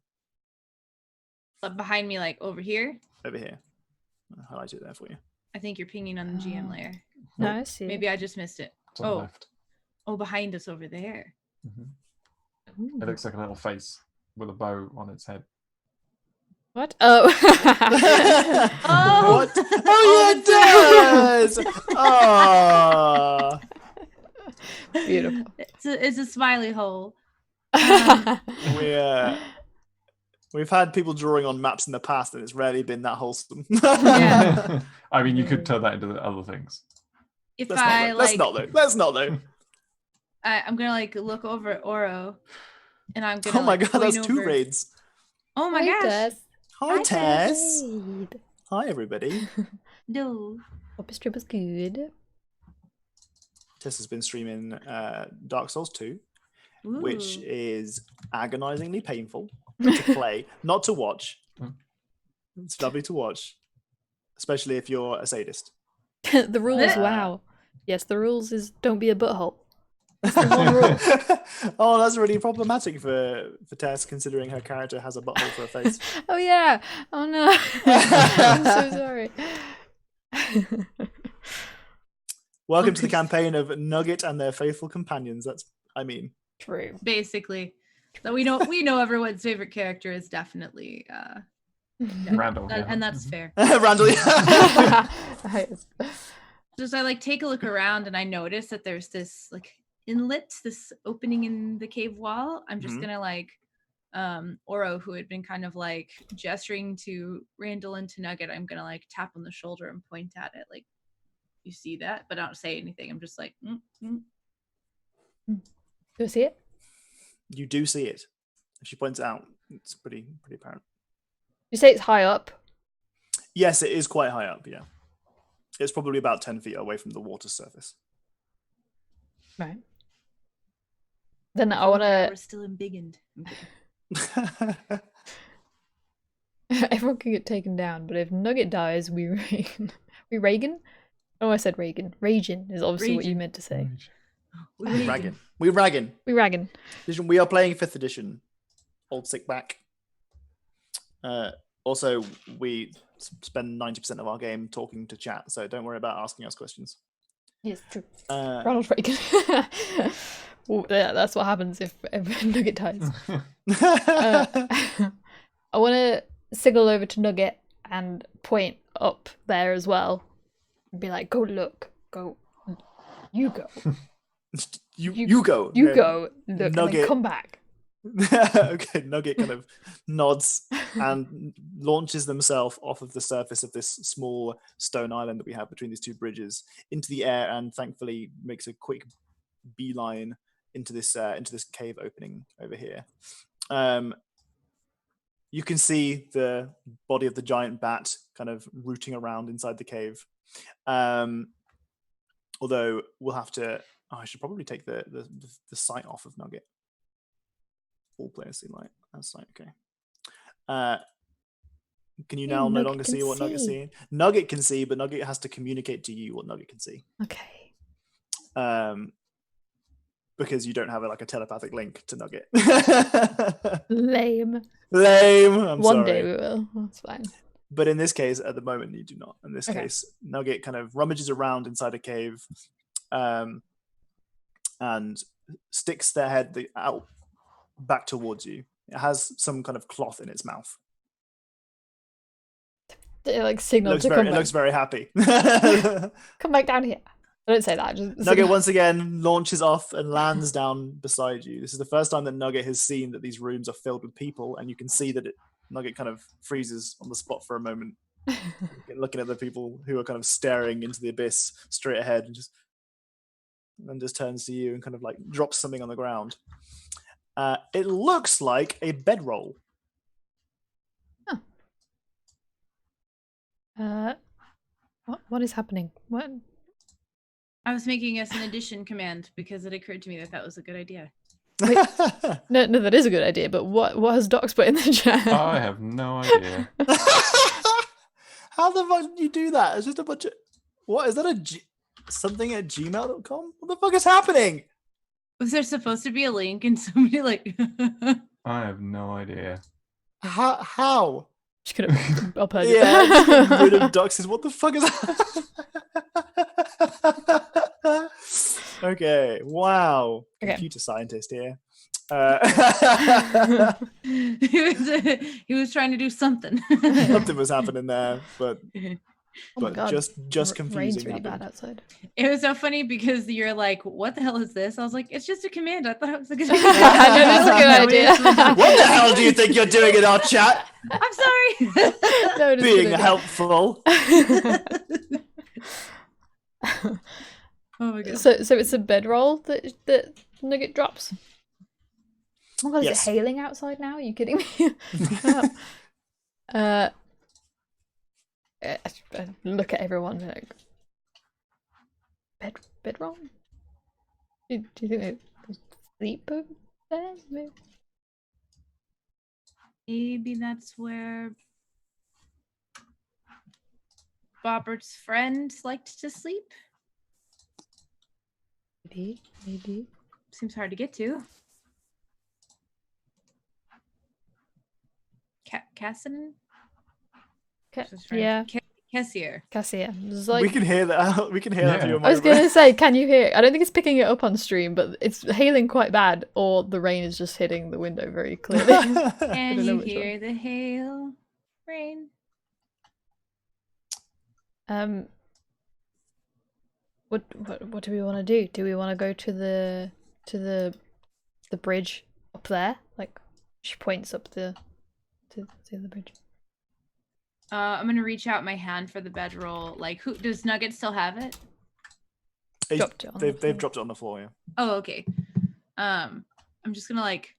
[SPEAKER 4] But behind me, like over here,
[SPEAKER 3] over here. I'll highlight it there for you.
[SPEAKER 4] I think you're pinging on the GM layer.
[SPEAKER 1] No, I see.
[SPEAKER 4] Maybe I just missed it.
[SPEAKER 2] It's on the left.
[SPEAKER 4] Oh, behind us over there.
[SPEAKER 2] Mhm. It looks like a little face with a bow on its head.
[SPEAKER 1] What? Oh.
[SPEAKER 4] Oh!
[SPEAKER 3] What? Oh, yeah, it does! Ah.
[SPEAKER 1] Beautiful.
[SPEAKER 4] It's a smiley hole.
[SPEAKER 3] We've had people drawing on maps in the past, and it's rarely been that wholesome.
[SPEAKER 4] Yeah.
[SPEAKER 2] I mean, you could turn that into other things.
[SPEAKER 4] If
[SPEAKER 3] Let's not though.
[SPEAKER 4] I'm gonna like look over at Oro, and I'm gonna.
[SPEAKER 3] Oh my god,
[SPEAKER 4] point
[SPEAKER 3] that's two
[SPEAKER 4] over-
[SPEAKER 3] raids.
[SPEAKER 4] Oh my
[SPEAKER 1] Hi,
[SPEAKER 4] gosh!
[SPEAKER 1] Tess.
[SPEAKER 3] Hi, Tess.
[SPEAKER 1] Raid.
[SPEAKER 3] Hi, everybody.
[SPEAKER 4] No.
[SPEAKER 1] Hope your strip was good.
[SPEAKER 3] Tess has been streaming Dark Souls 2, which
[SPEAKER 4] Ooh.
[SPEAKER 3] is agonizingly painful to play, not to watch. It's lovely to watch, especially if you're a sadist.
[SPEAKER 1] The rules, wow. Yes, the rules is don't be a butthole. That's the one rule.
[SPEAKER 3] Oh, that's really problematic for Tess, considering her character has a butthole for a face.
[SPEAKER 1] Oh yeah. Oh no. I'm so sorry.
[SPEAKER 3] Welcome to the campaign of Nugget and their faithful companions.
[SPEAKER 1] True.
[SPEAKER 4] Basically, so we know everyone's favorite character is definitely
[SPEAKER 2] Randall. yeah.
[SPEAKER 4] and that's fair.
[SPEAKER 3] Randall.
[SPEAKER 1] Nice.
[SPEAKER 4] Just I like take a look around and I notice that there's this like inlet, this opening in the cave wall. I'm just gonna like Oro, who had been kind of like gesturing to Randall and to Nugget, I'm gonna like tap on the shoulder and point at it like, you see that? But I don't say anything. I'm just like,
[SPEAKER 1] Do you see it?
[SPEAKER 3] You do see it. If she points it out, it's pretty apparent.
[SPEAKER 1] You say it's high up.
[SPEAKER 3] Yes, it is quite high up, yeah. It's probably about 10 feet away from the water surface.
[SPEAKER 1] Right. Then I want
[SPEAKER 4] we're
[SPEAKER 1] to.
[SPEAKER 4] still embiggened.
[SPEAKER 1] Everyone can get taken down, but if Nugget dies, we Reagan. We Reagan? Oh, I said Reagan. Raging is obviously what you
[SPEAKER 4] Raging.
[SPEAKER 1] meant to say.
[SPEAKER 3] We ragging. We ragging.
[SPEAKER 1] We Ragging.
[SPEAKER 3] We are playing 5th edition. Old sick back. Also, we spend 90% of our game talking to chat, so don't worry about asking us questions.
[SPEAKER 1] Yes, true.
[SPEAKER 3] Uh,
[SPEAKER 1] Ronald Reagan. Well, yeah, that's what happens if Nugget dies. I want to signal over to Nugget and point up there as well. And be like, go look. Go. You go.
[SPEAKER 3] you go.
[SPEAKER 1] You
[SPEAKER 3] Okay.
[SPEAKER 1] go. Look, and then
[SPEAKER 3] Nugget.
[SPEAKER 1] come back.
[SPEAKER 3] Okay, Nugget kind of nods and launches themselves off of the surface of this small stone island that we have between these two bridges into the air, and thankfully makes a quick beeline into this cave opening over here. You can see the body of the giant bat kind of rooting around inside the cave. Although we'll have to. Oh, I should probably take the sight off of Nugget. All players see light. That's sight. Okay. Can you now no
[SPEAKER 1] Nugget
[SPEAKER 3] longer
[SPEAKER 1] can
[SPEAKER 3] see what Nugget's
[SPEAKER 1] see.
[SPEAKER 3] seeing? Nugget can see, but Nugget has to communicate to you what Nugget can see.
[SPEAKER 1] Okay.
[SPEAKER 3] Because you don't have a telepathic link to Nugget.
[SPEAKER 1] Lame.
[SPEAKER 3] Lame. I'm
[SPEAKER 1] One
[SPEAKER 3] sorry.
[SPEAKER 1] day we will. That's fine.
[SPEAKER 3] But in this case, at the moment, you do not. In this
[SPEAKER 1] Okay.
[SPEAKER 3] case, Nugget kind of rummages around inside a cave, and sticks their head out back towards you. It has some kind of cloth in its mouth.
[SPEAKER 1] It like signaled to
[SPEAKER 3] It
[SPEAKER 1] come back.
[SPEAKER 3] looks very happy.
[SPEAKER 1] Come back down here. I don't say that. Just
[SPEAKER 3] Nugget once again launches off and lands down beside you. This is the first time that Nugget has seen that these rooms are filled with people, and you can see that Nugget kind of freezes on the spot for a moment, looking at the people who are kind of staring into the abyss straight ahead, and then just turns to you and kind of like drops something on the ground. It looks like a bedroll.
[SPEAKER 1] What is happening? What?
[SPEAKER 4] I was making us an addition command because it occurred to me that that was a good idea.
[SPEAKER 1] No, that is a good idea. But what has Docs put in the chat?
[SPEAKER 2] I have no idea.
[SPEAKER 3] How the fuck did you do that? It's just a bunch of... What? Is that something at gmail.com? What the fuck is happening?
[SPEAKER 4] Was there supposed to be a link and somebody like...
[SPEAKER 2] I have no idea.
[SPEAKER 3] How?
[SPEAKER 1] Just gonna upload
[SPEAKER 3] Yeah, just
[SPEAKER 1] it.
[SPEAKER 3] get rid of Doxes. What the fuck is that? Okay, wow.
[SPEAKER 1] Okay.
[SPEAKER 3] Computer scientist here.
[SPEAKER 4] he was trying to do something.
[SPEAKER 3] Something was happening there, but
[SPEAKER 1] Oh my God.
[SPEAKER 3] just
[SPEAKER 1] Rain's
[SPEAKER 3] confusing.
[SPEAKER 1] really
[SPEAKER 3] happened.
[SPEAKER 1] bad outside.
[SPEAKER 4] It was so funny because you're like, what the hell is this? I was like, it's just a command. I thought it was a good idea.
[SPEAKER 1] I know, that's a good idea.
[SPEAKER 3] What the hell do you think you're doing in our chat?
[SPEAKER 4] I'm sorry.
[SPEAKER 1] No, it is a
[SPEAKER 3] Being
[SPEAKER 1] good idea.
[SPEAKER 3] helpful.
[SPEAKER 4] Oh my God.
[SPEAKER 1] So it's a bedroll that Nugget drops. Oh my God,
[SPEAKER 3] Yes.
[SPEAKER 1] is it hailing outside now? Are you kidding me? Look at everyone like bedroll. Do you think they sleep over there? Maybe?
[SPEAKER 4] Maybe that's where Bobbert's friend liked to sleep.
[SPEAKER 1] Maybe.
[SPEAKER 4] Seems hard to get to. Cassian?
[SPEAKER 1] Yeah,
[SPEAKER 4] Cassier.
[SPEAKER 1] Cassia. It's like,
[SPEAKER 3] We can hear that. We can hear that.
[SPEAKER 2] Yeah.
[SPEAKER 3] Through your
[SPEAKER 1] I was
[SPEAKER 3] microphone.
[SPEAKER 1] gonna say, can you hear it? I don't think it's picking it up on stream, but it's hailing quite bad, or the rain is just hitting the window very clearly.
[SPEAKER 4] Can
[SPEAKER 1] don't know
[SPEAKER 4] you
[SPEAKER 1] which
[SPEAKER 4] hear the hail rain?
[SPEAKER 1] What do we want to do? Do we want to go to the bridge up there? Like, she points up to the bridge.
[SPEAKER 4] I'm gonna reach out my hand for the bedroll. Like, who does Nugget still have it?
[SPEAKER 1] Dropped it on the
[SPEAKER 3] They've
[SPEAKER 1] floor.
[SPEAKER 3] dropped it on the floor. Yeah.
[SPEAKER 4] Oh, okay. I'm just gonna like,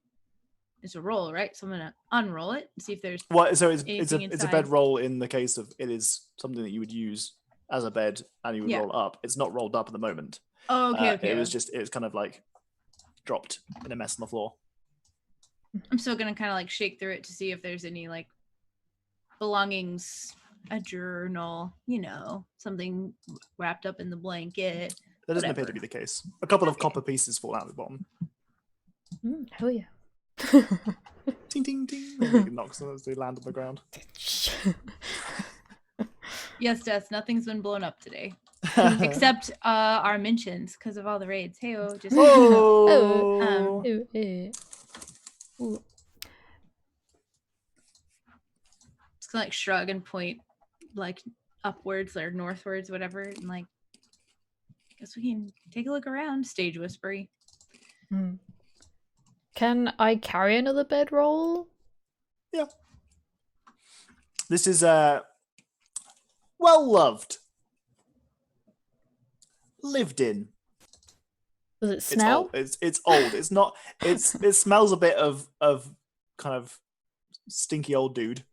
[SPEAKER 4] it's a roll, right? So I'm gonna unroll it and see if there's.
[SPEAKER 3] Well, so it's
[SPEAKER 4] Anything
[SPEAKER 3] a
[SPEAKER 4] inside?
[SPEAKER 3] bedroll in the case of it is something that you would use as a bed and you would
[SPEAKER 4] Yeah.
[SPEAKER 3] roll up. It's not rolled up at the moment.
[SPEAKER 4] Oh, okay.
[SPEAKER 3] It was kind of like dropped in a mess on the floor.
[SPEAKER 4] I'm still gonna kind of like shake through it to see if there's any like belongings, a journal, something wrapped up in the blanket.
[SPEAKER 3] That doesn't appear to be the case. A couple of copper pieces fall out of the bottom.
[SPEAKER 1] Hell yeah.
[SPEAKER 3] Ting ting ting. It knocks them as they land on the ground.
[SPEAKER 4] Yes, Death. Nothing's been blown up today, except our mentions because of all the raids. Hey, just
[SPEAKER 3] Whoa!
[SPEAKER 1] Ooh.
[SPEAKER 4] just gonna like shrug and point like upwards or northwards, whatever, and like, guess we can take a look around. Stage whispery.
[SPEAKER 1] Can I carry another bedroll?
[SPEAKER 3] Yeah. This is well loved. Lived in.
[SPEAKER 1] Does it
[SPEAKER 3] It's
[SPEAKER 1] smell?
[SPEAKER 3] old. It's old. It's not. It smells a bit of kind of stinky old dude.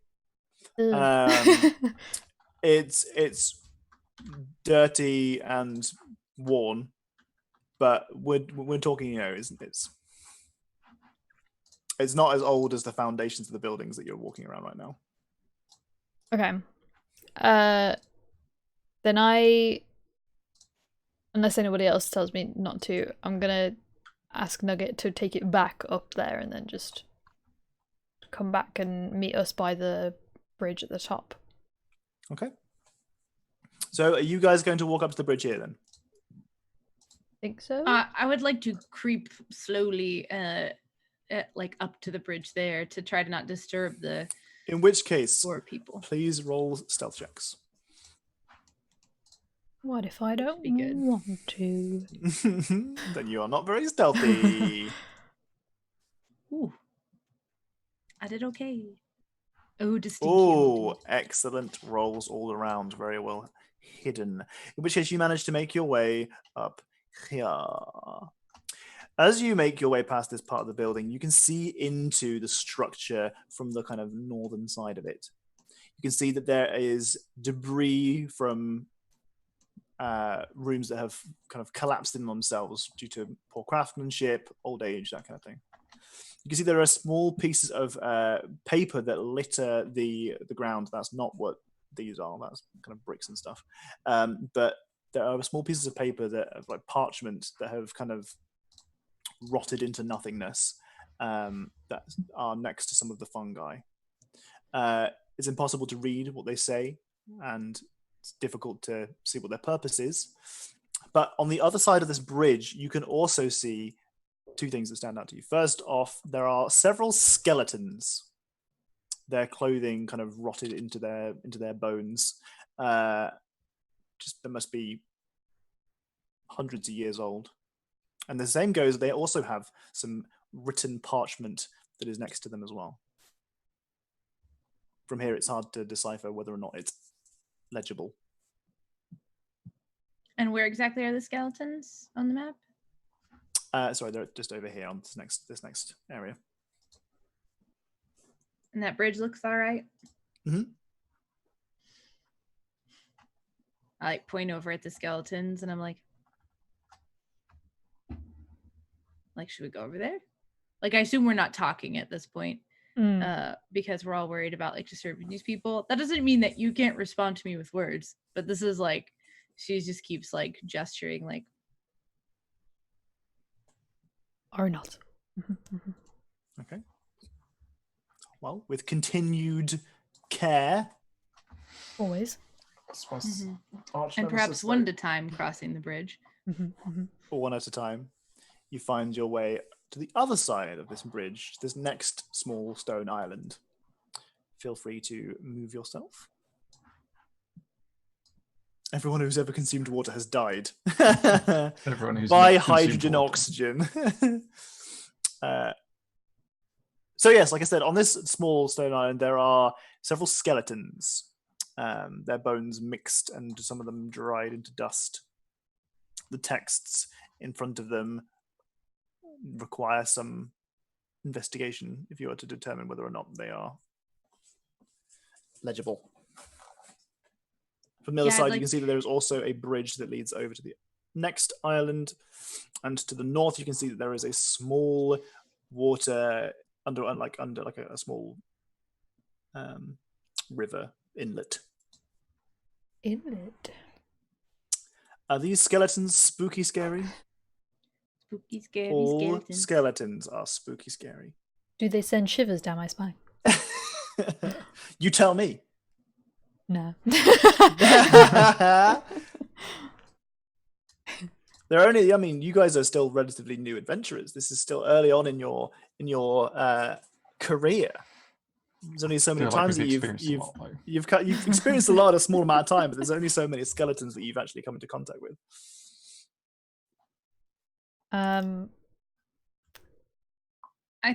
[SPEAKER 1] Ugh.
[SPEAKER 3] It's dirty and worn, but we're talking. It's not as old as the foundations of the buildings that you're walking around right now.
[SPEAKER 1] Okay. Then unless anybody else tells me not to, I'm gonna ask Nugget to take it back up there and then just come back and meet us by the bridge at the top.
[SPEAKER 3] Okay. So are you guys going to walk up to the bridge here then?
[SPEAKER 1] Think so?
[SPEAKER 4] I would like to creep slowly, like up to the bridge there to try to not disturb the
[SPEAKER 3] In which case,
[SPEAKER 4] for people.
[SPEAKER 3] please roll stealth checks.
[SPEAKER 1] What if I don't
[SPEAKER 4] be good.
[SPEAKER 1] want to?
[SPEAKER 3] Then you are not very stealthy.
[SPEAKER 4] Ooh. I did okay. Oh, distinct.
[SPEAKER 3] Oh, excellent rolls all around. Very well hidden. In which case, you manage to make your way up here. As you make your way past this part of the building, you can see into the structure from the kind of northern side of it. You can see that there is debris from rooms that have kind of collapsed in themselves due to poor craftsmanship, old age, that kind of thing. You can see there are small pieces of paper that litter the ground. That's not what these are. That's kind of bricks and stuff. But there are small pieces of paper that are like parchment that have kind of rotted into nothingness that are next to some of the fungi. It's impossible to read what they say, and it's difficult to see what their purpose is. But on the other side of this bridge, you can also see two things that stand out to you. First off, there are several skeletons. Their clothing kind of rotted into their bones. Just they must be hundreds of years old. And the same goes, they also have some written parchment that is next to them as well. From here, it's hard to decipher whether or not it's legible.
[SPEAKER 4] And where exactly are the skeletons on the map?
[SPEAKER 3] Sorry, they're just over here on this next area.
[SPEAKER 4] And that bridge looks all right.
[SPEAKER 3] Mhm.
[SPEAKER 4] I like point over at the skeletons and I'm like, should we go over there? Like, I assume we're not talking at this point because we're all worried about like disturbing these people. That doesn't mean that you can't respond to me with words, but this is like, she just keeps like gesturing like,
[SPEAKER 1] Or not.
[SPEAKER 3] Okay. Well, with continued care.
[SPEAKER 1] Always.
[SPEAKER 4] and perhaps one at a time crossing the bridge.
[SPEAKER 3] Or one at a time, you find your way to the other side of this bridge, this next small stone island. Feel free to move yourself. Everyone who's ever consumed water has died.
[SPEAKER 2] Everyone who's
[SPEAKER 3] by
[SPEAKER 2] not consumed
[SPEAKER 3] hydrogen
[SPEAKER 2] water.
[SPEAKER 3] oxygen. So yes, like I said, on this small stone island, there are several skeletons. Their bones mixed and some of them dried into dust. The texts in front of them require some investigation if you were to determine whether or not they are legible. From the other side, you can see that there is also a bridge that leads over to the next island, and to the north, you can see that there is a small water under a small river inlet.
[SPEAKER 1] Inlet.
[SPEAKER 3] Are these skeletons spooky scary?
[SPEAKER 4] Spooky, scary
[SPEAKER 3] All
[SPEAKER 4] skeletons.
[SPEAKER 3] skeletons are spooky scary.
[SPEAKER 1] Do they send shivers down my spine?
[SPEAKER 3] You tell me.
[SPEAKER 1] No.
[SPEAKER 3] They're only, I mean, you guys are still relatively new adventurers. This is still early on in your career. There's only so many
[SPEAKER 2] Feel like
[SPEAKER 3] times that
[SPEAKER 2] we've experienced a lot, though.
[SPEAKER 3] you've experienced a lot in a small amount of time, but there's only so many skeletons that you've actually come into contact with.
[SPEAKER 4] I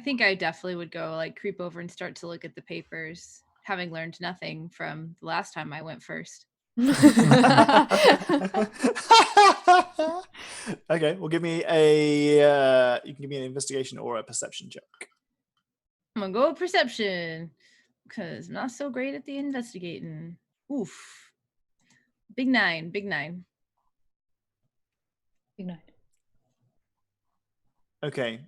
[SPEAKER 4] think I definitely would go like creep over and start to look at the papers, having learned nothing from the last time I went first.
[SPEAKER 3] Okay, well, give me a you can give me an investigation or a perception check.
[SPEAKER 4] I'm gonna go with perception because I'm not so great at the investigating. Oof. Big 9, big 9.
[SPEAKER 1] Big night.
[SPEAKER 3] Okay.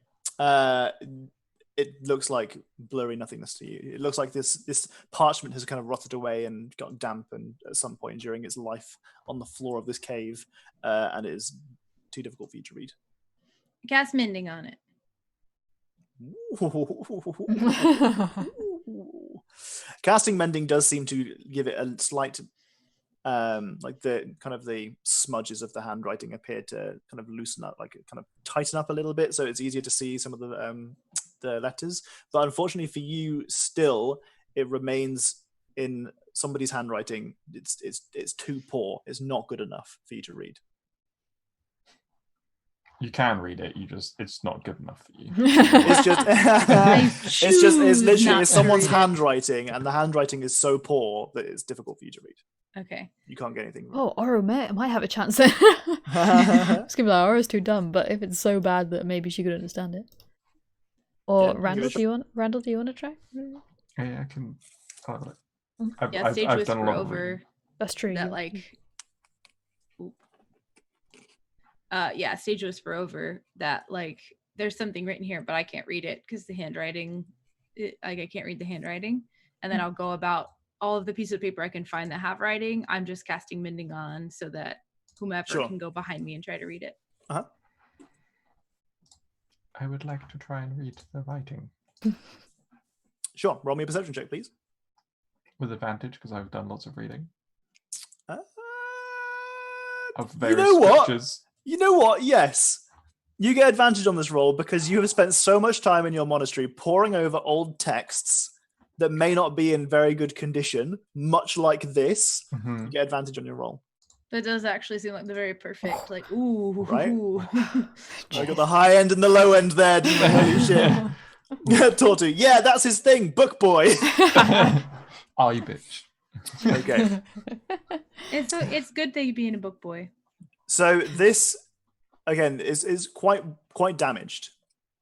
[SPEAKER 3] It looks like blurry nothingness to you. It looks like this parchment has kind of rotted away and got damp and at some point during its life on the floor of this cave, and it is too difficult for you to read.
[SPEAKER 4] Cast mending on it.
[SPEAKER 3] Casting mending does seem to give it a slight like the smudges of the handwriting appear to kind of loosen up, like kind of tighten up a little bit, so it's easier to see some of the letters. But unfortunately for you, still, it remains in somebody's handwriting. It's too poor. It's not good enough for you to read.
[SPEAKER 2] You can read it. It's not good enough for you.
[SPEAKER 3] It's just it's literally
[SPEAKER 4] not
[SPEAKER 3] it's
[SPEAKER 4] to
[SPEAKER 3] someone's
[SPEAKER 4] read it.
[SPEAKER 3] handwriting, and the handwriting is so poor that it's difficult for you to read.
[SPEAKER 4] Okay.
[SPEAKER 3] You can't get anything.
[SPEAKER 1] Oh, Oro might have a chance then. I was gonna be like, Oro's too dumb, but if it's so bad that maybe she could understand it. Or
[SPEAKER 3] Yeah, give
[SPEAKER 1] Randall,
[SPEAKER 3] it a
[SPEAKER 1] Randall, do you want to try?
[SPEAKER 2] Yeah, I can. I'll have it.
[SPEAKER 4] Yeah, stage
[SPEAKER 2] I've
[SPEAKER 4] was
[SPEAKER 2] done a
[SPEAKER 4] for
[SPEAKER 2] lot of
[SPEAKER 4] over.
[SPEAKER 2] reading.
[SPEAKER 1] That's true.
[SPEAKER 4] That
[SPEAKER 1] you-
[SPEAKER 4] like. Oop. Yeah, stage was for over. That like, there's something written here, but I can't read it because the handwriting. I can't read the handwriting, and then I'll go about all of the pieces of paper I can find that have writing. I'm just casting mending on so that whomever
[SPEAKER 3] Sure.
[SPEAKER 4] can go behind me and try to read it.
[SPEAKER 2] I would like to try and read the writing
[SPEAKER 3] Sure. Roll me a perception check, please.
[SPEAKER 2] with advantage because I've done lots of reading
[SPEAKER 3] Uh,
[SPEAKER 2] of
[SPEAKER 3] you
[SPEAKER 2] various
[SPEAKER 3] know what?
[SPEAKER 2] scriptures.
[SPEAKER 3] You know what? Yes. You get advantage on this roll because you have spent so much time in your monastery poring over old texts that may not be in very good condition, much like this.
[SPEAKER 2] Mhm.
[SPEAKER 3] You get advantage on your roll.
[SPEAKER 4] That does actually seem like the very perfect, like, ooh.
[SPEAKER 3] Right? I got the high end and the low end there, didn't I? Holy shit. Tortu, yeah, that's his thing, book boy.
[SPEAKER 2] Are you bitch?
[SPEAKER 3] Okay.
[SPEAKER 4] It's good that you being a book boy.
[SPEAKER 3] So this, again, is quite damaged.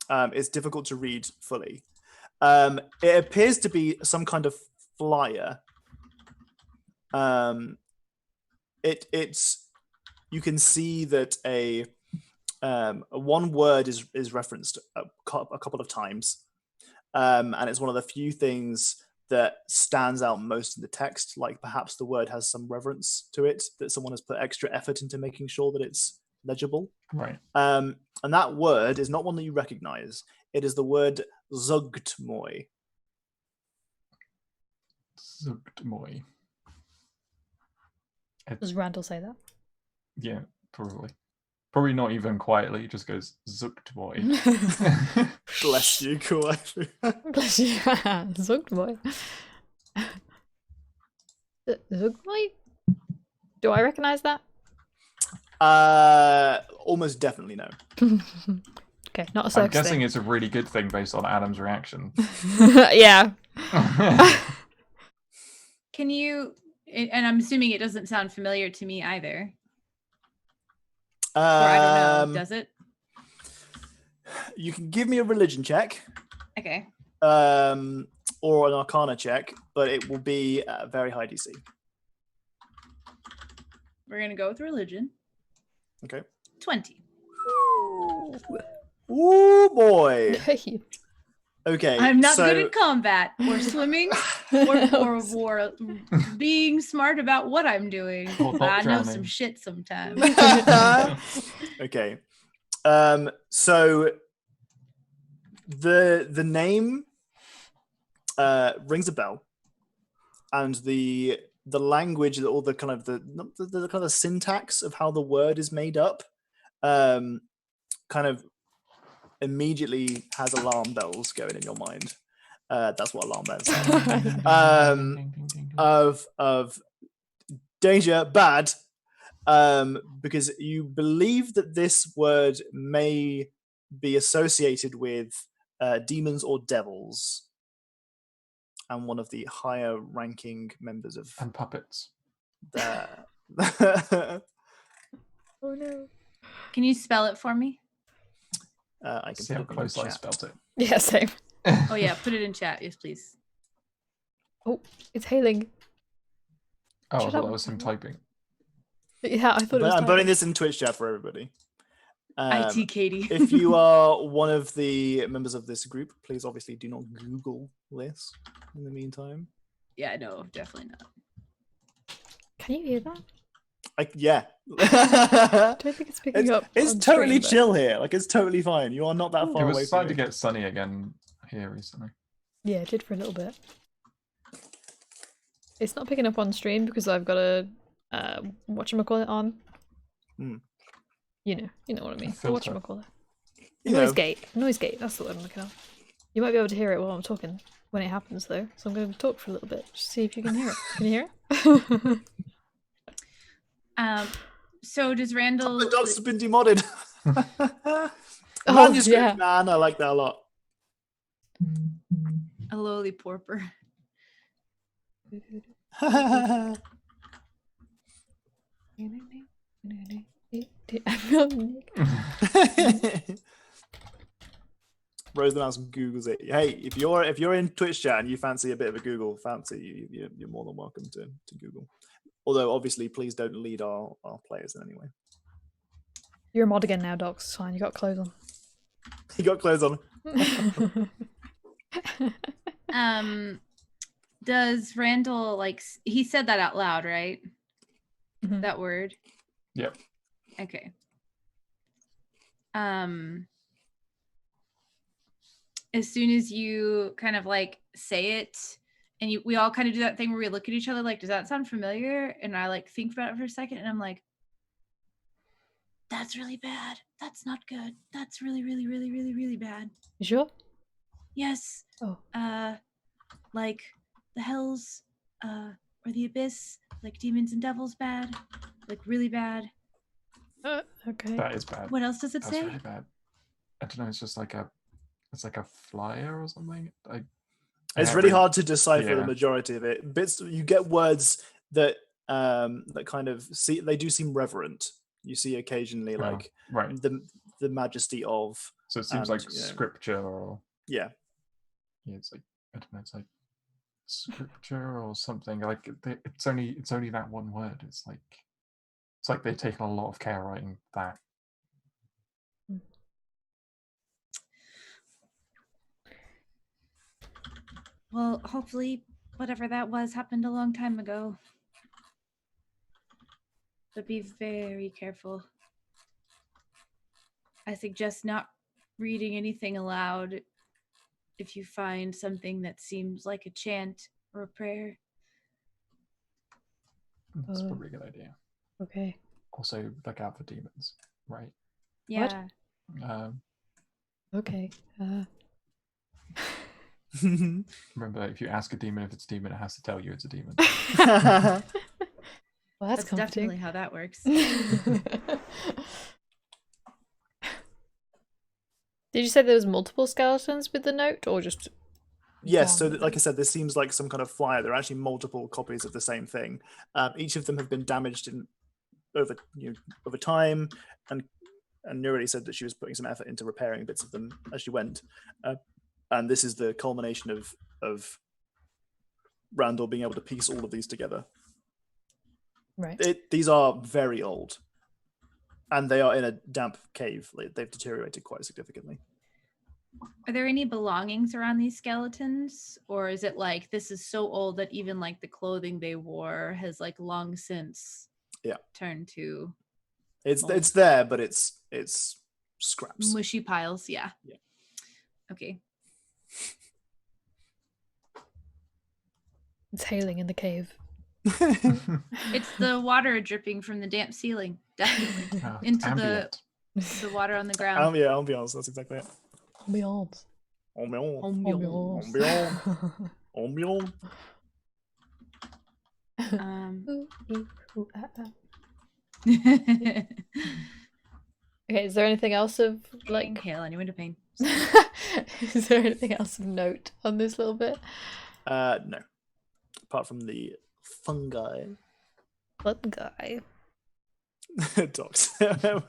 [SPEAKER 3] It's difficult to read fully. It appears to be some kind of flyer. It's you can see that a one word is referenced a couple of times, and it's one of the few things that stands out most in the text. Like perhaps the word has some reverence to it, that someone has put extra effort into making sure that it's legible.
[SPEAKER 2] Right.
[SPEAKER 3] And that word is not one that you recognize. It is the word Zugtmoy.
[SPEAKER 2] Zugtmoy.
[SPEAKER 1] Does Randall say that?
[SPEAKER 2] Yeah, probably. Probably not even quietly. It just goes Zugtmoy.
[SPEAKER 3] Bless you, cool.
[SPEAKER 1] Bless you. Zugtmoy. Zugtmoy? Do I recognize that?
[SPEAKER 3] Almost definitely no.
[SPEAKER 1] Okay, not a
[SPEAKER 2] I'm
[SPEAKER 1] circus
[SPEAKER 2] guessing
[SPEAKER 1] thing.
[SPEAKER 2] it's a really good thing based on Adam's reaction.
[SPEAKER 1] Yeah.
[SPEAKER 4] Can you, and I'm assuming it doesn't sound familiar to me either. Or I don't know, does it?
[SPEAKER 3] You can give me a religion check,
[SPEAKER 4] Okay.
[SPEAKER 3] or an arcana check, but it will be very high DC.
[SPEAKER 4] We're going to go with religion.
[SPEAKER 3] Okay.
[SPEAKER 4] 20.
[SPEAKER 3] Ooh, boy.
[SPEAKER 1] Hey.
[SPEAKER 3] Okay.
[SPEAKER 4] I'm not
[SPEAKER 3] so,
[SPEAKER 4] good at combat or swimming or being smart about what I'm doing.
[SPEAKER 2] Or
[SPEAKER 4] But
[SPEAKER 2] not
[SPEAKER 4] I know some
[SPEAKER 2] drowning.
[SPEAKER 4] shit sometimes.
[SPEAKER 3] Okay. So the name rings a bell, and the language or the kind of the kind of syntax of how the word is made up kind of immediately has alarm bells going in your mind. That's what alarm bells are.
[SPEAKER 2] Ding, ding, ding, ding, ding.
[SPEAKER 3] Of danger, bad, because you believe that this word may be associated with demons or devils, and one of the higher ranking members of
[SPEAKER 2] And puppets.
[SPEAKER 3] the
[SPEAKER 1] Oh no.
[SPEAKER 4] Can you spell it for me?
[SPEAKER 3] I can
[SPEAKER 2] See how
[SPEAKER 3] put it in the
[SPEAKER 2] close I
[SPEAKER 3] chat.
[SPEAKER 2] spelt it.
[SPEAKER 1] Yeah, same.
[SPEAKER 4] Oh yeah, put it in chat, yes, please.
[SPEAKER 1] Oh, it's hailing.
[SPEAKER 2] Oh, I
[SPEAKER 1] Shut
[SPEAKER 2] thought
[SPEAKER 1] up.
[SPEAKER 2] that was him typing.
[SPEAKER 1] Yeah, I thought it
[SPEAKER 3] But
[SPEAKER 1] was.
[SPEAKER 3] I'm putting
[SPEAKER 1] typing.
[SPEAKER 3] this in Twitch chat for everybody.
[SPEAKER 4] IT Katie.
[SPEAKER 3] If you are one of the members of this group, please obviously do not Google this in the meantime.
[SPEAKER 4] Yeah, no, definitely not.
[SPEAKER 1] Can you hear that?
[SPEAKER 3] Yeah.
[SPEAKER 1] I don't think it's picking
[SPEAKER 3] it's
[SPEAKER 1] up.
[SPEAKER 3] it's
[SPEAKER 1] on
[SPEAKER 3] totally
[SPEAKER 1] stream, but-
[SPEAKER 3] chill here. Like, it's totally fine. You are not that far
[SPEAKER 2] It
[SPEAKER 3] away
[SPEAKER 2] was
[SPEAKER 3] from
[SPEAKER 2] starting to
[SPEAKER 3] me.
[SPEAKER 2] get sunny again here recently.
[SPEAKER 1] Yeah, it did for a little bit. It's not picking up on stream because I've got a whatchamacallit on.
[SPEAKER 3] Hmm.
[SPEAKER 1] You know what I mean.
[SPEAKER 2] filter.
[SPEAKER 1] Whatchamacallit.
[SPEAKER 3] You know.
[SPEAKER 1] Noise gate. Noise gate, that's the word I'm looking at. You might be able to hear it while I'm talking. when it happens, though. So I'm going to talk for a little bit, just see if you can hear it. Can you hear it?
[SPEAKER 4] So does Randall?
[SPEAKER 3] The dogs have been demodded.
[SPEAKER 1] Oh,
[SPEAKER 3] Manuscript,
[SPEAKER 1] yeah.
[SPEAKER 3] man. I like that a lot.
[SPEAKER 4] A lowly porper.
[SPEAKER 3] Rose the Mouse Googles it. Hey, if you're in Twitch chat and you fancy a bit of a Google fancy, you're more than welcome to Google. Although obviously, please don't lead our players in any way.
[SPEAKER 1] You're a mod again now, Docs. It's fine. You got clothes on.
[SPEAKER 3] He got clothes on.
[SPEAKER 4] Does Randall he said that out loud, right?
[SPEAKER 1] Mhm.
[SPEAKER 4] That word.
[SPEAKER 2] Yep.
[SPEAKER 4] Okay. As soon as you kind of say it, and we all kind of do that thing where we look at each other like, does that sound familiar? And I think about it for a second, and I'm like, that's really bad. That's not good. That's really, really, really, really, really bad.
[SPEAKER 1] You sure?
[SPEAKER 4] Yes.
[SPEAKER 1] Oh.
[SPEAKER 4] Like the hells, or the abyss, like demons and devils bad, like really bad.
[SPEAKER 1] Okay.
[SPEAKER 2] That is bad.
[SPEAKER 4] What else does it
[SPEAKER 2] That's
[SPEAKER 4] say?
[SPEAKER 2] really bad. I don't know. It's just like it's like a flyer or something.
[SPEAKER 3] It's really hard to decipher the
[SPEAKER 2] yeah.
[SPEAKER 3] majority of it. Bits you get words that that kind of they do seem reverent. You see occasionally like
[SPEAKER 2] right.
[SPEAKER 3] the majesty of.
[SPEAKER 2] So it seems
[SPEAKER 3] and,
[SPEAKER 2] like scripture or
[SPEAKER 3] yeah.
[SPEAKER 2] It's like I don't know. It's like scripture or something. Like it's only that one word. It's like they've taken a lot of care writing that.
[SPEAKER 4] Well, hopefully whatever that was happened a long time ago. But be very careful. I suggest not reading anything aloud if you find something that seems like a chant or a prayer.
[SPEAKER 2] That's probably a good idea.
[SPEAKER 1] Okay.
[SPEAKER 2] Also, look out for demons, right?
[SPEAKER 4] Yeah.
[SPEAKER 1] Okay.
[SPEAKER 2] Remember, if you ask a demon if it's a demon, it has to tell you it's a demon.
[SPEAKER 1] Well, that's comforting.
[SPEAKER 4] Definitely how that works.
[SPEAKER 1] Did you say there was multiple skeletons with the note, or just?
[SPEAKER 3] Yes, so
[SPEAKER 1] one?
[SPEAKER 3] like I said, this seems like some kind of flyer. There are actually multiple copies of the same thing. Each of them have been damaged over time, and Nuri said that she was putting some effort into repairing bits of them as she went. And this is the culmination of Randall being able to piece all of these together.
[SPEAKER 1] Right.
[SPEAKER 3] These are very old, and they are in a damp cave. They've deteriorated quite significantly.
[SPEAKER 4] Are there any belongings around these skeletons, or is it like this is so old that even like the clothing they wore has like long since turned to
[SPEAKER 3] it's there, but it's scraps,
[SPEAKER 4] mushy piles? Yeah. Okay.
[SPEAKER 1] It's hailing in the cave.
[SPEAKER 4] It's the water dripping from the damp ceiling, definitely into
[SPEAKER 2] ambient.
[SPEAKER 4] the water on the ground.
[SPEAKER 3] Ambiance. That's exactly it.
[SPEAKER 1] Ambiance.
[SPEAKER 3] Ambiance. Ambiance.
[SPEAKER 1] Okay, is there anything else of like?
[SPEAKER 4] Hail anyone to pain.
[SPEAKER 1] Is there anything else of note on this little bit?
[SPEAKER 3] No. Apart from the fungi.
[SPEAKER 1] Fungi.
[SPEAKER 3] Doctor.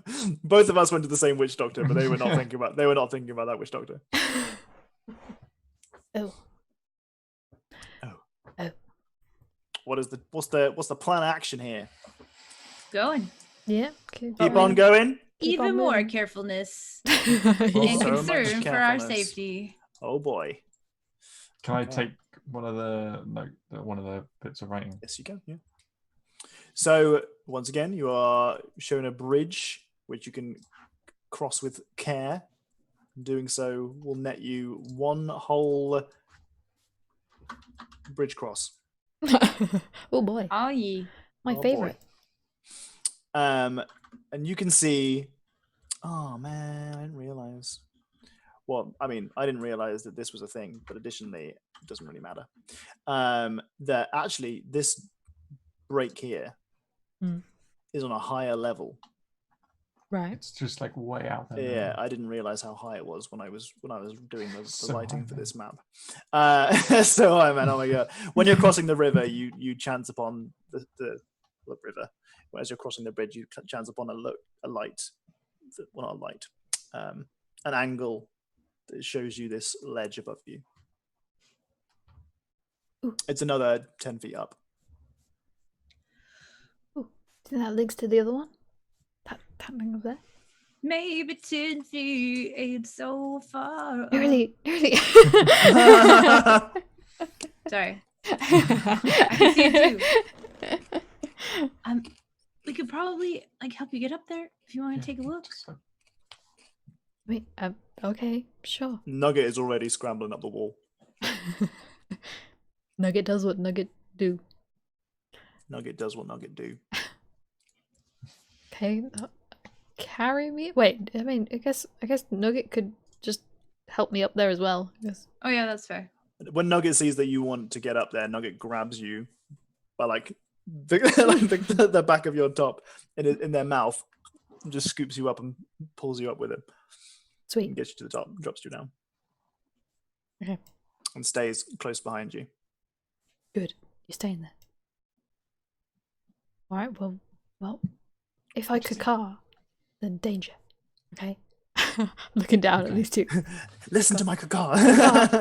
[SPEAKER 3] Both of us went to the same witch doctor, but they were not thinking about that witch doctor.
[SPEAKER 1] Oh.
[SPEAKER 3] What's the plan of action here?
[SPEAKER 4] Going.
[SPEAKER 1] Yeah.
[SPEAKER 3] Keep on going.
[SPEAKER 4] Even
[SPEAKER 1] on
[SPEAKER 4] more
[SPEAKER 1] moving.
[SPEAKER 4] carefulness
[SPEAKER 3] Oh,
[SPEAKER 4] and
[SPEAKER 3] so much
[SPEAKER 4] concern for our
[SPEAKER 3] carefulness.
[SPEAKER 4] safety.
[SPEAKER 3] Oh boy.
[SPEAKER 2] Can I take one of the bits of writing?
[SPEAKER 3] Yes, you can. Yeah. So once again, you are shown a bridge which you can cross with care. Doing so will net you one whole bridge cross.
[SPEAKER 1] Oh boy.
[SPEAKER 4] Oh yeah.
[SPEAKER 1] My
[SPEAKER 3] Oh,
[SPEAKER 1] favorite.
[SPEAKER 3] boy. And you can see. Oh man, I didn't realize. well, I mean, I didn't realize that this was a thing, but additionally, it doesn't really matter. That actually this break here is on a higher level.
[SPEAKER 1] Right.
[SPEAKER 2] It's just like way out there.
[SPEAKER 3] Yeah, I didn't realize how high it was when I was doing the
[SPEAKER 2] So
[SPEAKER 3] writing
[SPEAKER 2] high,
[SPEAKER 3] for
[SPEAKER 2] man.
[SPEAKER 3] this map. So high, man! Oh my god! When you're crossing the river, you chance upon the river. Whereas you're crossing the bridge, you chance upon a light. Well, not a light. An angle that shows you this ledge above you.
[SPEAKER 1] Ooh.
[SPEAKER 3] It's another 10 feet up.
[SPEAKER 1] Ooh. Do you think that links to the other one? That thing up there?
[SPEAKER 4] Maybe 10 feet ain't so far. up.
[SPEAKER 1] Really?
[SPEAKER 4] Sorry. I can see it too. We could probably like help you get up there if you want to take a look.
[SPEAKER 1] Wait, okay, sure.
[SPEAKER 3] Nugget is already scrambling up the wall.
[SPEAKER 1] Nugget does what Nugget do.
[SPEAKER 3] Nugget does what Nugget do.
[SPEAKER 1] Okay, carry me. Wait, I mean, I guess Nugget could just help me up there as well. I guess.
[SPEAKER 4] Oh yeah, that's fair.
[SPEAKER 3] When Nugget sees that you want to get up there, Nugget grabs you by like the back of your top in their mouth, and just scoops you up and pulls you up with him.
[SPEAKER 1] Sweet.
[SPEAKER 3] And gets you to the top, drops you down.
[SPEAKER 1] Okay.
[SPEAKER 3] And stays close behind you.
[SPEAKER 1] Good. You're staying there. All right. Well. If I could car, then danger. Okay. Looking down at these two.
[SPEAKER 3] Listen to my car.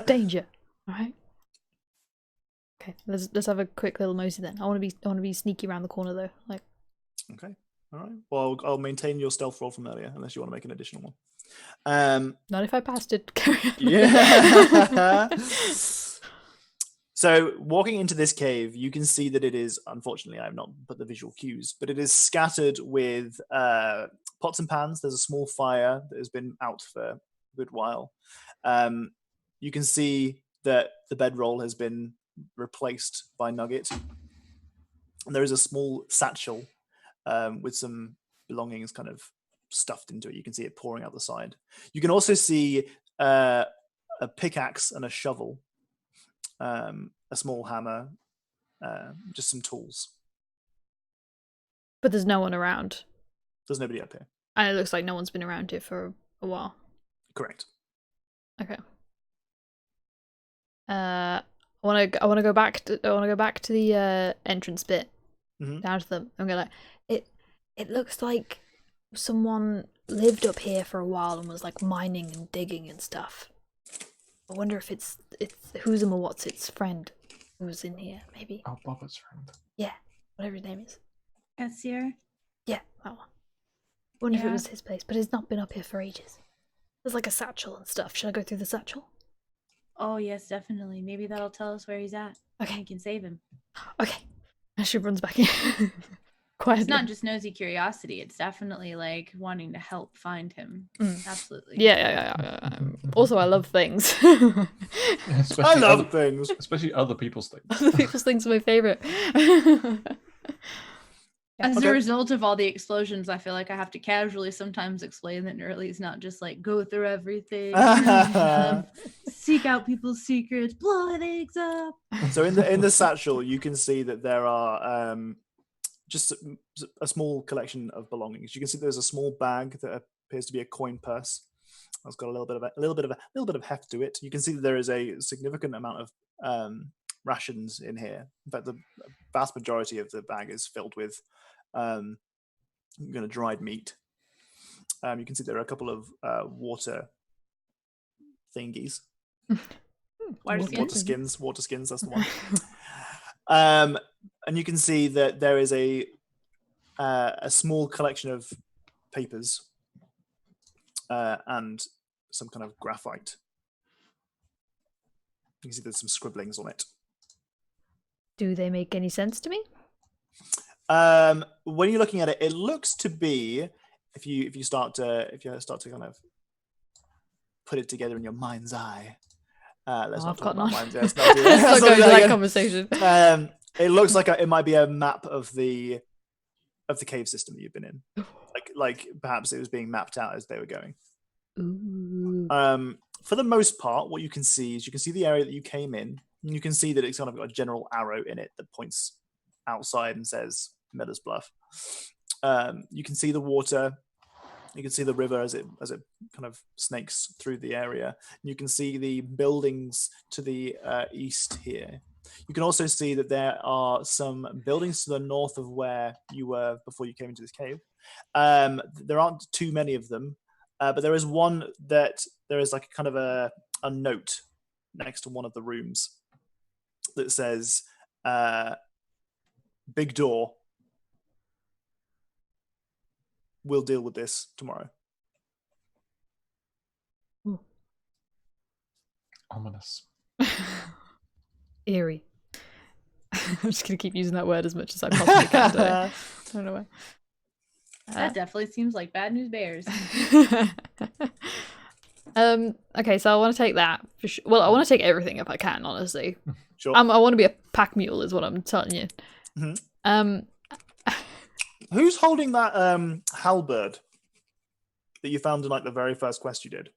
[SPEAKER 1] Danger. All right. Okay. Let's have a quick little mosey then. I want to be sneaky around the corner though. Like.
[SPEAKER 3] Okay. All right. Well, I'll maintain your stealth roll from earlier, unless you want to make an additional one.
[SPEAKER 1] Not if I passed it. Carry on.
[SPEAKER 3] Yeah. So walking into this cave, you can see that it is, unfortunately, I have not put the visual cues, but it is scattered with pots and pans. There's a small fire that has been out for a good while. You can see that the bedroll has been replaced by Nugget. And there is a small satchel with some belongings kind of stuffed into it. You can see it pouring out the side. You can also see a pickaxe and a shovel. A small hammer, just some tools.
[SPEAKER 1] But there's no one around.
[SPEAKER 3] There's nobody up here.
[SPEAKER 1] And it looks like no one's been around here for a while.
[SPEAKER 3] Correct.
[SPEAKER 1] Okay. I want to go back to the entrance bit.
[SPEAKER 3] Mhm.
[SPEAKER 1] Down to them. I'm gonna it looks like someone lived up here for a while and was like mining and digging and stuff. I wonder if it's who's or what's its friend who was in here, maybe.
[SPEAKER 2] Oh, Bobber's friend.
[SPEAKER 1] Yeah, whatever his name is.
[SPEAKER 4] Etsier?
[SPEAKER 1] Yeah, that one. I wonder if it
[SPEAKER 4] Yeah.
[SPEAKER 1] was his place, but he's not been up here for ages. There's like a satchel and stuff. Should I go through the satchel?
[SPEAKER 4] Oh yes, definitely. Maybe that'll tell us where he's at.
[SPEAKER 1] Okay.
[SPEAKER 4] We can save him.
[SPEAKER 1] Okay. And she runs back in. Quietly.
[SPEAKER 4] It's not just nosy curiosity. It's definitely like wanting to help find him. Absolutely.
[SPEAKER 1] Yeah. Also, I love things.
[SPEAKER 3] I
[SPEAKER 2] Especially
[SPEAKER 3] love things.
[SPEAKER 2] especially other people's things.
[SPEAKER 1] Other people's things are my favorite.
[SPEAKER 4] As
[SPEAKER 3] Okay.
[SPEAKER 4] a result of all the explosions, I feel like I have to casually sometimes explain that Nerly is not just like go through everything, seek out people's secrets, blow things up.
[SPEAKER 3] So in the satchel, you can see that there are just a small collection of belongings. You can see there's a small bag that appears to be a coin purse. It's got a little bit of heft to it. You can see that there is a significant amount of rations in here. In fact, the vast majority of the bag is filled with dried meat. You can see there are a couple of water thingies. Water skins. That's the one. And you can see that there is a small collection of papers and some kind of graphite. You can see there's some scribblings on it.
[SPEAKER 1] Do they make any sense to me?
[SPEAKER 3] When you're looking at it, it looks to be if you start to kind of put it together in your mind's eye. Let's not talk about minds. Let's not do that.
[SPEAKER 1] Let's not go into that conversation.
[SPEAKER 3] It looks like it might be a map of the cave system that you've been in. Like perhaps it was being mapped out as they were going.
[SPEAKER 1] Ooh.
[SPEAKER 3] for the most part, what you can see is you can see the area that you came in, and you can see that it's kind of got a general arrow in it that points outside and says Miller's Bluff. You can see the water. You can see the river as it kind of snakes through the area. You can see the buildings to the east here. You can also see that there are some buildings to the north of where you were before you came into this cave. There aren't too many of them, but there is one that there is like kind of a note next to one of the rooms that says, "Big door. We'll deal with this tomorrow."
[SPEAKER 2] Ominous.
[SPEAKER 1] Eerie. I'm just gonna keep using that word as much as I possibly can today. I don't know why.
[SPEAKER 4] That definitely seems like bad news bears.
[SPEAKER 1] Okay, so I want to take that for sure. Well, I want to take everything if I can, honestly.
[SPEAKER 3] Sure.
[SPEAKER 1] I want to be a pack mule, is what I'm telling you.
[SPEAKER 3] Mhm. Who's holding that halberd that you found in like the very first quest you did?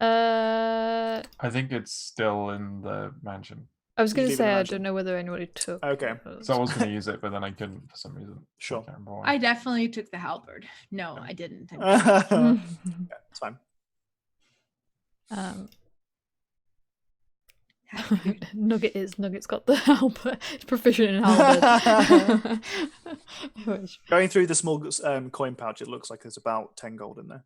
[SPEAKER 1] I
[SPEAKER 2] I think it's still in the mansion.
[SPEAKER 1] was gonna
[SPEAKER 3] leave it
[SPEAKER 1] say I
[SPEAKER 3] imagined.
[SPEAKER 1] don't know whether anybody took.
[SPEAKER 3] Okay.
[SPEAKER 1] it.
[SPEAKER 2] So I was going to use it, but then I couldn't for some reason.
[SPEAKER 3] Sure.
[SPEAKER 2] I can't remember why.
[SPEAKER 4] I definitely took the halberd. No, I didn't.
[SPEAKER 3] It's fine.
[SPEAKER 1] Nugget's got the halberd. He's proficient in halberd. I wish.
[SPEAKER 3] Going through the small coin pouch, it looks like there's about 10 gold in there,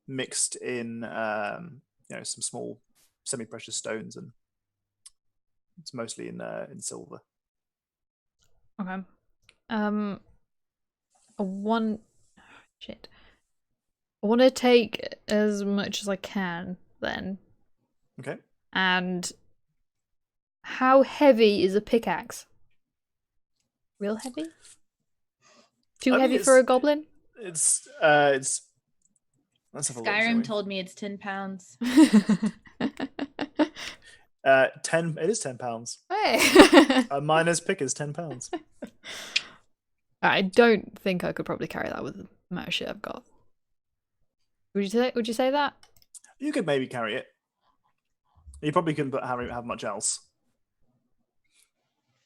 [SPEAKER 3] mixed in some small semi-precious stones, and it's mostly in silver.
[SPEAKER 1] Okay. I want to take as much as I can then.
[SPEAKER 3] Okay.
[SPEAKER 1] And how heavy is a pickaxe? Real heavy? Too
[SPEAKER 3] I mean,
[SPEAKER 1] heavy for a goblin?
[SPEAKER 3] It's let's have a look. shall we?
[SPEAKER 4] Skyrim told me it's 10 pounds.
[SPEAKER 3] 10. It is 10 pounds.
[SPEAKER 1] Hey.
[SPEAKER 3] A miner's pick is 10 pounds.
[SPEAKER 1] I don't think I could probably carry that with the amount of shit I've got. Would you say that?
[SPEAKER 3] You could maybe carry it. You probably couldn't have much else.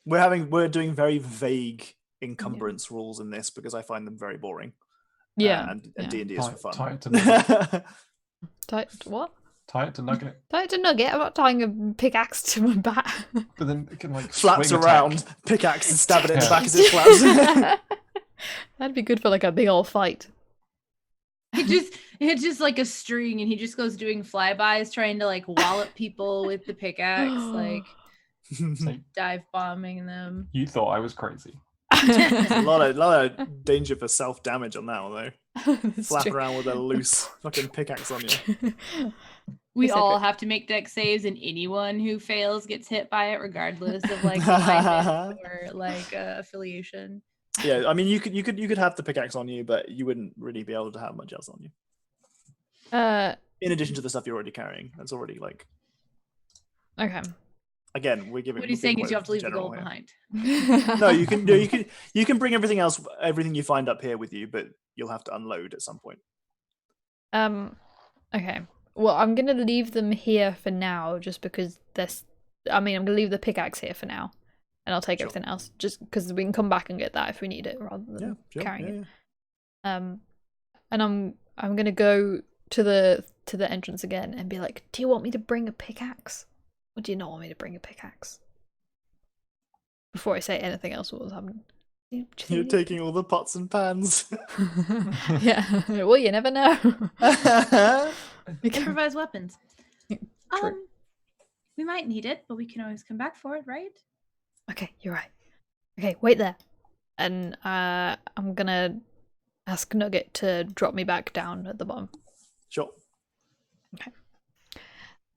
[SPEAKER 3] We're doing very vague encumbrance rules in this because I find them very boring.
[SPEAKER 1] Yeah.
[SPEAKER 3] And D&D is for fun.
[SPEAKER 2] Tie it to Nugget.
[SPEAKER 1] What?
[SPEAKER 2] Tie it to Nugget.
[SPEAKER 1] Tie it to Nugget. I'm not tying a pickaxe to my back.
[SPEAKER 2] But then it can like
[SPEAKER 3] Flaps
[SPEAKER 2] swing
[SPEAKER 3] around,
[SPEAKER 2] attack.
[SPEAKER 3] pickaxe and stab it in the
[SPEAKER 2] Yeah.
[SPEAKER 3] back as it flaps.
[SPEAKER 1] That'd be good for like a big old fight.
[SPEAKER 4] It's just like a string, and he just goes doing flybys, trying to like wallop people with the pickaxe, like
[SPEAKER 2] See,
[SPEAKER 4] dive bombing them.
[SPEAKER 2] you thought I was crazy.
[SPEAKER 3] a lot of danger for self damage on that one though.
[SPEAKER 1] That's
[SPEAKER 3] Flap
[SPEAKER 1] true.
[SPEAKER 3] around with a loose fucking pickaxe on you.
[SPEAKER 4] We
[SPEAKER 1] Except
[SPEAKER 4] all
[SPEAKER 1] it-
[SPEAKER 4] have to make dex saves, and anyone who fails gets hit by it, regardless of like alignment or like affiliation.
[SPEAKER 3] Yeah, I mean you could have the pickaxe on you, but you wouldn't really be able to have much else on you. In addition to the stuff you're already carrying, that's already like.
[SPEAKER 1] Okay.
[SPEAKER 3] Again, we're giving.
[SPEAKER 4] What he's saying is you have to leave the
[SPEAKER 3] general
[SPEAKER 4] gold
[SPEAKER 3] here.
[SPEAKER 4] behind.
[SPEAKER 3] No, you can bring everything else, everything you find up here with you, but you'll have to unload at some point.
[SPEAKER 1] Okay. Well, I'm gonna leave them here for now, just because I'm gonna leave the pickaxe here for now, and I'll take
[SPEAKER 3] Sure.
[SPEAKER 1] everything else, just because we can come back and get that if we need it, rather than carrying it. And I'm gonna go to the entrance again and be like, "Do you want me to bring a pickaxe, or do you not want me to bring a pickaxe?" Before I say anything else, what was happening?
[SPEAKER 3] You're taking all the pots and pans.
[SPEAKER 1] Yeah. Well, you never know.
[SPEAKER 4] Improvise weapons.
[SPEAKER 1] True.
[SPEAKER 4] We might need it, but we can always come back for it, right?
[SPEAKER 1] Okay, you're right. Okay, wait there. And I'm gonna ask Nugget to drop me back down at the bottom.
[SPEAKER 3] Sure.
[SPEAKER 1] Okay.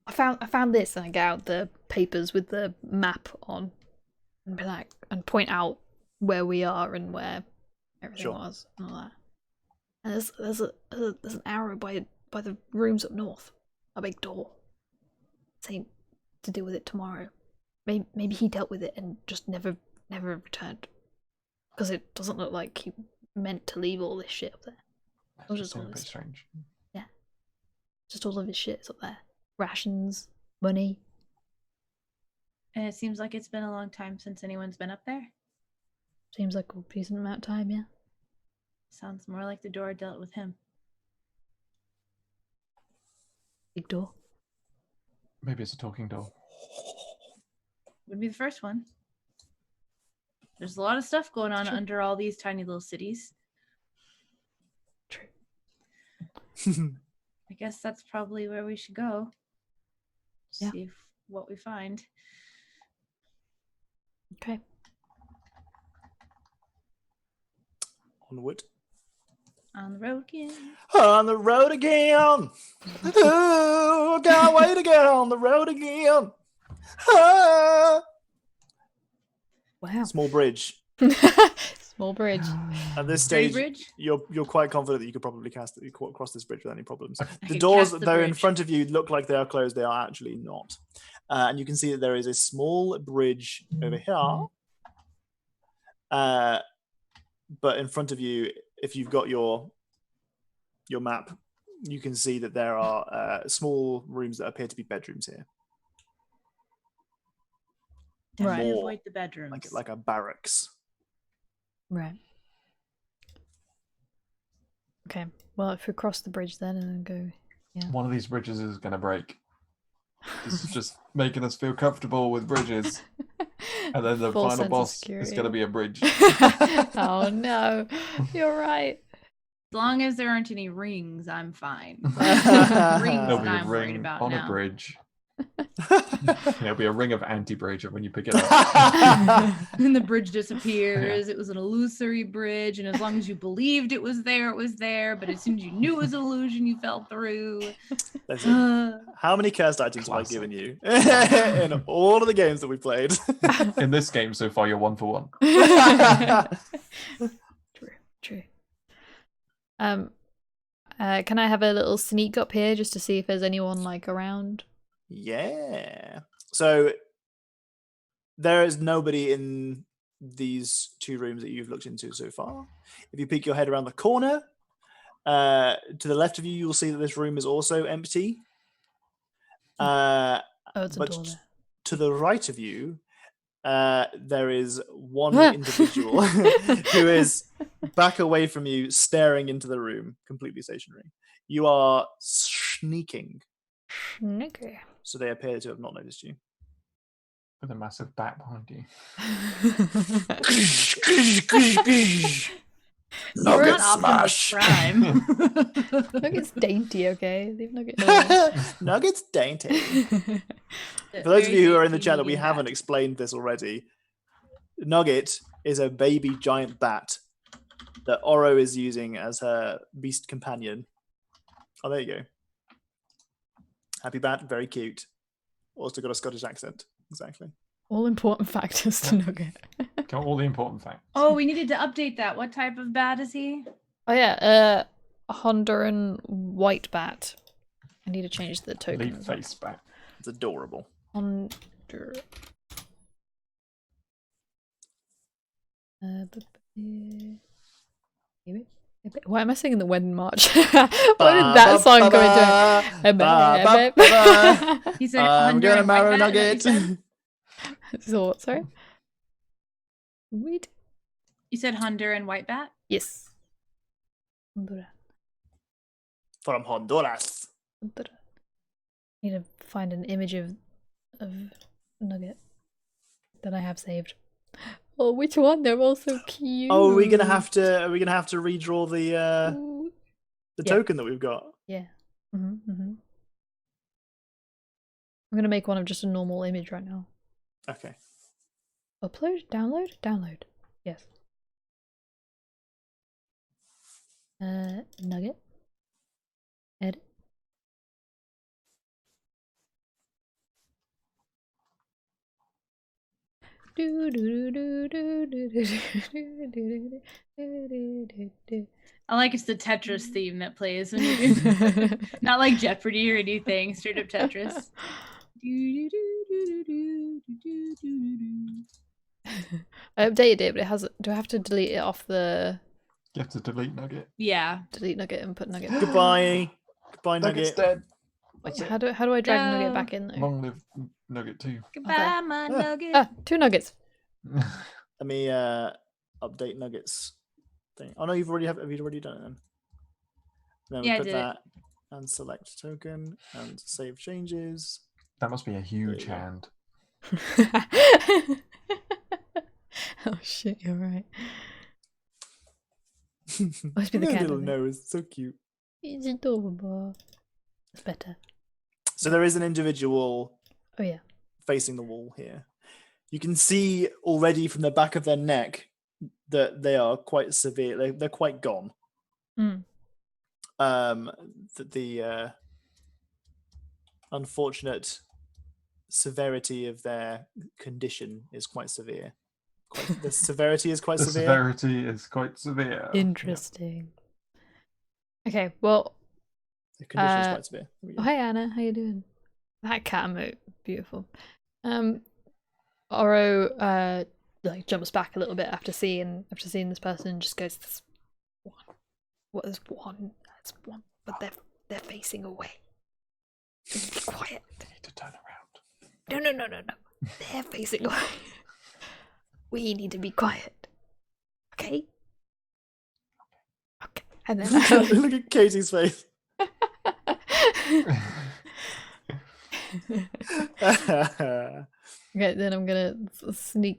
[SPEAKER 1] I found this, and I get out the papers with the map on, and be like, and point out where we are and where everything
[SPEAKER 3] Sure.
[SPEAKER 1] was and all that. And there's an arrow by the rooms up north, a big door, saying to deal with it tomorrow. Maybe he dealt with it and just never returned, because it doesn't look like he meant to leave all this shit up there.
[SPEAKER 2] That
[SPEAKER 1] was
[SPEAKER 2] just
[SPEAKER 1] just all
[SPEAKER 2] seemed a bit
[SPEAKER 1] this-
[SPEAKER 2] strange.
[SPEAKER 1] Just all of his shit's up there. Rations, money.
[SPEAKER 4] And it seems like it's been a long time since anyone's been up there.
[SPEAKER 1] Seems like a decent amount of time, yeah.
[SPEAKER 4] Sounds more like the door dealt with him.
[SPEAKER 1] Big door.
[SPEAKER 2] Maybe it's a talking door.
[SPEAKER 4] Would be the first one. There's a lot of stuff going on
[SPEAKER 1] True.
[SPEAKER 4] under all these tiny little cities.
[SPEAKER 1] True.
[SPEAKER 4] I guess that's probably where we should go.
[SPEAKER 1] Yeah.
[SPEAKER 4] See what we find.
[SPEAKER 1] Okay.
[SPEAKER 3] Onward.
[SPEAKER 4] On the road again.
[SPEAKER 3] On the road again. Oh, can't wait to get on the road again. Ah.
[SPEAKER 1] Wow.
[SPEAKER 3] Small bridge.
[SPEAKER 1] Small bridge.
[SPEAKER 3] At this
[SPEAKER 4] Dray
[SPEAKER 3] stage,
[SPEAKER 4] bridge?
[SPEAKER 3] you're quite confident that you could probably cross this bridge without any problems.
[SPEAKER 4] I
[SPEAKER 3] The
[SPEAKER 4] can
[SPEAKER 3] doors,
[SPEAKER 4] cast the
[SPEAKER 3] though, in
[SPEAKER 4] bridge.
[SPEAKER 3] front of you look like they are closed. They are actually not. And you can see that there is a small bridge over here. But in front of you, if you've got your map, you can see that there are small rooms that appear to be bedrooms here,
[SPEAKER 4] Definitely
[SPEAKER 3] More
[SPEAKER 4] avoid the bedrooms.
[SPEAKER 3] like a barracks.
[SPEAKER 1] Right. Okay. Well, if we cross the bridge then and then go.
[SPEAKER 2] One of these bridges is going to break. This is just making us feel comfortable with bridges. And then the
[SPEAKER 1] Full sense
[SPEAKER 2] final
[SPEAKER 1] of
[SPEAKER 2] boss is
[SPEAKER 1] security.
[SPEAKER 2] going to be a bridge.
[SPEAKER 1] Oh no, you're right.
[SPEAKER 4] As long as there aren't any rings, I'm fine. Rings
[SPEAKER 2] There'll be a
[SPEAKER 4] I'm worried
[SPEAKER 2] ring
[SPEAKER 4] about
[SPEAKER 2] on
[SPEAKER 4] now.
[SPEAKER 2] a bridge. There'll be a ring of anti-bridge when you pick it up.
[SPEAKER 4] And the bridge disappears. It was an illusory bridge, and as long as you believed it was there, it was there. But as soon as you knew it was an illusion, you fell through.
[SPEAKER 3] Listen, how many cursed items have I
[SPEAKER 2] Classic.
[SPEAKER 3] given you in all of the games that we played?
[SPEAKER 2] In this game so far, you're 1 for 1.
[SPEAKER 1] True. Can I have a little sneak up here just to see if there's anyone like around?
[SPEAKER 3] Yeah. So there is nobody in these 2 rooms that you've looked into so far. If you peek your head around the corner, to the left of you, you'll see that this room is also empty.
[SPEAKER 1] Oh, it's a
[SPEAKER 3] But
[SPEAKER 1] door there.
[SPEAKER 3] to the right of you, there is one individual who is back away from you, staring into the room, completely stationary. You are sneaking,
[SPEAKER 1] Sneaky.
[SPEAKER 3] so they appear to have not noticed you.
[SPEAKER 2] With a massive bat behind you.
[SPEAKER 4] You're
[SPEAKER 3] Nugget
[SPEAKER 4] not Optimus
[SPEAKER 3] smash.
[SPEAKER 4] Prime.
[SPEAKER 1] Nugget's dainty, okay? Leave Nugget alone.
[SPEAKER 3] Nuggets dainty. For those of you who are in the chat that we haven't explained this already, Nugget is a baby giant bat that Oro is using as her beast companion. Oh, there you go. Happy bat, very cute. Also got a Scottish accent. Exactly.
[SPEAKER 1] All important factors to Nugget.
[SPEAKER 2] Got all the important facts.
[SPEAKER 4] Oh, we needed to update that. What type of bat is he?
[SPEAKER 1] Oh yeah, Honduran white bat. I need to change the token.
[SPEAKER 2] Leaf
[SPEAKER 1] as well.
[SPEAKER 2] face bat.
[SPEAKER 3] It's adorable.
[SPEAKER 1] Hondur. Why am I singing the Wedding March? Why did that song come into it?
[SPEAKER 4] He said,
[SPEAKER 3] I'm
[SPEAKER 4] Honduran
[SPEAKER 3] gonna marry
[SPEAKER 4] white bat, is that what you
[SPEAKER 3] Nugget.
[SPEAKER 4] said?
[SPEAKER 1] So what? Sorry. Wait.
[SPEAKER 4] You said Honduran white bat?
[SPEAKER 1] Yes. Honduran.
[SPEAKER 3] From Honduras.
[SPEAKER 1] Honduran. Need to find an image of Nugget that I have saved. Oh, which one? They're all so cute.
[SPEAKER 3] Oh, are we gonna have to redraw the
[SPEAKER 1] Ooh. Yeah.
[SPEAKER 3] token that we've got?
[SPEAKER 1] Yeah. I'm gonna make one of just a normal image right now.
[SPEAKER 3] Okay.
[SPEAKER 1] Upload? Download? Download. Yes. Nugget. Edit.
[SPEAKER 4] I like it's the Tetris theme that plays when you do not like Jeopardy or anything, straight up Tetris.
[SPEAKER 1] I updated it, but it has. Do I have to delete it off the
[SPEAKER 2] You have to delete Nugget.
[SPEAKER 4] Yeah.
[SPEAKER 1] delete Nugget and put Nugget?
[SPEAKER 3] Goodbye. Goodbye,
[SPEAKER 2] Nugget's
[SPEAKER 3] Nugget.
[SPEAKER 2] dead.
[SPEAKER 1] Wait,
[SPEAKER 2] That's it.
[SPEAKER 1] how do I drag Nugget
[SPEAKER 4] No.
[SPEAKER 1] back in though?
[SPEAKER 2] Long live Nugget 2.
[SPEAKER 4] Goodbye, my
[SPEAKER 3] Ah.
[SPEAKER 4] nugget.
[SPEAKER 1] Ah, 2 nuggets.
[SPEAKER 3] Let me update Nuggets thing. Oh no, have you already done it then? Then we
[SPEAKER 4] Yeah, I
[SPEAKER 3] put
[SPEAKER 4] did it.
[SPEAKER 3] that and select token and save changes.
[SPEAKER 2] That must be a huge
[SPEAKER 3] you go.
[SPEAKER 2] hand.
[SPEAKER 1] Oh shit, you're right. Must be the
[SPEAKER 3] Look at
[SPEAKER 1] cat.
[SPEAKER 3] little
[SPEAKER 1] I think.
[SPEAKER 3] nose, so cute.
[SPEAKER 1] It's adorable. It's better.
[SPEAKER 3] So there is an individual
[SPEAKER 1] Oh yeah.
[SPEAKER 3] facing the wall here. You can see already from the back of their neck that they are quite severe. They're quite gone.
[SPEAKER 1] Mm.
[SPEAKER 3] The unfortunate severity of their condition is quite severe. The severity is quite
[SPEAKER 2] The
[SPEAKER 3] severe.
[SPEAKER 2] severity is quite severe.
[SPEAKER 1] Interesting. Okay, well,
[SPEAKER 3] The condition is quite severe. There we
[SPEAKER 1] oh,
[SPEAKER 3] go.
[SPEAKER 1] hi Anna, how you doing? That cat emote, beautiful. Oro like jumps back a little bit after seeing this person and just goes, "There's one. What is one? That's one, but they're facing away. Be quiet.
[SPEAKER 2] You need to turn around.
[SPEAKER 1] No. They're facing away. We need to be quiet. Okay? Okay. And then
[SPEAKER 3] Look at Katie's face.
[SPEAKER 1] okay, then I'm gonna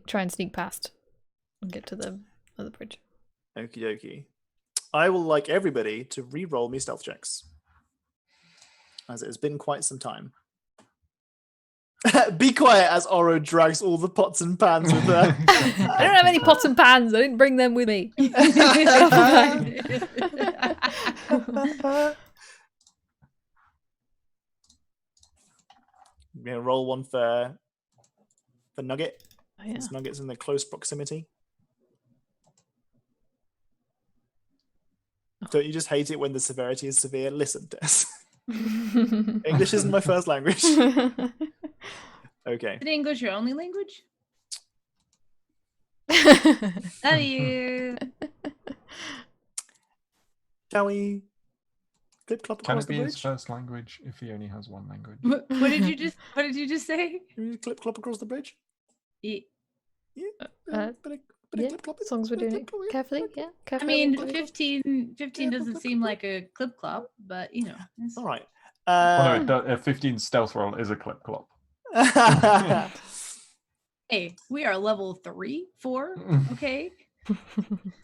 [SPEAKER 1] try and sneak past and get to the other bridge.
[SPEAKER 3] Okie dokie. I will like everybody to re-roll me stealth checks, as it has been quite some time. Be quiet as Oro drags all the pots and pans with her.
[SPEAKER 1] I don't have any pots and pans. I didn't bring them with me.
[SPEAKER 3] I'm gonna roll one for Nugget.
[SPEAKER 1] Oh, yeah.
[SPEAKER 3] This Nugget's in the close proximity. Don't you just hate it when the severity is severe? Listen, Des. English isn't my first language. Okay.
[SPEAKER 4] Is English your only language? Love you.
[SPEAKER 3] Shall we clip clop
[SPEAKER 2] Can
[SPEAKER 3] across
[SPEAKER 2] it
[SPEAKER 3] the
[SPEAKER 2] be his
[SPEAKER 3] bridge?
[SPEAKER 2] first language if he only has one language?
[SPEAKER 4] What did you just say?
[SPEAKER 3] Can we clip clop across the bridge?
[SPEAKER 4] Ye-
[SPEAKER 1] yeah, as long as we're doing it carefully, yeah.
[SPEAKER 4] I
[SPEAKER 1] Carefully.
[SPEAKER 4] mean,
[SPEAKER 1] carefully.
[SPEAKER 4] 15 doesn't seem like a clip clop, but you know. it's-
[SPEAKER 3] All right.
[SPEAKER 2] Oh no, a 15 stealth roll is a clip clop.
[SPEAKER 4] Hey, we are level 3, 4, okay?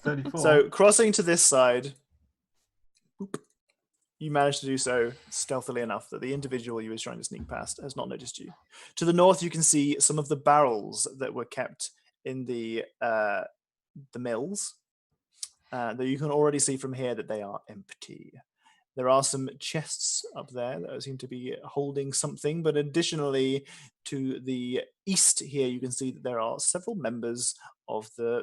[SPEAKER 2] 34.
[SPEAKER 3] So crossing to this side, boop, you managed to do so stealthily enough that the individual you was trying to sneak past has not noticed you. To the north, you can see some of the barrels that were kept in the mills. Though you can already see from here that they are empty. There are some chests up there that seem to be holding something, but additionally to the east here, you can see that there are several members of the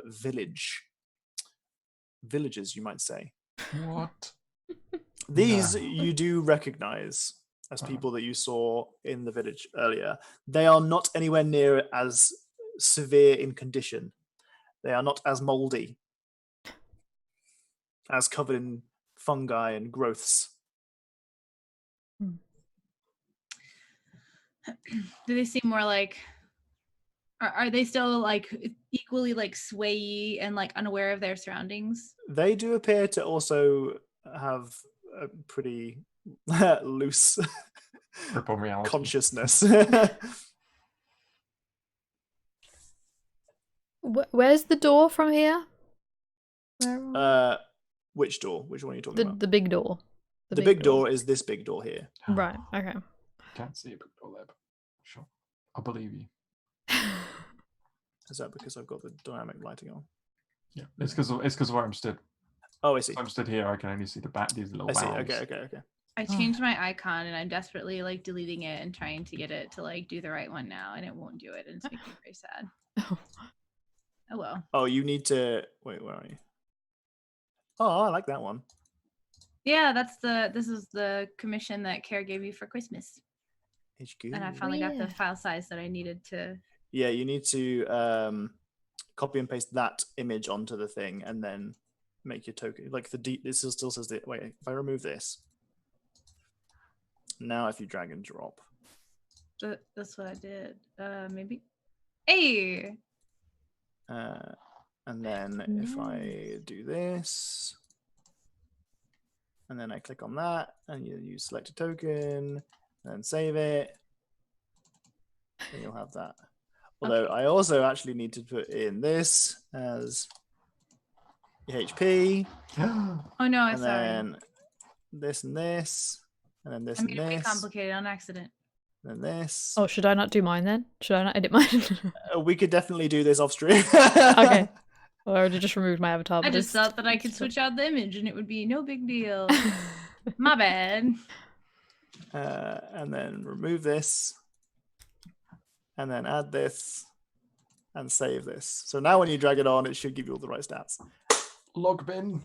[SPEAKER 3] villagers, you might say.
[SPEAKER 2] What?
[SPEAKER 3] These
[SPEAKER 2] No.
[SPEAKER 3] you do recognize as
[SPEAKER 2] Uh-huh.
[SPEAKER 3] people that you saw in the village earlier. They are not anywhere near as severe in condition. They are not as moldy, as covered in fungi and growths.
[SPEAKER 4] Do they seem more like are they still like equally like swayy and like unaware of their surroundings?
[SPEAKER 3] They do appear to also have a pretty loose
[SPEAKER 2] Grip on reality.
[SPEAKER 3] consciousness.
[SPEAKER 1] Where's the door from here? Where are
[SPEAKER 3] Which door? Which one are you talking
[SPEAKER 1] we?
[SPEAKER 3] about?
[SPEAKER 1] The big door.
[SPEAKER 3] The big door is this big door here.
[SPEAKER 1] Right, okay.
[SPEAKER 2] Can't see a big door there, but sure. I believe you.
[SPEAKER 3] Is that because I've got the dynamic lighting on?
[SPEAKER 2] Yeah. It's because of where I'm stood.
[SPEAKER 3] Oh, I see.
[SPEAKER 2] If I'm stood here, I can only see the back, these little
[SPEAKER 3] I see.
[SPEAKER 2] barrels.
[SPEAKER 3] Okay.
[SPEAKER 4] I changed my icon and I'm desperately like deleting it and trying to get it to like do the right one now, and it won't do it, and it's making me very sad. Oh well.
[SPEAKER 3] Oh, you need to wait. Where are you? Oh, I like that one.
[SPEAKER 4] Yeah, this is the commission that Care gave you for Christmas,
[SPEAKER 3] HQ.
[SPEAKER 4] and I finally got the
[SPEAKER 1] Yeah.
[SPEAKER 4] file size that I needed to.
[SPEAKER 3] Yeah, you need to copy and paste that image onto the thing, and then make your token. Like this still says that. Wait, if I remove this, Now if you drag and drop.
[SPEAKER 4] That's what I did. Maybe. Hey.
[SPEAKER 3] And then if I do this, and then I click on that, and you select a token, and save it, and you'll have that. Although I also actually need to put in this as HP,
[SPEAKER 4] Oh no, I'm
[SPEAKER 3] and
[SPEAKER 4] sorry.
[SPEAKER 3] then this and this, and then this
[SPEAKER 4] I
[SPEAKER 3] and
[SPEAKER 4] made it
[SPEAKER 3] this,
[SPEAKER 4] complicated on accident.
[SPEAKER 3] and then this.
[SPEAKER 1] Oh, should I not do mine then? Should I not edit mine?
[SPEAKER 3] We could definitely do this off stream.
[SPEAKER 1] Okay. Well, I already just removed my avatar.
[SPEAKER 4] I
[SPEAKER 1] but
[SPEAKER 4] just
[SPEAKER 1] it's-
[SPEAKER 4] thought that I could switch out the image and it would be no big deal. My bad.
[SPEAKER 3] And then remove this, and then add this, and save this. So now when you drag it on, it should give you all the right stats.
[SPEAKER 2] Log bin.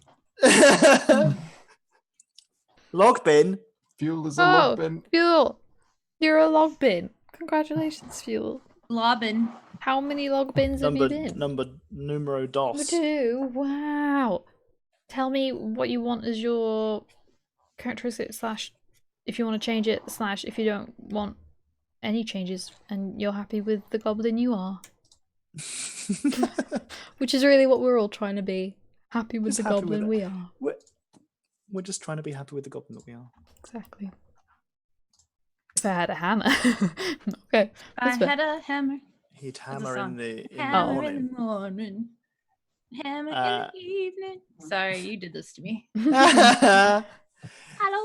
[SPEAKER 3] Log bin.
[SPEAKER 2] Fuel is a log
[SPEAKER 1] Oh,
[SPEAKER 2] bin.
[SPEAKER 1] Fuel! You're a log bin. Congratulations, Fuel.
[SPEAKER 4] Lobbin.
[SPEAKER 1] How many log bins have you been?
[SPEAKER 3] Numero
[SPEAKER 1] Number
[SPEAKER 3] dos.
[SPEAKER 1] 2. Wow. Tell me what you want as your characteristic slash if you want to change it slash if you don't want any changes and you're happy with the goblin you are. Which is really what we're all trying to be. Happy with
[SPEAKER 3] Just
[SPEAKER 1] the
[SPEAKER 3] happy with
[SPEAKER 1] goblin
[SPEAKER 3] it.
[SPEAKER 1] we are.
[SPEAKER 3] We're just trying to be happy with the goblin that we are.
[SPEAKER 1] Exactly. If I had a hammer. Okay.
[SPEAKER 4] I
[SPEAKER 1] that's fair.
[SPEAKER 4] had a hammer.
[SPEAKER 3] He'd
[SPEAKER 4] a
[SPEAKER 3] hammer
[SPEAKER 4] song.
[SPEAKER 3] in the
[SPEAKER 4] Hammer
[SPEAKER 3] morning.
[SPEAKER 4] in the morning. Hammer in the evening. Sorry, you did this to me. All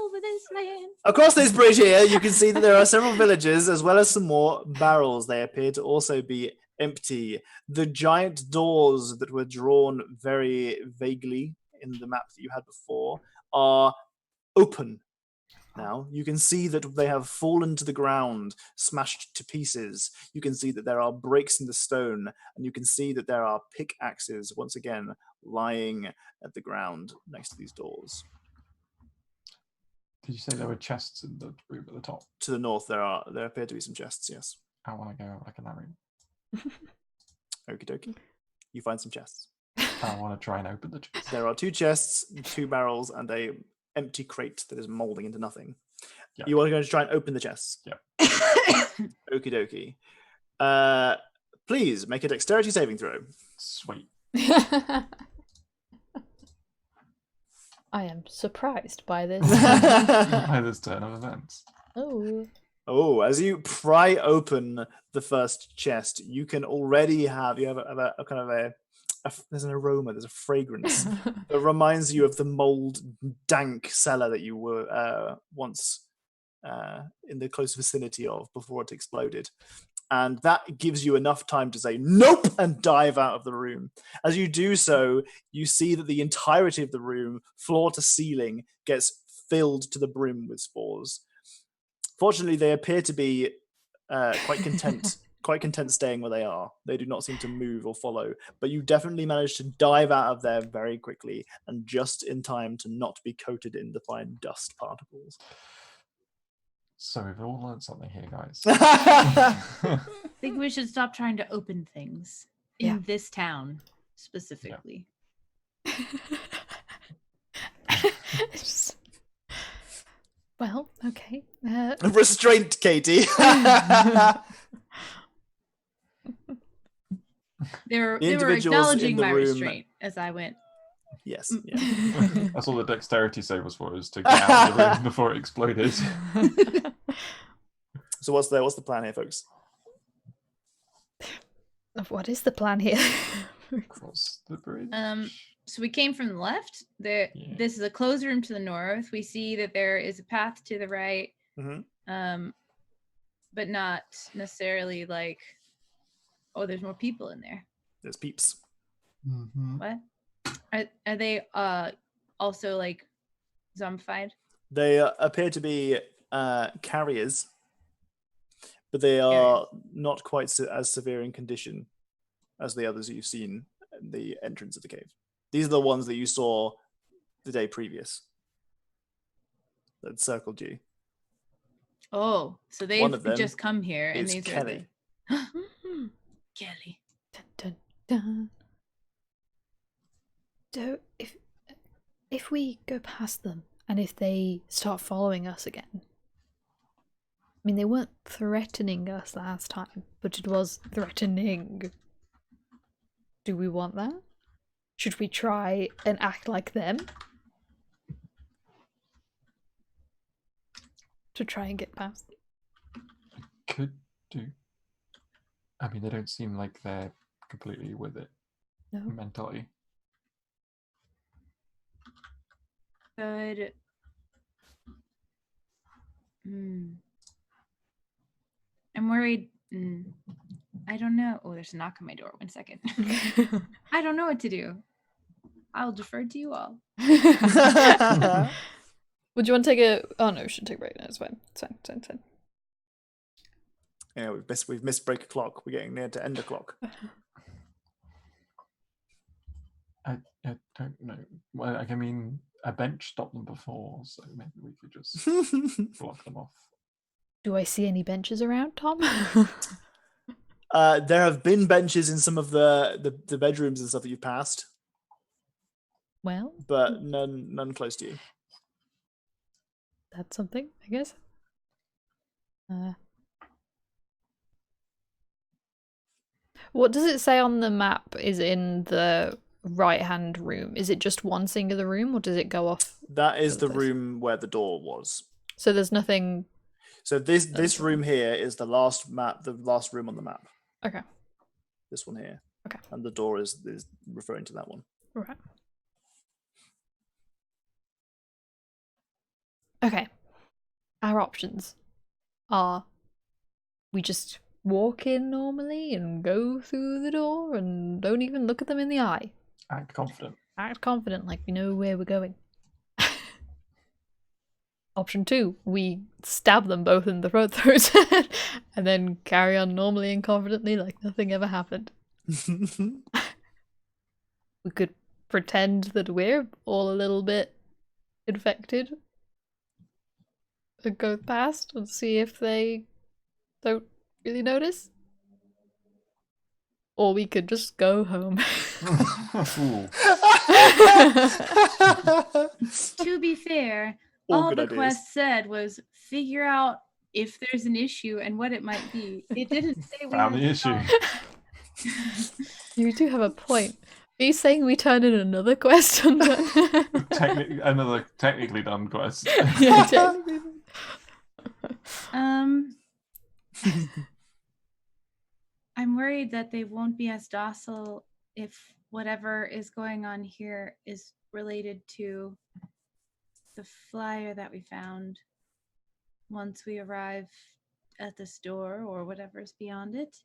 [SPEAKER 4] over this land.
[SPEAKER 3] Across this bridge here, you can see that there are several villages as well as some more barrels. They appear to also be empty. The giant doors that were drawn very vaguely in the map that you had before are open now. You can see that they have fallen to the ground, smashed to pieces. You can see that there are breaks in the stone, and you can see that there are pickaxes once again lying at the ground next to these doors.
[SPEAKER 2] Did you say there were chests in the room at the top?
[SPEAKER 3] To the north, there appear to be some chests. Yes.
[SPEAKER 2] I want to go look in that room.
[SPEAKER 3] Okie dokie. You find some chests.
[SPEAKER 2] I want to try and open the chest.
[SPEAKER 3] There are 2 chests, 2 barrels, and a empty crate that is molding into nothing.
[SPEAKER 2] Yeah.
[SPEAKER 3] You are going to try and open the chests.
[SPEAKER 2] Yep.
[SPEAKER 3] Okie dokie. Please make a dexterity saving throw.
[SPEAKER 2] Sweet.
[SPEAKER 1] I am surprised by this.
[SPEAKER 2] By this turn of events.
[SPEAKER 1] Oh.
[SPEAKER 3] Oh, as you pry open the first chest, you can already have a kind of there's an aroma, there's a fragrance that reminds you of the mold dank cellar that you were once in the close vicinity of before it exploded. And that gives you enough time to say nope and dive out of the room. As you do so, you see that the entirety of the room, floor to ceiling, gets filled to the brim with spores. Fortunately, they appear to be quite content staying where they are. They do not seem to move or follow, but you definitely managed to dive out of there very quickly and just in time to not be coated in the fine dust particles.
[SPEAKER 2] So we've all learned something here, guys.
[SPEAKER 4] I think we should stop trying to open things in
[SPEAKER 1] Yeah.
[SPEAKER 4] this town specifically.
[SPEAKER 1] Just- Well, okay.
[SPEAKER 3] Restraint, Katie.
[SPEAKER 4] They were
[SPEAKER 3] individuals in
[SPEAKER 4] acknowledging
[SPEAKER 3] the
[SPEAKER 4] my
[SPEAKER 3] room-
[SPEAKER 4] restraint as I went.
[SPEAKER 3] Yes.
[SPEAKER 1] Mm.
[SPEAKER 3] Yeah.
[SPEAKER 2] That's all the dexterity save was for, is to get out of the room before it exploded.
[SPEAKER 3] So what's the plan here, folks?
[SPEAKER 1] What is the plan here?
[SPEAKER 2] Cross the bridge.
[SPEAKER 4] So we came from the left.
[SPEAKER 2] Yeah.
[SPEAKER 4] This is a closed room to the north. We see that there is a path to the right,
[SPEAKER 3] Mhm.
[SPEAKER 4] but not necessarily like, oh, there's more people in there.
[SPEAKER 3] There's peeps.
[SPEAKER 2] Mhm.
[SPEAKER 4] What? Are they also like zombified?
[SPEAKER 3] They appear to be carriers, but they are not quite as severe in condition as the others you've seen in the entrance of the cave. These are the ones that you saw the day previous that circled you.
[SPEAKER 4] Oh, so
[SPEAKER 3] One
[SPEAKER 4] they've
[SPEAKER 3] of them
[SPEAKER 4] just come here and
[SPEAKER 3] is
[SPEAKER 4] these
[SPEAKER 3] Kelly.
[SPEAKER 4] are the Kelly.
[SPEAKER 1] Dun, dun, dun. So if we go past them and if they start following us again, mean, they weren't threatening us last time, but it was threatening. Do we want that? Should we try and act like them? To try and get past it?
[SPEAKER 2] Could do. I mean, they don't seem like they're completely with it
[SPEAKER 1] No.
[SPEAKER 2] mentally.
[SPEAKER 4] Good. I'm worried. I don't know. Oh, there's a knock on my door. 1 second. I don't know what to do. I'll defer to you all.
[SPEAKER 1] Would you want to take a... Oh no, we should take a break. No, it's fine. It's fine. It's fine. It's fine.
[SPEAKER 3] Yeah, we've missed break o'clock. We're getting near to end o'clock.
[SPEAKER 2] I don't know. Well, I mean, a bench stopped them before, so maybe we could just block them off.
[SPEAKER 1] Do I see any benches around, Tom?
[SPEAKER 3] There have been benches in some of the bedrooms and stuff that you've passed,
[SPEAKER 1] Well,
[SPEAKER 3] but none close to you.
[SPEAKER 1] that's something, I guess. What does it say on the map is in the right-hand room? Is it just one singular room, or does it go off?
[SPEAKER 3] That is the
[SPEAKER 1] Place.
[SPEAKER 3] room where the door was.
[SPEAKER 1] So there's nothing...
[SPEAKER 3] So this room here is the last room on the map.
[SPEAKER 1] Okay.
[SPEAKER 3] This one here.
[SPEAKER 1] Okay.
[SPEAKER 3] And the door is referring to that one.
[SPEAKER 1] Right. Okay. Our options are we just walk in normally and go through the door and don't even look at them in the eye.
[SPEAKER 2] Act confident.
[SPEAKER 1] Act confident, like we know where we're going. Option 2, we stab them both in the throat and then carry on normally and confidently like nothing ever happened. We could pretend that we're all a little bit infected and go past and see if they don't really notice. Or we could just go home.
[SPEAKER 2] Ooh.
[SPEAKER 4] To be fair,
[SPEAKER 3] All
[SPEAKER 4] all
[SPEAKER 3] good
[SPEAKER 4] the
[SPEAKER 3] ideas.
[SPEAKER 4] quest said was figure out if there's an issue and what it might be. It didn't say we
[SPEAKER 2] Found
[SPEAKER 4] were
[SPEAKER 2] the issue.
[SPEAKER 1] You do have a point. Are you saying we turn in another quest on that?
[SPEAKER 2] Another technically done quest.
[SPEAKER 1] Yeah, technically.
[SPEAKER 4] I'm worried that they won't be as docile if whatever is going on here is related to the flyer that we found once we arrive at the store or whatever's beyond it.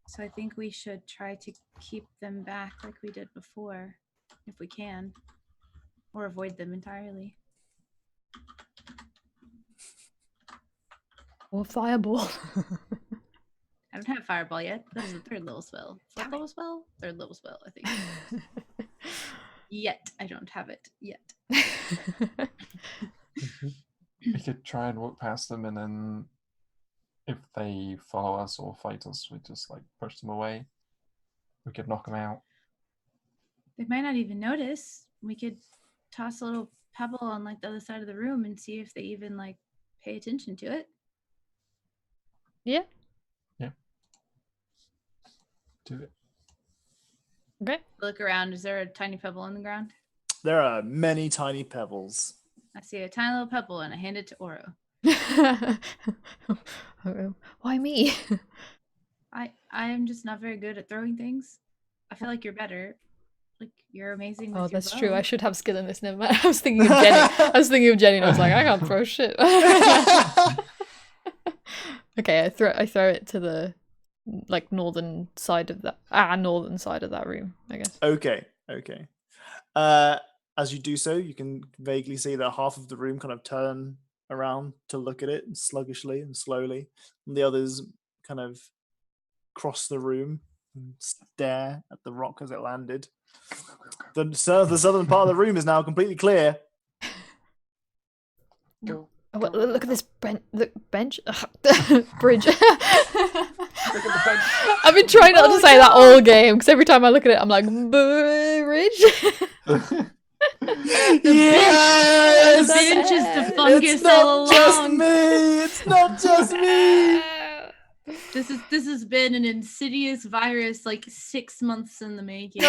[SPEAKER 4] So I think we should try to keep them back like we did before, if we can, or avoid them entirely.
[SPEAKER 1] Or fireball.
[SPEAKER 4] I don't have fireball yet. That's the third level spell. Fourth level spell? Third level spell, I think. Yet. I don't have it yet.
[SPEAKER 2] We could try and walk past them, and then if they follow us or fight us, we just like push them away. We could knock them out.
[SPEAKER 4] They might not even notice. We could toss a little pebble on like the other side of the room and see if they even like pay attention to it.
[SPEAKER 1] Yeah.
[SPEAKER 2] Do it.
[SPEAKER 1] Okay.
[SPEAKER 4] Look around. Is there a tiny pebble on the ground?
[SPEAKER 3] There are many tiny pebbles.
[SPEAKER 4] I see a tiny little pebble and I hand it to Oro.
[SPEAKER 1] Why me?
[SPEAKER 4] I am just not very good at throwing things. I feel like you're better. Like you're amazing with
[SPEAKER 1] Oh,
[SPEAKER 4] your
[SPEAKER 1] that's
[SPEAKER 4] bow.
[SPEAKER 1] true. I should have skill in this. Never mind. I was thinking of Jenny. And I was like, I can't throw shit. Okay, I throw it to the like northern side of that room, I guess.
[SPEAKER 3] Okay. As you do so, you can vaguely see that half of the room kind of turn around to look at it sluggishly and slowly, and the others kind of cross the room and stare at the rock as it landed. The southern part of the room is now completely clear.
[SPEAKER 2] Go.
[SPEAKER 1] Oh, look at this bench. Bridge.
[SPEAKER 2] Look at the bench.
[SPEAKER 1] I've been trying not to say that all game because every time I look at it, I'm like, bridge.
[SPEAKER 3] Yes!
[SPEAKER 4] The bench is the
[SPEAKER 1] It's
[SPEAKER 4] fungus
[SPEAKER 3] It's not
[SPEAKER 4] all
[SPEAKER 3] just
[SPEAKER 4] along.
[SPEAKER 3] me! It's not just me!
[SPEAKER 4] This has been an insidious virus like 6 months in the making.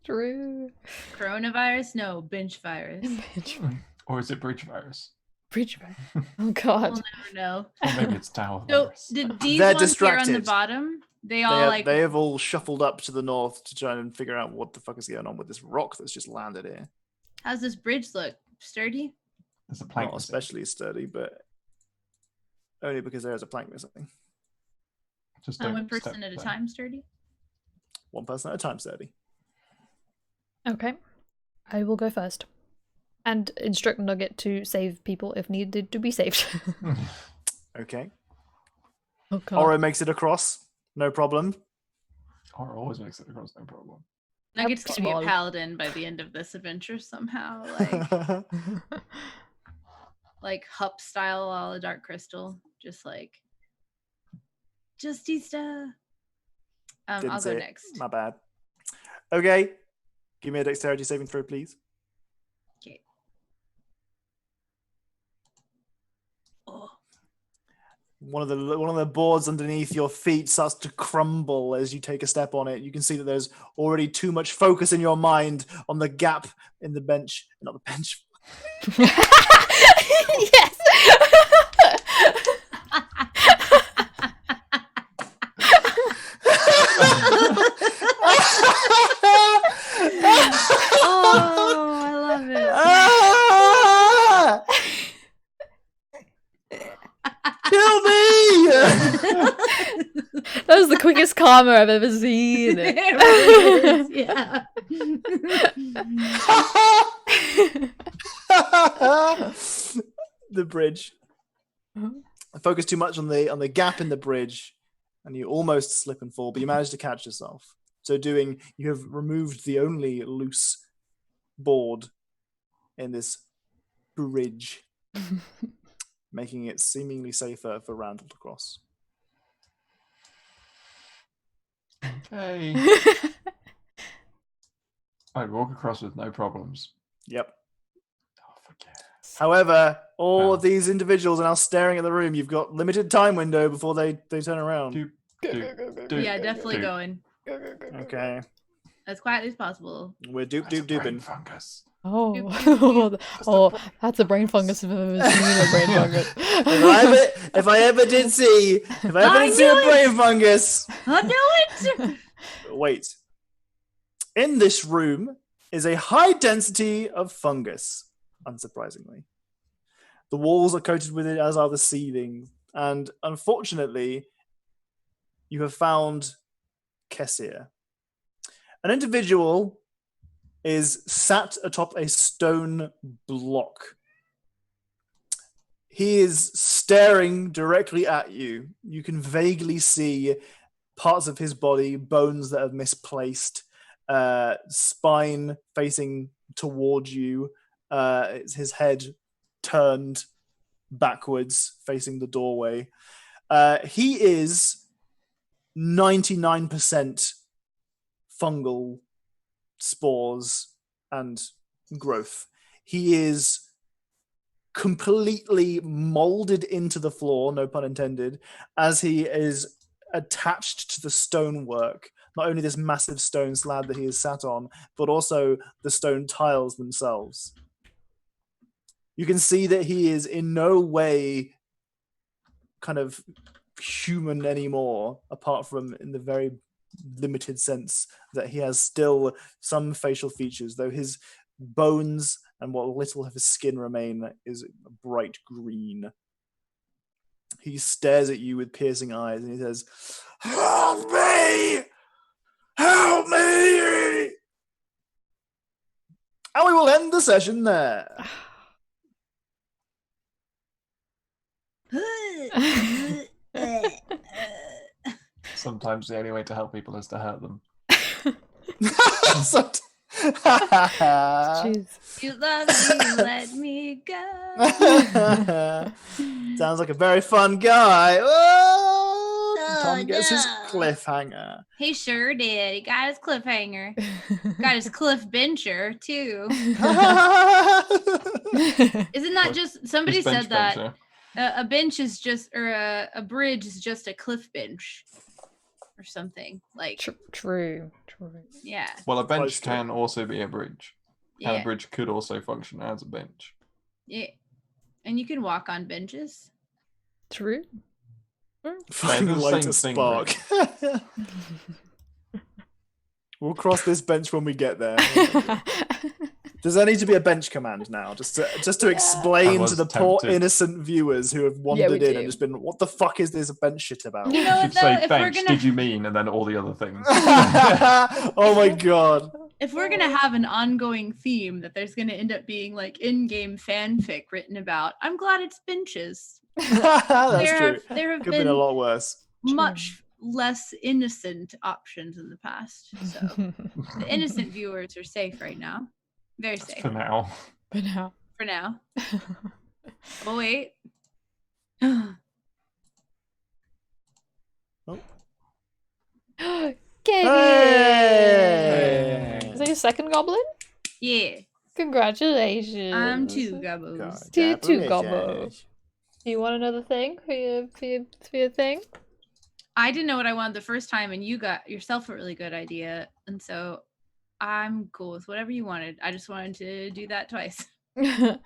[SPEAKER 1] True.
[SPEAKER 4] Coronavirus? No, bench virus.
[SPEAKER 2] Or is it breach virus?
[SPEAKER 1] Breach virus. Oh
[SPEAKER 4] We'll
[SPEAKER 1] god.
[SPEAKER 4] never know.
[SPEAKER 2] Or maybe it's tower
[SPEAKER 4] So
[SPEAKER 2] virus.
[SPEAKER 4] did these
[SPEAKER 3] They're
[SPEAKER 4] ones here on the
[SPEAKER 3] distracted.
[SPEAKER 4] bottom? They all
[SPEAKER 3] They have all shuffled up to the north to try and figure out what the fuck is going on with this rock that's just landed here.
[SPEAKER 4] How's this bridge look? Sturdy?
[SPEAKER 2] There's a plank
[SPEAKER 3] Not
[SPEAKER 2] missing.
[SPEAKER 3] especially sturdy, but only because there is a plank missing.
[SPEAKER 2] Just
[SPEAKER 4] One
[SPEAKER 2] don't
[SPEAKER 4] person
[SPEAKER 2] step
[SPEAKER 4] at a
[SPEAKER 2] there.
[SPEAKER 4] time sturdy?
[SPEAKER 3] One person at a time sturdy.
[SPEAKER 1] Okay. I will go first. And instruct Nugget to save people if needed to be saved.
[SPEAKER 3] Okay.
[SPEAKER 1] Oh god.
[SPEAKER 3] Oro makes it across. No problem.
[SPEAKER 2] Or always makes it across, no problem.
[SPEAKER 4] Nugget's gonna be
[SPEAKER 1] small.
[SPEAKER 4] a paladin by the end of this adventure somehow. Like Hup style a la Dark Crystal. Just like Justista.
[SPEAKER 3] Didn't
[SPEAKER 4] I'll
[SPEAKER 3] see
[SPEAKER 4] go
[SPEAKER 3] it.
[SPEAKER 4] next.
[SPEAKER 3] My bad. Okay. Give me a dexterity saving throw, please.
[SPEAKER 4] Okay. Oh.
[SPEAKER 3] One of the boards underneath your feet starts to crumble as you take a step on it. You can see that there's already too much focus in your mind on the gap in the bench, not the bench.
[SPEAKER 1] Yes.
[SPEAKER 4] Oh, I love it.
[SPEAKER 3] Ah! Kill me!
[SPEAKER 1] That was the quickest karma I've ever seen.
[SPEAKER 4] It really is, yeah.
[SPEAKER 3] The bridge. I focus too much on the gap in the bridge, and you almost slip and fall, but you manage to catch yourself. So doing, you have removed the only loose board in this bridge, making it seemingly safer for Randall to cross.
[SPEAKER 2] Okay. I'd walk across with no problems.
[SPEAKER 3] Yep.
[SPEAKER 2] Oh, forget.
[SPEAKER 3] However, all
[SPEAKER 2] Oh.
[SPEAKER 3] of these individuals are now staring at the room. You've got limited time window before they turn around.
[SPEAKER 2] Doop, doop, doop,
[SPEAKER 4] Yeah, definitely
[SPEAKER 2] doop.
[SPEAKER 4] going.
[SPEAKER 3] Okay.
[SPEAKER 4] As quietly as possible.
[SPEAKER 3] We're doop
[SPEAKER 2] That's a
[SPEAKER 3] doop
[SPEAKER 2] brain
[SPEAKER 3] dooping.
[SPEAKER 2] fungus.
[SPEAKER 1] Oh,
[SPEAKER 2] That's
[SPEAKER 1] oh,
[SPEAKER 2] the
[SPEAKER 1] that's a brain fungus if I've ever seen a brain fungus.
[SPEAKER 3] If I ever did see a brain fungus.
[SPEAKER 4] I knew it!
[SPEAKER 3] Wait. In this room is a high density of fungus, unsurprisingly. The walls are coated with it, as are the ceilings. And unfortunately, you have found Kessir. An individual is sat atop a stone block. He is staring directly at you. You can vaguely see parts of his body, bones that are misplaced, spine facing towards you, it's his head turned backwards, facing the doorway. He is 99% fungal spores and growth. He is completely molded into the floor, no pun intended, as he is attached to the stonework. Not only this massive stone slab that he is sat on, but also the stone tiles themselves. You can see that he is in no way kind of human anymore, apart from in the very limited sense that he has still some facial features, though his bones and what little of his skin remain is bright green. He stares at you with piercing eyes and he says, "Help me! Help me!" And we will end the session there.
[SPEAKER 2] Sometimes the only way to help people is to hurt them.
[SPEAKER 1] Jeez.
[SPEAKER 4] You love me, let me go.
[SPEAKER 3] Sounds like a very fun guy. Oh, Tom gets his
[SPEAKER 4] no.
[SPEAKER 3] cliffhanger.
[SPEAKER 4] He sure did. He got his cliffhanger. Got his cliff bencher too. Isn't that
[SPEAKER 2] What?
[SPEAKER 4] just somebody
[SPEAKER 2] His bench
[SPEAKER 4] said that
[SPEAKER 2] bencher.
[SPEAKER 4] a bench is just or a bridge is just a cliff bench or something like
[SPEAKER 1] True.
[SPEAKER 4] yeah.
[SPEAKER 2] Well, a bench
[SPEAKER 3] Close to it.
[SPEAKER 2] can also be a bridge. And
[SPEAKER 4] Yeah.
[SPEAKER 2] a bridge could also function as a bench.
[SPEAKER 4] Yeah. And you can walk on benches.
[SPEAKER 1] True.
[SPEAKER 3] Fucking
[SPEAKER 2] they're the
[SPEAKER 3] light
[SPEAKER 2] same
[SPEAKER 3] a
[SPEAKER 2] thing,
[SPEAKER 3] spark. We'll cross this bench when we get there. Does there need to be a bench command now, just to explain
[SPEAKER 2] was
[SPEAKER 3] to the poor
[SPEAKER 2] tempted.
[SPEAKER 3] innocent viewers who have
[SPEAKER 1] we
[SPEAKER 3] wandered in
[SPEAKER 1] do.
[SPEAKER 3] and just been, "What the fuck is this bench shit about?"
[SPEAKER 4] You know
[SPEAKER 2] You
[SPEAKER 4] what
[SPEAKER 2] should
[SPEAKER 4] though?
[SPEAKER 2] say
[SPEAKER 4] If we're
[SPEAKER 2] bench,
[SPEAKER 4] gonna
[SPEAKER 2] did you mean? And then all the other things.
[SPEAKER 3] Oh my god!
[SPEAKER 4] if we're gonna have an ongoing theme that there's gonna end up being like in-game fanfic written about, I'm glad it's benches.
[SPEAKER 3] That's true.
[SPEAKER 4] There have
[SPEAKER 3] Could have been a
[SPEAKER 4] been
[SPEAKER 3] lot worse.
[SPEAKER 4] much less innocent options in the past. So the innocent viewers are safe right now. Very safe
[SPEAKER 2] For now.
[SPEAKER 1] But now.
[SPEAKER 4] for now. Oh wait.
[SPEAKER 1] Get
[SPEAKER 3] Hey!
[SPEAKER 1] it! Is that your second goblin?
[SPEAKER 4] Yeah.
[SPEAKER 1] Congratulations.
[SPEAKER 4] I'm two gobos.
[SPEAKER 1] Two gobbo. Do you want another thing for your thing?
[SPEAKER 4] I didn't know what I wanted the first time, and you got yourself a really good idea, and so I'm cool with whatever you wanted. I just wanted to do that twice.
[SPEAKER 1] Well,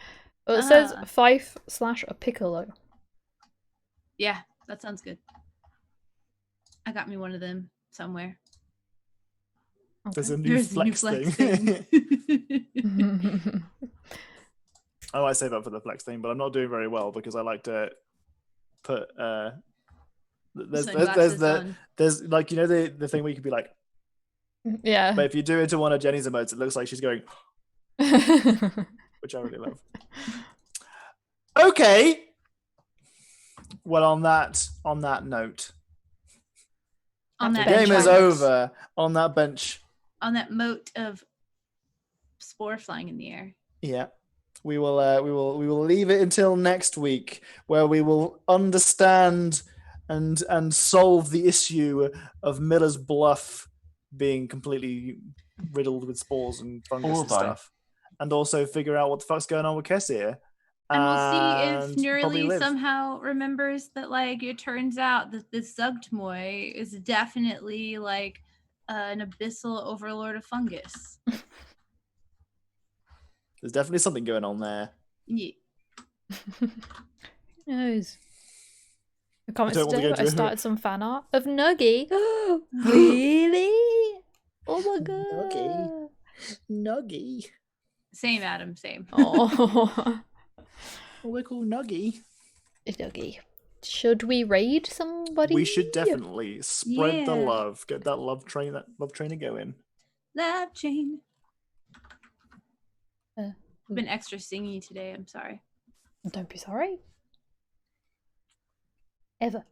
[SPEAKER 1] it says
[SPEAKER 4] Ah.
[SPEAKER 1] Fife / a piccolo.
[SPEAKER 4] Yeah, that sounds good. I got me one of them somewhere.
[SPEAKER 3] There's a
[SPEAKER 1] Okay.
[SPEAKER 3] new
[SPEAKER 4] There's a new
[SPEAKER 3] flex
[SPEAKER 4] flex
[SPEAKER 3] thing.
[SPEAKER 4] thing.
[SPEAKER 3] I might save up for the flex thing, but I'm not doing very well because I like to put.
[SPEAKER 4] Sunglasses on.
[SPEAKER 3] There's like, you know, the thing where you could be like,
[SPEAKER 1] Yeah.
[SPEAKER 3] but if you do it to one of Jenny's emotes, it looks like she's going, which I really love. Okay. Well, on that note,
[SPEAKER 4] On
[SPEAKER 3] the
[SPEAKER 4] that
[SPEAKER 3] game is
[SPEAKER 4] moat-
[SPEAKER 3] over. On that bench,
[SPEAKER 4] On that moat of spore flying in the air.
[SPEAKER 3] yeah, we will leave it until next week, where we will understand and solve the issue of Miller's Bluff being completely riddled with spores and fungus
[SPEAKER 2] All
[SPEAKER 3] and
[SPEAKER 2] die.
[SPEAKER 3] stuff, and also figure out what the fuck's going on with Kessia.
[SPEAKER 4] And we'll see if
[SPEAKER 3] and probably
[SPEAKER 4] Nurly
[SPEAKER 3] live.
[SPEAKER 4] somehow remembers that, like, it turns out that this Zugtmoy is definitely, like, an abyssal overlord of fungus.
[SPEAKER 3] There's definitely something going on there.
[SPEAKER 4] Yeah.
[SPEAKER 1] Who knows? The comments
[SPEAKER 3] don't want to
[SPEAKER 1] today,
[SPEAKER 3] go
[SPEAKER 1] I
[SPEAKER 3] into-
[SPEAKER 1] started some fan art of Nuggy. Really? Oh my god.
[SPEAKER 3] Nuggy.
[SPEAKER 4] Same, Adam, same.
[SPEAKER 1] Oh.
[SPEAKER 3] Well, we're called Nuggy.
[SPEAKER 1] Nuggy. Should we raid somebody?
[SPEAKER 3] We should definitely spread the
[SPEAKER 4] Yeah.
[SPEAKER 3] love. Get that love train to going.
[SPEAKER 4] Love chain.
[SPEAKER 1] Uh,
[SPEAKER 4] I've been extra singy today, I'm sorry.
[SPEAKER 1] Don't be sorry. Ever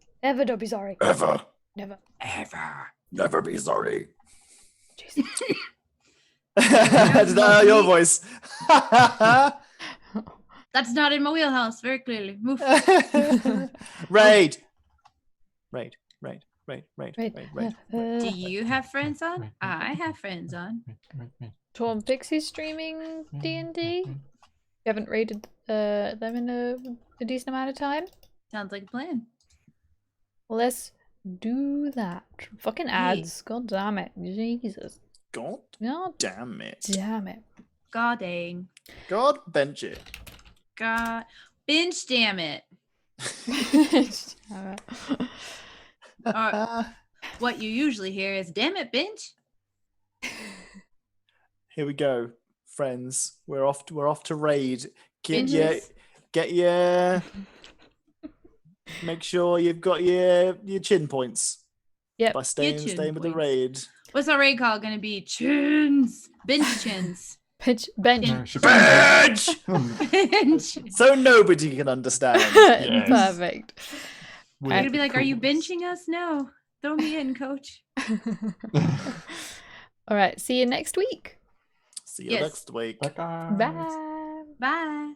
[SPEAKER 1] don't be sorry.
[SPEAKER 3] Ever.
[SPEAKER 1] Never.
[SPEAKER 3] Never be sorry.
[SPEAKER 1] Jesus.
[SPEAKER 3] Is that your voice?
[SPEAKER 4] That's not in my wheelhouse, very clearly. Move.
[SPEAKER 3] Raid.
[SPEAKER 4] Do you have friends on? I have friends on.
[SPEAKER 1] Torn Pixie streaming D&D? You haven't raided them in a decent amount of time?
[SPEAKER 4] Sounds like a plan.
[SPEAKER 1] Well, let's do that. Fucking ads. God damn it. Jesus.
[SPEAKER 3] God
[SPEAKER 1] God
[SPEAKER 3] damn it.
[SPEAKER 1] damn it.
[SPEAKER 4] God dang.
[SPEAKER 3] God bench it.
[SPEAKER 4] God. Binge damn it.
[SPEAKER 1] Damn it.
[SPEAKER 4] What you usually hear is, damn it, binge.
[SPEAKER 3] Here we go, friends. We're off to raid. Get
[SPEAKER 4] Binges.
[SPEAKER 3] your make sure you've got your chin points.
[SPEAKER 1] Yep.
[SPEAKER 3] By staying
[SPEAKER 4] chin
[SPEAKER 3] with the
[SPEAKER 4] points.
[SPEAKER 3] raid.
[SPEAKER 4] What's our raid call gonna be? Chins. Binge chins.
[SPEAKER 1] Bench.
[SPEAKER 2] No, it should
[SPEAKER 3] Bench!
[SPEAKER 4] Binge.
[SPEAKER 3] So nobody can understand.
[SPEAKER 2] Yes.
[SPEAKER 1] Perfect.
[SPEAKER 4] You're gonna be like, are you benching us? No. Throw me in, coach.
[SPEAKER 1] All right. See you next week.
[SPEAKER 3] See you
[SPEAKER 4] Yes.
[SPEAKER 3] next week.
[SPEAKER 2] Bye, guys.
[SPEAKER 1] Bye.
[SPEAKER 4] Bye.